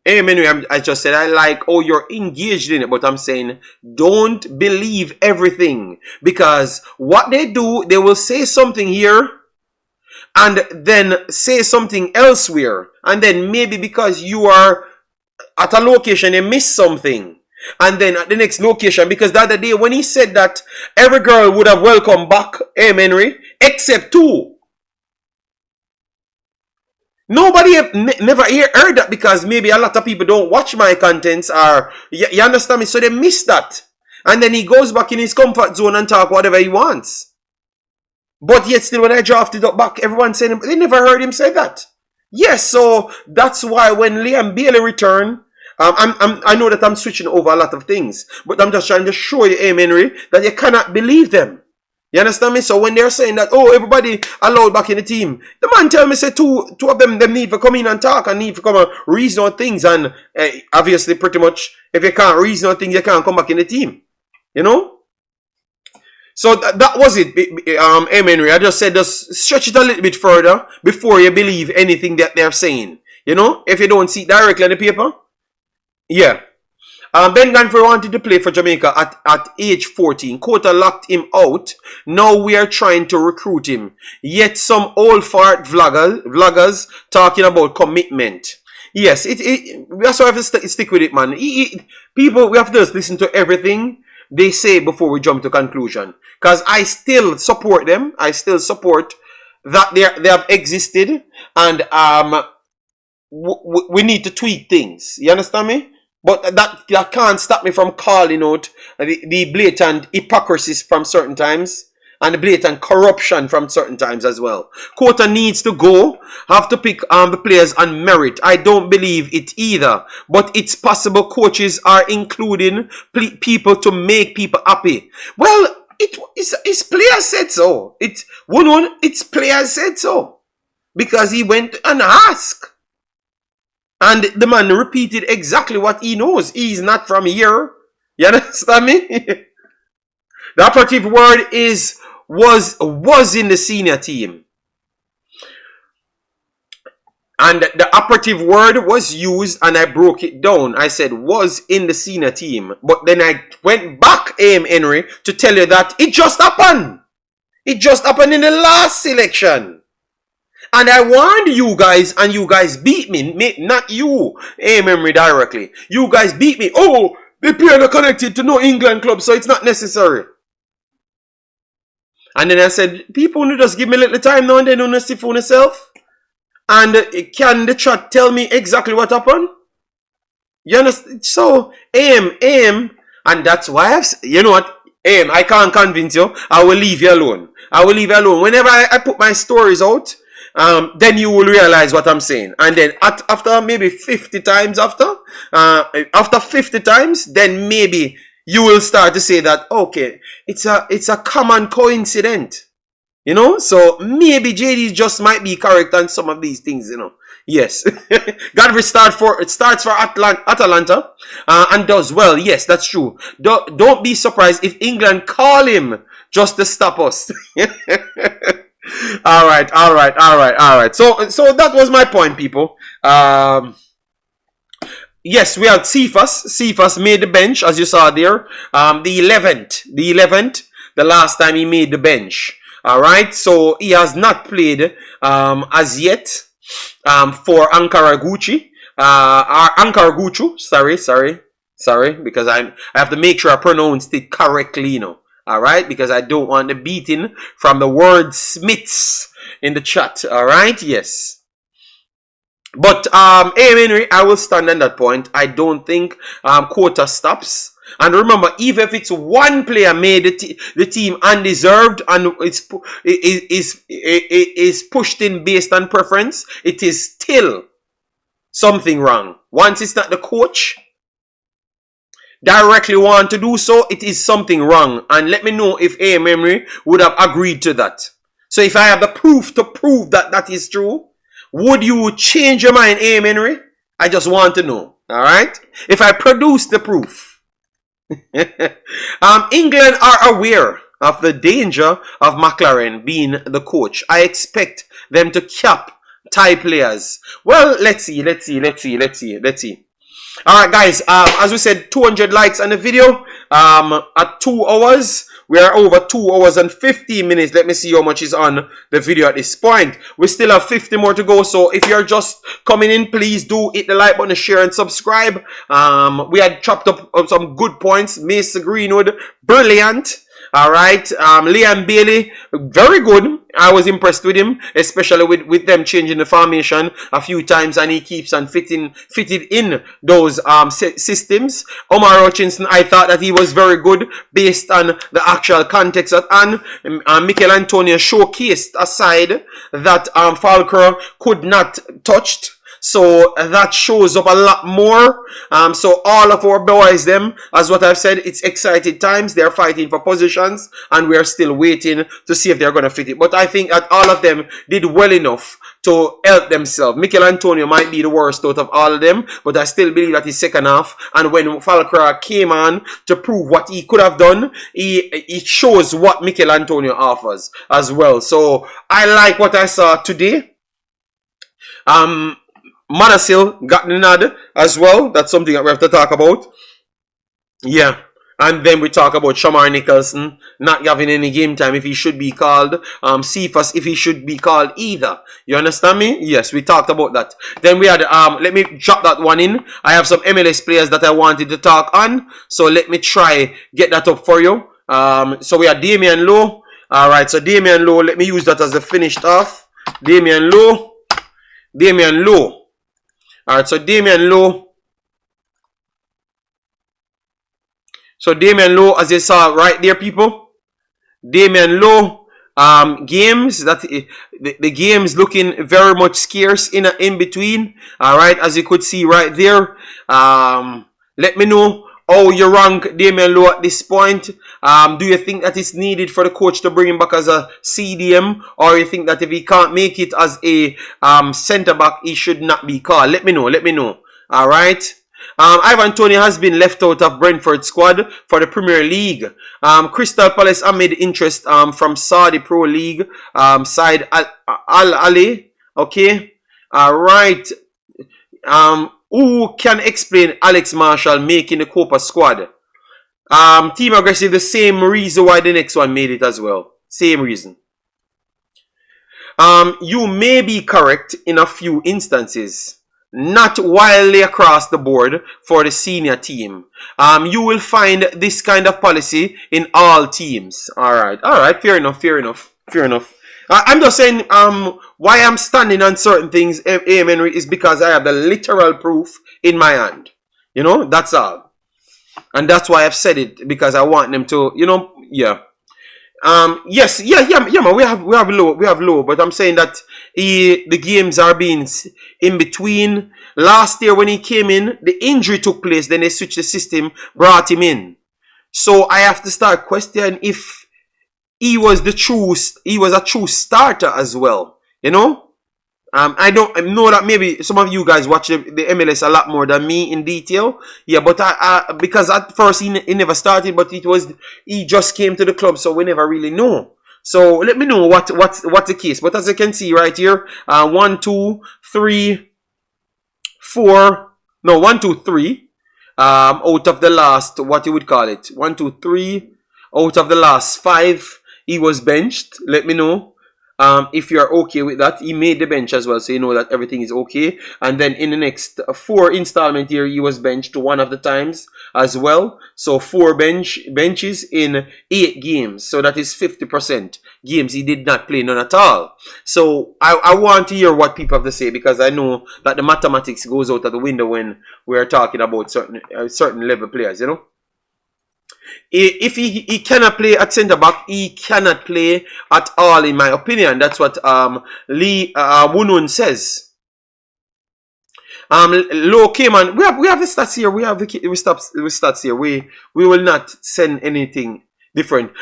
anyway, I just said I like, oh, you're engaged in it. But I'm saying, don't believe everything. Because what they do, they will say something here and then say something elsewhere. And then maybe because you are at a location, they miss something. And then at the next location, because the other day when he said that every girl would have welcomed back Henry, except 2. Nobody never heard that, because maybe a lot of people don't watch my contents, or you understand me, so they miss that. And then he goes back in his comfort zone and talk whatever he wants. But yet still when I drafted up back, everyone said they never heard him say that. Yes, so that's why when Liam Bailey returned, I know that I'm switching over a lot of things, but I'm just trying to show you, Henry, that you cannot believe them. You understand me? So when they're saying that, oh, everybody allowed back in the team, the man tell me, say two of them need to come in and talk and need to come and reason on things. And obviously, pretty much, if you can't reason on things, you can't come back in the team. So that was it, Henry. I just said, just stretch it a little bit further before you believe anything that they're saying. If you don't see it directly in the paper. Yeah. Ben Ganfrey wanted to play for Jamaica at age 14. Quota locked him out. Now we are trying to recruit him. Yet some old fart vloggers talking about commitment. Yes, that's why I have to stick with it, man. People, we have to just listen to everything they say before we jump to conclusion. Because I still support them. I still support that they have existed. And we need to tweak things. You understand me? But that can't stop me from calling out the blatant hypocrisies from certain times and the blatant corruption from certain times as well. Quota needs to go. Have to pick the players on merit. I don't believe it either. But it's possible coaches are including people to make people happy. Well, it's players said so. It's players said so. Because he went and asked. And the man repeated exactly what he knows. He's not from here. You understand me? The operative word was in the senior team. And the operative word was used and I broke it down. I said was in the senior team. But then I went back, Henry, to tell you that it just happened. It just happened in the last selection. And I warned you guys, and you guys beat me. Not you, Henry, directly. You guys beat me. Oh, the player are connected to no England club, so it's not necessary. And then I said, people who just give me a little time now and then, don't see for yourself. And can the chat tell me exactly what happened? You understand? So, And that's why you know what, I can't convince you. I will leave you alone. I will leave you alone. Whenever I put my stories out, then you will realize what I'm saying. And then after maybe 50 times after 50 times, then maybe you will start to say that, okay, it's a common coincidence. You know, so maybe JD just might be correct on some of these things, you know. Yes. Godfrey starts for Atalanta and does well. Yes, that's true. Don't be surprised if England call him just to stop us. All right. So that was my point, people. Yes, we had Cephas. Cephas made the bench, as you saw there. The 11th, the last time he made the bench. All right, so he has not played as yet for Ankara Gucci. Ankara Gucci, sorry, because I have to make sure I pronounced it correctly, you know. All right, because I don't want the beating from the word Smiths in the chat. All right, yes. But Henry, I will stand on that point. I don't think quota stops. And remember, even if it's one player made the team undeserved and is pushed in based on preference, it is still something wrong. Once it's not the coach directly want to do so, it is something wrong. And let me know if Henry would have agreed to that. So if I have the proof to prove that that is true, would you change your mind, Henry? I just want to know. All right? If I produce the proof. England are aware of the danger of McLaren being the coach. I expect them to cap Thai players. Well, let's see. Alright guys, as we said, 200 likes on the video. At 2 hours, we are over 2 hours and 15 minutes. Let me see how much is on the video at this point. We still have 50 more to go. So if you're just coming in, please do hit the like button, share and subscribe. We had chopped up some good points. Mr. Greenwood, brilliant. Alright, Liam Bailey, very good. I was impressed with him, especially with them changing the formation a few times, and he keeps on fitted in those systems. Omari Hutchinson, I thought that he was very good based on the actual context at hand. Michail Antonio showcased a side that Falkirk could not touch. So that shows up a lot more. So all of our boys, them, as what I've said, it's exciting times. They're fighting for positions, and we're still waiting to see if they're going to fit it. But I think that all of them did well enough to help themselves. Michail Antonio might be the worst out of all of them, but I still believe that he's second half. And when Falkirk came on to prove what he could have done, it shows what Michail Antonio offers as well. So I like what I saw today. Manasil got the nod as well. That's something that we have to talk about. Yeah. And then we talk about Shamar Nicholson not having any game time if he should be called. Cephas if he should be called either. You understand me? Yes, we talked about that. Then we had, let me drop that one in. I have some MLS players that I wanted to talk on. So let me try get that up for you. So we had Damian Lowe. Alright, so Damian Lowe, let me use that as the finished off. Damian Lowe. Alright, so Damian Lowe. So Damian Lowe, as you saw right there, people. Damian Lowe, games that the games looking very much scarce in between. Alright, as you could see right there. Let me know how you rank Damian Lowe at this point. Do you think that it's needed for the coach to bring him back as a CDM, or you think that if he can't make it as a centre back, he should not be called? Let me know. All right. Ivan Toney has been left out of Brentford squad for the Premier League. Crystal Palace amid interest from Saudi Pro League side Al Ali. Okay. All right. Who can explain Alex Marshall making the Copa squad? Team Aggressive, the same reason why the next one made it as well. Same reason. You may be correct in a few instances. Not wildly across the board for the senior team. You will find this kind of policy in all teams. Alright, fair enough. I'm just saying, why I'm standing on certain things, Henry, is because I have the literal proof in my hand. You know, that's all. And that's why I've said it, because I want them to, you know, yeah. Yes, man. We have low, but I'm saying that the games are being in between. Last year when he came in, the injury took place. Then they switched the system, brought him in. So I have to start questioning if he was a true starter as well. You know. I know that maybe some of you guys watch the MLS a lot more than me in detail. Yeah, but because at first he never started, but he just came to the club, so we never really know. So let me know what's the case. But as you can see right here, 1, 2, 3, 4. No, 1, 2, 3. Out of the last, what you would call it, 1, 2, 3. Out of the last 5, he was benched. Let me know. If you're okay with that. He made the bench as well, so you know that everything is okay. And then in the next 4 installment here, he was benched 1 of the times as well. So 4 benches in 8 games. So that is 50% games he did not play, none at all. So I want to hear what people have to say, because I know that the mathematics goes out of the window when we are talking about certain level players, you know. If he cannot play at centre back, he cannot play at all, in my opinion. That's what Lee Wunun says. Low Cayman, we have the stats here. We have the stats here. We will not send anything different.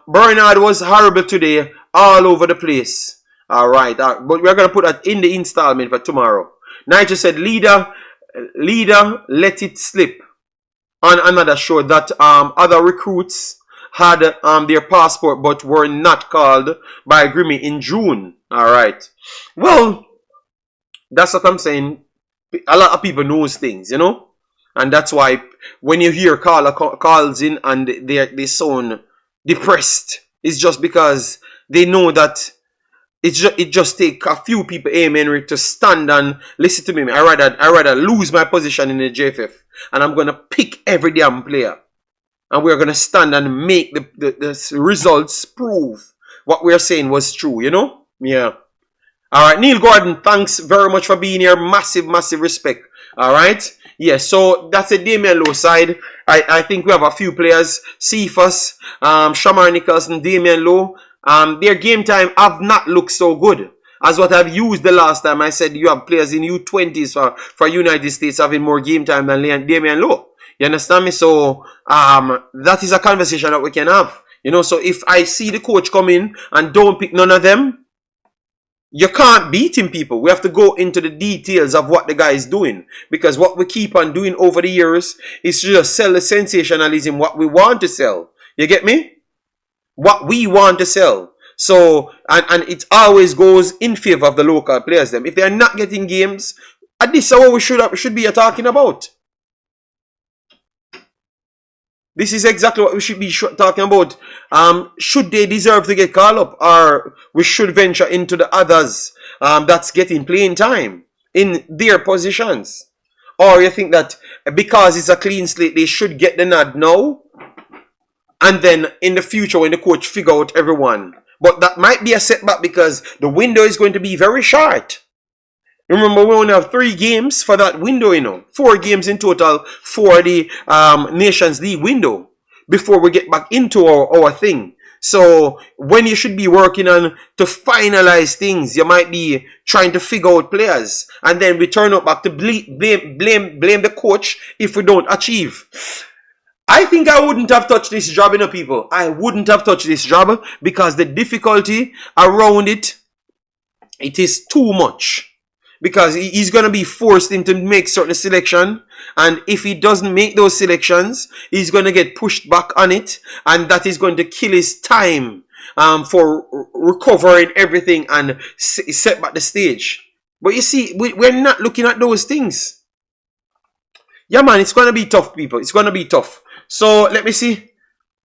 Bernard was horrible today, all over the place. All right, but we're gonna put that in the installment for tomorrow. Nigel said, leader, let it slip. On another show that other recruits had their passport but were not called by Grimmy in June. Alright. Well, that's what I'm saying. A lot of people knows things, you know? And that's why when you hear caller calls in and they sound depressed, it's just because they know that it just take a few people, Henry, to stand and listen to me. I rather lose my position in the JFF, and I'm gonna pick every damn player, and we're gonna stand and make the results prove what we're saying was true. You know? Yeah. All right, Neil Gordon, thanks very much for being here. Massive respect. All right. Yeah. So that's a Damian Lowe side. I think we have a few players: Cephas, Shamar Nicholson, Damian Lowe. Their game time have not looked so good as what I've used the last time. I said you have players in U20s for United States having more game time than Damian Lowe. You understand me? So that is a conversation that we can have. You know, so if I see the coach come in and don't pick none of them, you can't beat him, people. We have to go into the details of what the guy is doing, because what we keep on doing over the years is to just sell the sensationalism, what we want to sell. You get me? What we want to sell. So, and it always goes in favor of the local players. Them, if they are not getting games, at least that's what we should be talking about. This is exactly what we should be talking about. Should they deserve to get called up, or we should venture into the others that's getting playing time in their positions? Or you think that because it's a clean slate, they should get the nod now? And then in the future, when the coach figure out everyone. But that might be a setback because the window is going to be very short. Remember, we only have 3 games for that window, you know. 4 games in total for the Nations League window before we get back into our thing. So when you should be working on to finalize things, you might be trying to figure out players. And then we turn up back to blame the coach if we don't achieve. I think I wouldn't have touched this job, you know, people. I wouldn't have touched this job because the difficulty around it is too much. Because he's going to be forced into make certain selection. And if he doesn't make those selections, he's going to get pushed back on it. And that is going to kill his time for recovering everything and set back the stage. But you see, we're not looking at those things. Yeah, man, it's going to be tough, people. It's going to be tough. So let me see.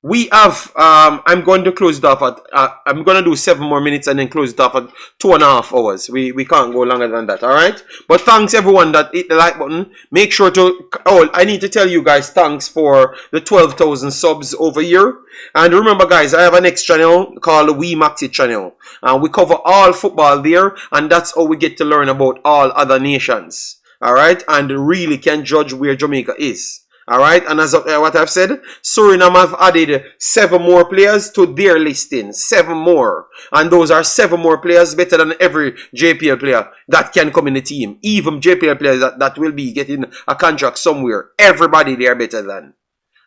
We have I'm going to close it off at I'm going to do 7 more minutes and then close it off at 2.5 hours. We can't go longer than that. All right, but thanks everyone that hit the like button. Make sure to I need to tell you guys thanks for the 12,000 subs over here. And remember, guys, I have a next channel called the Wemaxit channel, and we cover all football there, and that's how we get to learn about all other nations. All right, and really can judge where Jamaica is. Alright, and as what I've said, Suriname have added 7 more players to their listing. 7 more. And those are 7 more players better than every JPL player that can come in the team. Even JPL players that will be getting a contract somewhere. Everybody they are better than.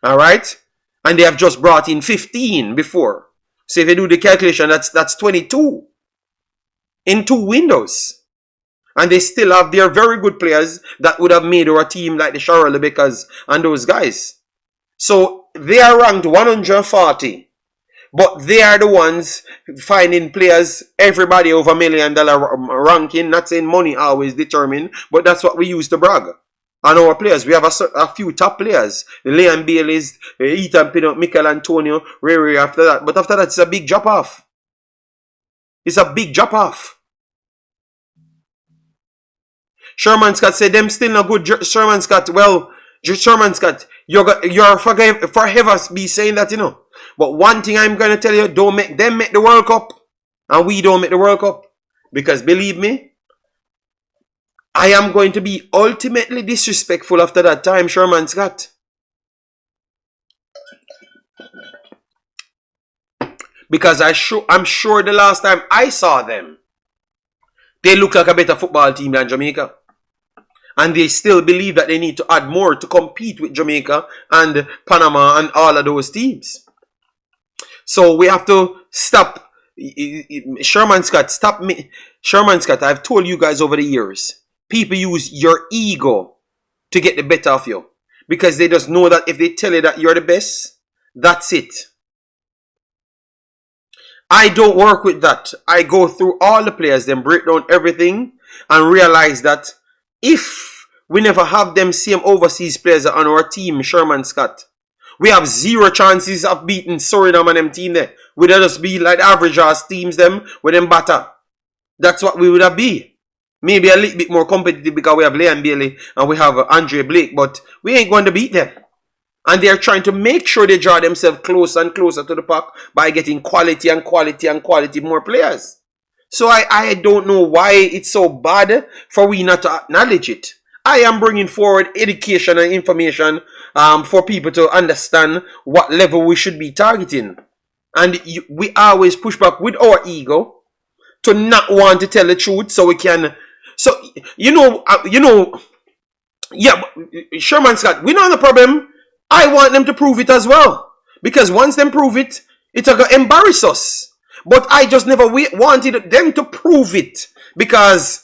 Alright? And they have just brought in 15 before. So if you do the calculation, that's 22. In 2 windows. And they still have their very good players that would have made our team like the Charlotte Bakers and those guys. So they are ranked 140. But they are the ones finding players, everybody over $1 million ranking. Not saying money always determine, but that's what we use to brag. And our players, we have a few top players. The Leon Baileys, Ethan Pinnock, Michail Antonio, Ray after that. But after that, it's a big drop off. It's a big drop off. Sherman Scott said them still not good. Sherman Scott, well, Sherman Scott, you're forever be saying that, you know. But one thing I'm going to tell you, don't make them make the World Cup. And we don't make the World Cup. Because believe me, I am going to be ultimately disrespectful after that time, Sherman Scott. Because I'm sure the last time I saw them, they look like a better football team than Jamaica. And they still believe that they need to add more to compete with Jamaica and Panama and all of those teams. So we have to stop. Sherman Scott, stop me. Sherman Scott, I've told you guys over the years, people use your ego to get the better of you. Because they just know that if they tell you that you're the best, that's it. I don't work with that. I go through all the players, then break down everything and realize that if we never have them same overseas players on our team, Sherman Scott, we have 0 chances of beating Suriname and them team there. We'd just be like average ass teams them with them batter. That's what we would have be. Maybe a little bit more competitive because we have Leon Bailey and we have Andre Blake, but we ain't going to beat them. And they're trying to make sure they draw themselves closer and closer to the pack by getting quality and quality and quality more players. So I don't know why it's so bad for we not to acknowledge it. I am bringing forward education and information for people to understand what level we should be targeting. And we always push back with our ego to not want to tell the truth so we can... So, yeah, Sherman Scott, we know the problem. I want them to prove it as well. Because once them prove it, it's going to embarrass us. But I just never wanted them to prove it. Because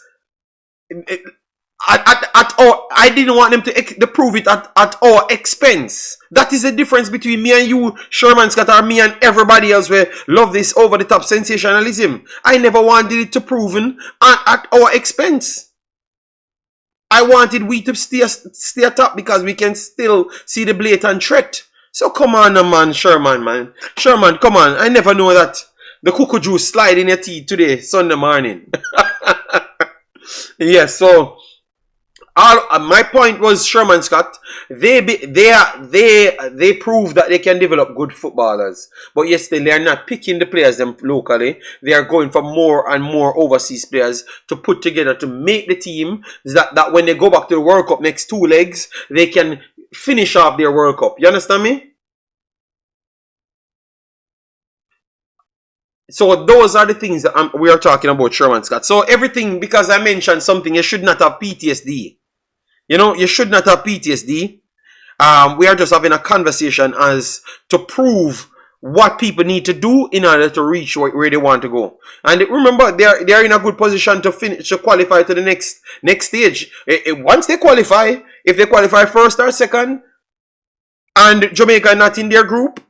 I didn't want them to prove it at our expense. That is the difference between me and you, Sherman Scott, or me and everybody else who love this over-the-top sensationalism. I never wanted it to proven at our expense. I wanted we to stay atop because we can still see the blatant threat. So come on, man, Sherman, man. Sherman, come on. I never know that the cuckoo juice slide in your teeth today, Sunday morning. Yes, so my point was Sherman Scott. They prove that they can develop good footballers, but yes, they are not picking the players them locally. They are going for more and more overseas players to put together to make the team that when they go back to the World Cup next 2 legs, they can finish off their World Cup. You understand me? So those are the things that we are talking about, Sherman Scott. So everything, because I mentioned something, you should not have PTSD. You know, you should not have PTSD. We are just having a conversation as to prove what people need to do in order to reach where they want to go. And remember, they are in a good position to finish, to qualify to the next stage. Once they qualify, if they qualify first or second, and Jamaica not in their group,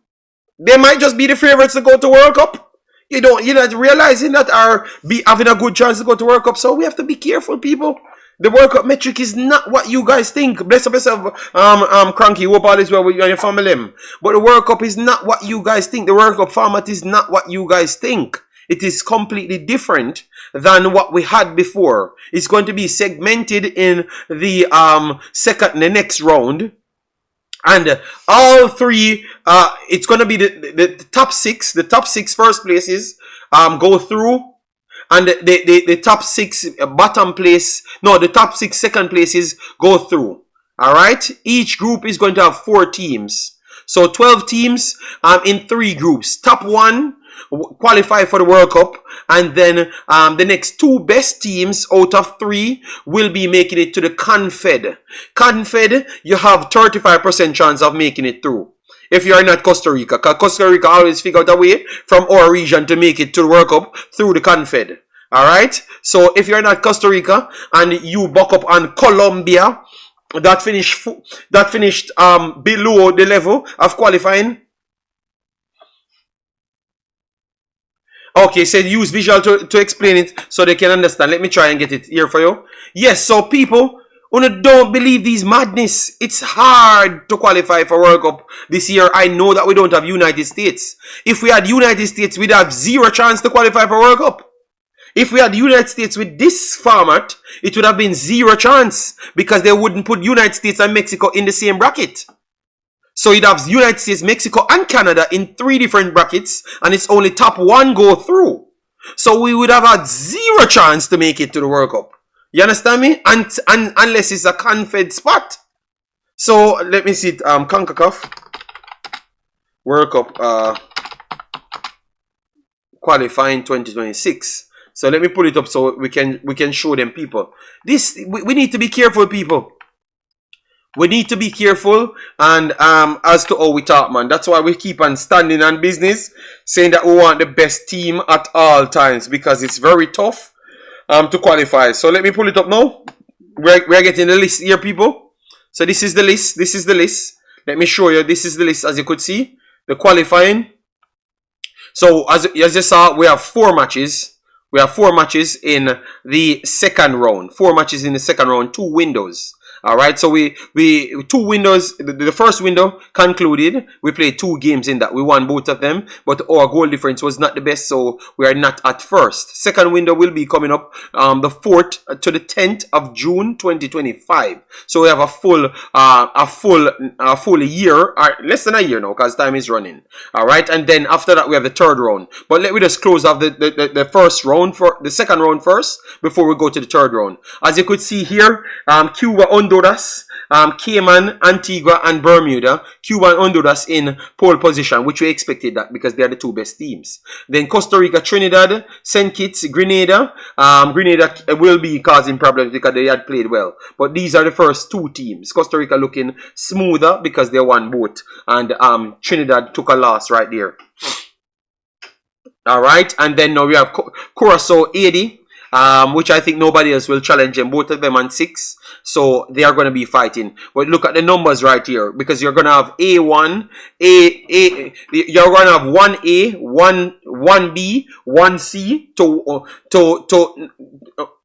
they might just be the favorites to go to World Cup. You're not realizing that or be having a good chance to go to World Cup. So we have to be careful, people. The World Cup metric is not what you guys think. Bless up yourself, Cranky. Hope all is well with you and your family. But the World Cup is not what you guys think. The World Cup format is not what you guys think. It is completely different than what we had before. It's going to be segmented in the the next round. And all 3, it's going to be the top 6. The top 6 first places go through. And the top 6 bottom place, no, the top 6 second places go through. All right, each group is going to have 4 teams. So 12 teams in 3 groups. Top 1 qualify for the World Cup, and then the next 2 best teams out of 3 will be making it to the Confed. Confed, you have 35% chance of making it through. If you are not Costa Rica, because Costa Rica always figure out a way from our region to make it to the World Cup through the Confed. Alright? So if you're not Costa Rica and you buck up on Colombia, that finished below the level of qualifying. Okay, so use visual to explain it so they can understand. Let me try and get it here for you. Yes, so people, don't believe these madness. It's hard to qualify for World Cup this year. I know that we don't have United States. If we had United States, we'd have 0 chance to qualify for World Cup. If we had the United States with this format, it would have been 0 chance because they wouldn't put United States and Mexico in the same bracket. So you'd have United States, Mexico, and Canada in 3 different brackets, and it's only top 1 go through. So we would have had 0 chance to make it to the World Cup. You understand me? And unless it's a Confed spot. So let me see it. Concacaf World Cup qualifying 2026. So let me pull it up so we can show them people. This we need to be careful, people. We need to be careful and as to how we talk, man. That's why we keep on standing on business, saying that we want the best team at all times, because it's very tough to qualify. So let me pull it up now. We're getting the list here, people. So this is the list. This is the list. Let me show you. This is the list, as you could see. The qualifying. So as you saw, we have 4 matches. We have 4 matches in the second round. 4 matches in the second round, 2 windows. Alright, so we 2 windows. The first window concluded. We played 2 games in that. We won both of them, but our goal difference was not the best, so we are not at first. Second window will be coming up the 4th to the 10th of June 2025. So we have a full year, or less than a year now, because time is running. Alright, and then after that we have the 3rd round. But let me just close off the first round for the second round first before we go to the 3rd round. As you could see here, Cuba, Honduras, Cayman, Antigua, and Bermuda. Cuba and Honduras in pole position, which we expected that because they are the 2 best teams. Then Costa Rica, Trinidad, St. Kitts, Grenada. Grenada will be causing problems because they had played well. But these are the first 2 teams. Costa Rica looking smoother because they won both. And Trinidad took a loss right there. Alright, and then now we have Curacao 80. Which I think nobody else will challenge them. Both of them on 6. So they are going to be fighting. But look at the numbers right here. Because you're going to have A1, you're going to have 1A, 1B, 1C to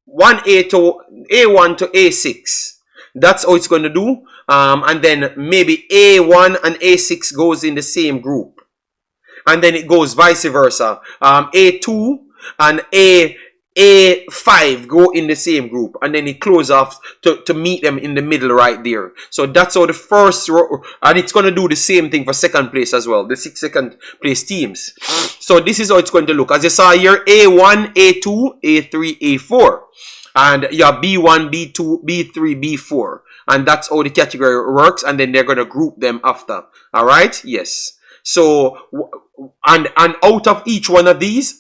1A to A1 to A6. That's how it's going to do. And then maybe A1 and A6 goes in the same group. And then it goes vice versa. A2 and A5 go in the same group, and then it close off to meet them in the middle right there. So that's how the first row, and it's going to do the same thing for second place as well, the 6 second place teams. So this is how it's going to look. As you saw here, A1, A2, A3, A4. And you have B1, B2, B3, B4. And that's how the category works, and then they're going to group them after. Alright? Yes. So, and out of each one of these,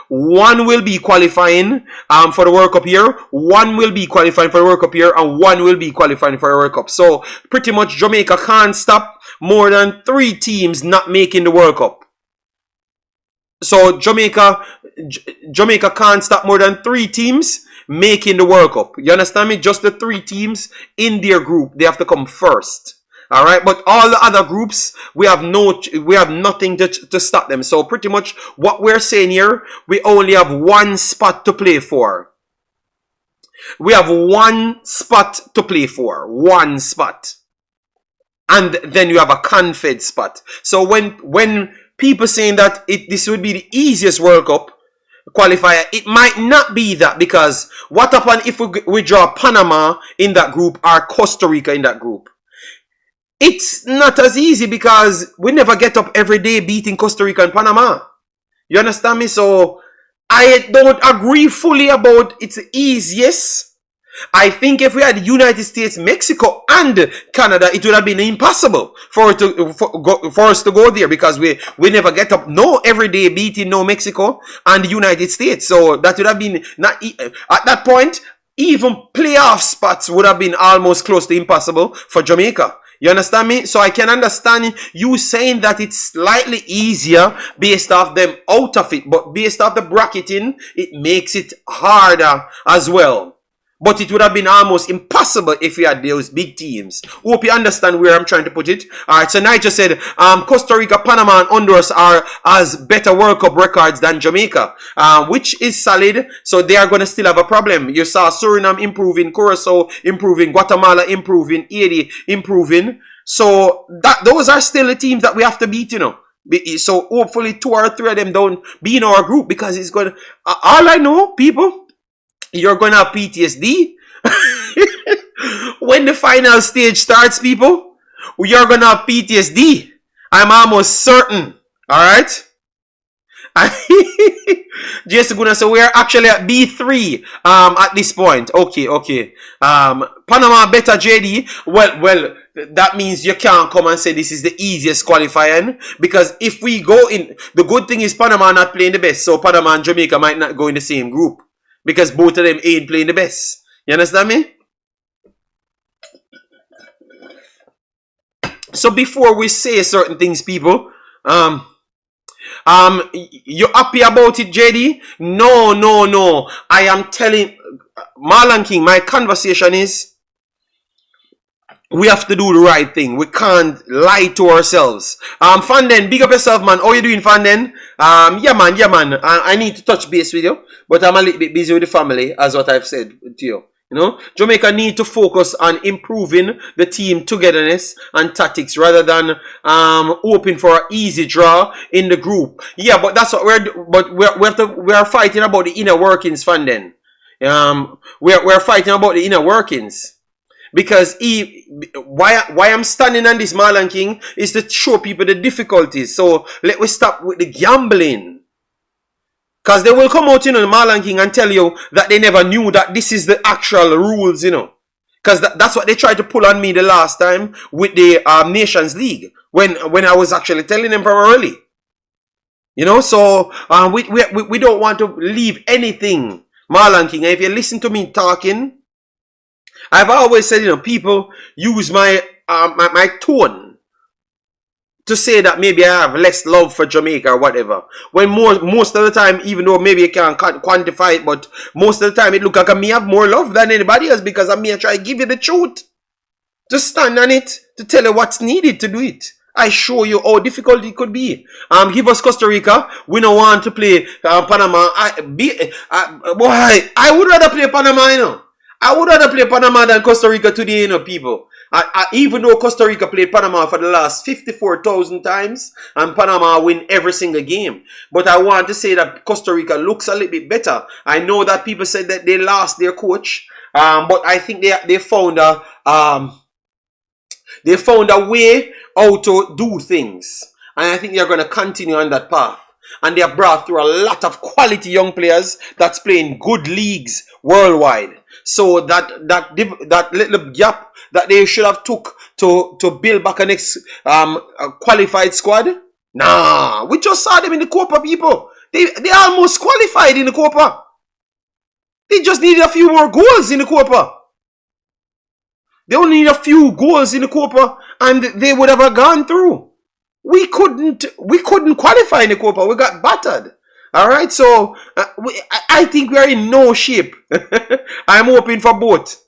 one will be qualifying for the World Cup here, one will be qualifying for the World Cup here, and one will be qualifying for the World Cup. So, pretty much Jamaica can't stop more than 3 teams not making the World Cup. So, Jamaica can't stop more than 3 teams making the World Cup. You understand me? Just the 3 teams in their group, they have to come first. Alright, but all the other groups, we have nothing to stop them. So pretty much what we're saying here, we only have 1 spot to play for. We have 1 spot to play for. 1 spot. And then you have a Confed spot. So when people saying that this would be the easiest World Cup qualifier, it might not be that, because what happens if we draw Panama in that group or Costa Rica in that group? It's not as easy because we never get up every day beating Costa Rica and Panama. You understand me? So I don't agree fully about it's the easiest, I think if we had the United States, Mexico, and Canada, it would have been impossible for us to go there, because we never get up no everyday beating no Mexico and the United States. So that would have been not at that point. Even playoff spots would have been almost close to impossible for Jamaica. You understand me? So I can understand you saying that it's slightly easier based off them out of it, but based off the bracketing, it makes it harder as well. But it would have been almost impossible if we had those big teams. Hope you understand where I'm trying to put it. Alright, so Nigel said Costa Rica, Panama, and Honduras has better World Cup records than Jamaica, which is solid. So they are going to still have a problem. You saw Suriname improving, Curacao improving, Guatemala improving, Haiti improving. So those are still the teams that we have to beat, you know. So hopefully 2 or 3 of them don't be in our group, because it's going to... all I know, people... You're going to have PTSD. When the final stage starts, people, you're going to have PTSD. I'm almost certain. Alright? Just gonna say we're actually at B3 at this point. Okay. Panama better, JD. Well, that means you can't come and say this is the easiest qualifying, because if we go in, the good thing is Panama not playing the best, so Panama and Jamaica might not go in the same group, because both of them ain't playing the best. You understand me? So before we say certain things, people, you happy about it, JD? No. I am telling Marlon King, my conversation is, we have to do the right thing. We can't lie to ourselves. Fanden, big up yourself, man. How you doing, Fanden? Yeah, man. I need to touch base with you, but I'm a little bit busy with the family, as what I've said to you. You know, Jamaica need to focus on improving the team togetherness and tactics rather than hoping for an easy draw in the group. Yeah, but that's what we are fighting about the inner workings, Fanden. We're fighting about the inner workings. Because why I'm standing on this, Marlon King, is to show people the difficulties. So let me stop with the gambling. Because they will come out, you know, Marlon King, and tell you that they never knew that this is the actual rules, you know. Because that's what they tried to pull on me the last time with the Nations League. When I was actually telling them from early. You know, so we don't want to leave anything, Marlon King. And if you listen to me talking, I've always said, you know, people use my my tone to say that maybe I have less love for Jamaica or whatever. When most of the time, even though maybe you can't quantify it, but most of the time it look like me have more love than anybody else, because I'm here try to give you the truth. To stand on it, to tell you what's needed to do it. I show you how difficult it could be. Give us Costa Rica. We don't want to play Panama. I would rather play Panama, you know. I would rather play Panama than Costa Rica today, you know, people. Even though Costa Rica played Panama for the last 54,000 times, and Panama win every single game. But I want to say that Costa Rica looks a little bit better. I know that people said that they lost their coach, but I think they found a way how to do things. And I think they're going to continue on that path. And they have brought through a lot of quality young players that's playing good leagues worldwide. So that little gap that they should have took to build back a next qualified squad. Nah, we just saw them in the Copa, people. They almost qualified in the Copa. They just needed a few more goals in the Copa. They only need a few goals in the Copa, and they would have gone through. We couldn't qualify in the Copa. We got battered. All right, so I think we are in no shape. I'm hoping for both.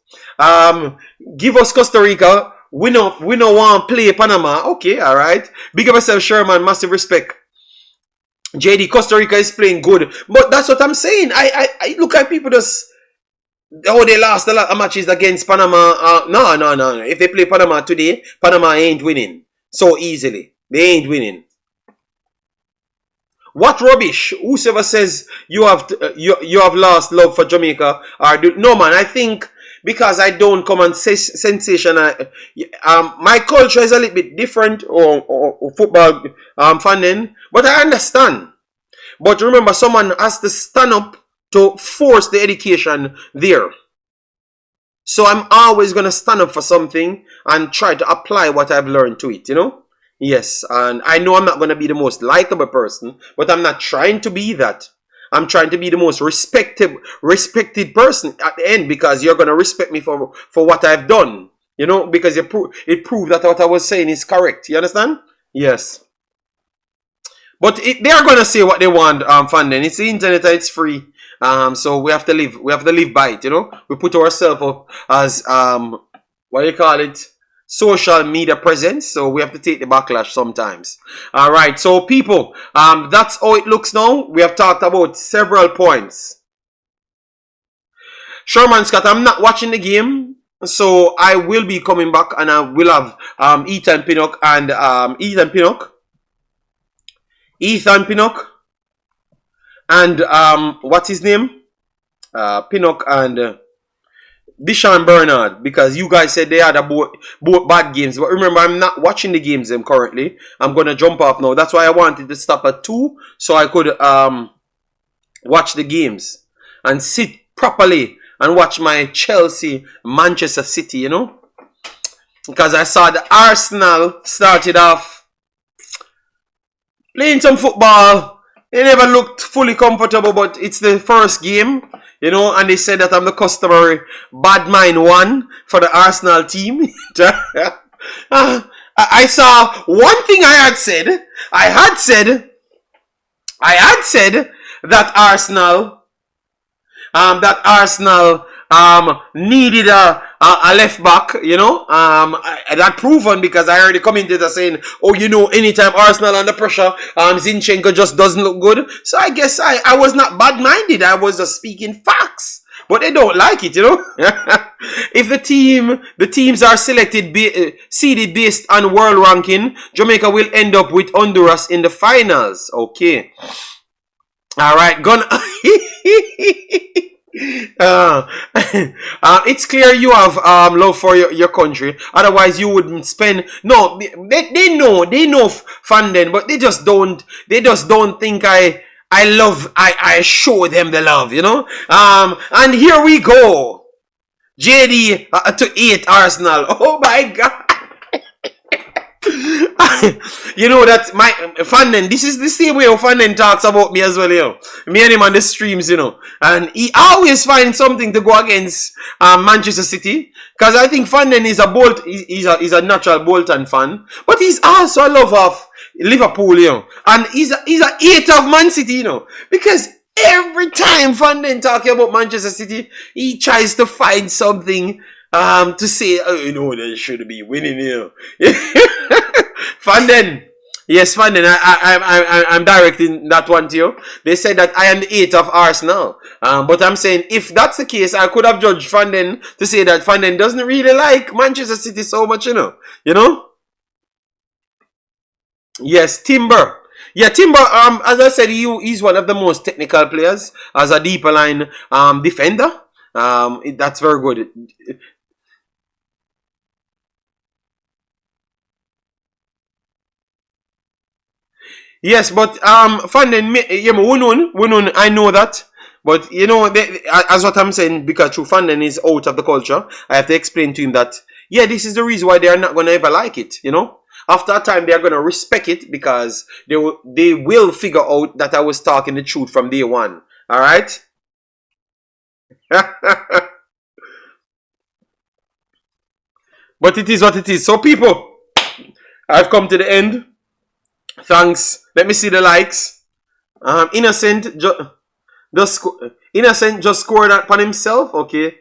Give us Costa Rica. We don't want to play Panama. Okay, all right. Big up yourself, Sherman. Massive respect. JD, Costa Rica is playing good, but that's what I'm saying. I look at people just. Oh, they lost a lot of matches against Panama. No. If they play Panama today, Panama ain't winning so easily. They ain't winning. What rubbish? Whoever says you have lost love for Jamaica? No, man. I think because I don't come and say sensation. My culture is a little bit different, or football funding, but I understand. But remember, someone has to stand up to force the education there. So I'm always going to stand up for something and try to apply what I've learned to it, you know? Yes, and I know I'm not going to be the most likable person, but I'm not trying to be that. I'm trying to be the most respected person at the end, because you're going to respect me for what I've done, you know, because it proved that what I was saying is correct. You understand? Yes. But they are going to say what they want, Fanden. It's the internet and it's free. So we have to live by it, you know. We put ourselves up as what do you call it, social media presence, so we have to take the backlash sometimes. All right, so people, that's how it looks now. We have talked about several points. Sherman Scott, I'm not watching the game, so I will be coming back, and I will have Ethan Pinnock and what's his name? Pinnock and Deshaun Bernard, because you guys said they had both bad games. But remember, I'm not watching the games currently. I'm going to jump off now. That's why I wanted to stop at 2, so I could watch the games and sit properly and watch my Chelsea, Manchester City, you know. Because I saw the Arsenal started off playing some football. They never looked fully comfortable, but it's the first game, you know, and they said that I'm the customary bad mind one for the Arsenal team. I saw one thing I had said. I had said that Arsenal needed a left back, you know. That proven, because I heard the commentator saying, oh, you know, anytime Arsenal under pressure, Zinchenko just doesn't look good. So I guess I was not bad-minded. I was just speaking facts. But they don't like it, you know. If the teams are seeded based on world ranking, Jamaica will end up with Honduras in the finals. Okay. All right, it's clear you have love for your country. Otherwise, you wouldn't spend. No, they know Fanden, but they just don't think I show them the love, you know. And here we go, JD to 8 Arsenal. Oh my God. You know that my Fanden, this is the same way Fanden talks about me as well, you know. Me and him on the streams, you know. And he always finds something to go against Manchester City. Because I think Fanden is he's a natural Bolton fan. But he's also a lover of Liverpool, you know. And he's a hater of Man City, you know. Because every time Fanden talking about Manchester City, he tries to find something to say, oh, you know, they should be winning, you know. Fanden. Yes, Fanden, I'm directing that one to you. They said that I am the 8 of Arsenal. But I'm saying, if that's the case, I could have judged Fanden to say that Fanden doesn't really like Manchester City so much, you know. You know? Yes, Timber. Yeah, Timber, as I said, he's one of the most technical players as a deeper line defender. That's very good. Yes, but Fanden, Wunun, I know that. But you know, as what I'm saying, because true Fanden is out of the culture, I have to explain to him that, yeah, this is the reason why they are not going to ever like it, you know. After a time, they are going to respect it, because they will figure out that I was talking the truth from day one. All right? But it is what it is. So people, I've come to the end. Thanks. Let me see the likes. Innocent just scored upon himself. Okay.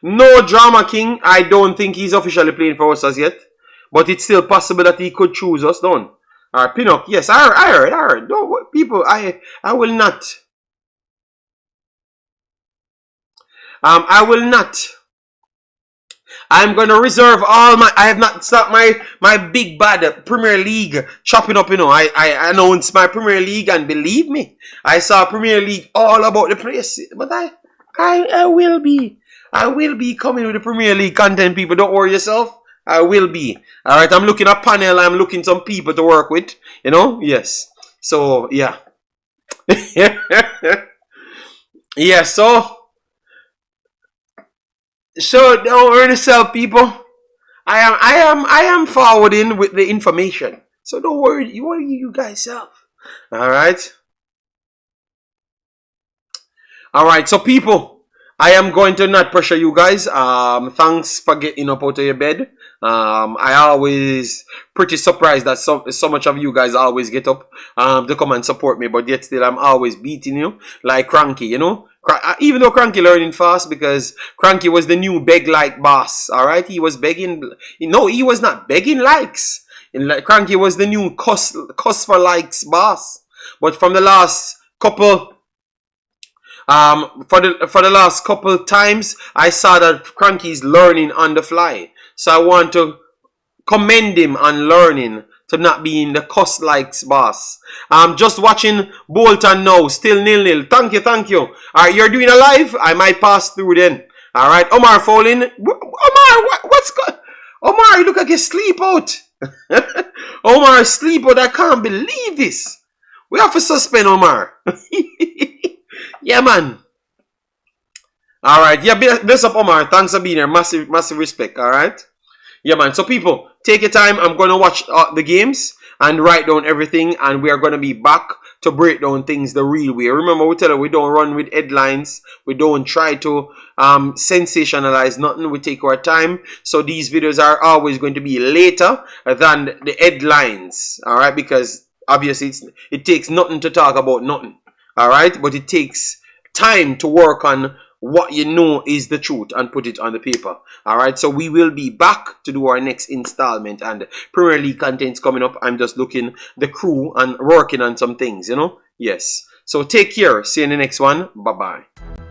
No Drama King. I don't think he's officially playing for us as yet. But it's still possible that he could choose us, don't? Alright, Pinnock. Yes, I heard. No, people, I will not. I will not. I'm going to reserve all my... I have not started my big bad Premier League chopping up, you know. I announced my Premier League, and believe me, I saw Premier League all about the place. But I will be. I will be coming with the Premier League content, people. Don't worry yourself. I will be. Alright, I'm looking at panel. I'm looking some people to work with. You know? Yes. So, yeah. Yeah, so... So don't worry yourself, people. I am forwarding with the information. So don't worry you guys self. Alright. Alright, so people, I am going to not pressure you guys. Thanks for getting up out of your bed. I always pretty surprised that so much of you guys always get up to come and support me, but yet still I'm always beating you like Cranky, you know. Even though Cranky learning fast, because Cranky was the new beg like boss. Alright, he was begging. No, he was not begging likes. Cranky was the new cuss for likes boss. But from the last couple for the last couple times, I saw that Cranky's learning on the fly. So I want to commend him on learning to not being the cuss likes boss. Just watching Bolton now, still 0-0. Thank you. Alright, you're doing a live? I might pass through then. Alright, Omar falling. Omar, what's good? Omar, look like you sleep out. Omar sleep out. I can't believe this. We have to suspend Omar. Yeah, man. Alright, yeah, bless up Omar. Thanks for being here. Massive respect, alright? Yeah, man. So, people, take your time. I'm going to watch the games and write down everything. And we are going to be back to break down things the real way. Remember, we tell you we don't run with headlines. We don't try to sensationalize nothing. We take our time. So, these videos are always going to be later than the headlines. Alright? Because, obviously, it takes nothing to talk about nothing. Alright? But it takes time to work on what you know is the truth and put it on the paper. Alright, so we will be back to do our next installment, and Premier League content's coming up. I'm just looking the crew and working on some things, you know. Yes. So take care. See you in the next one. Bye bye.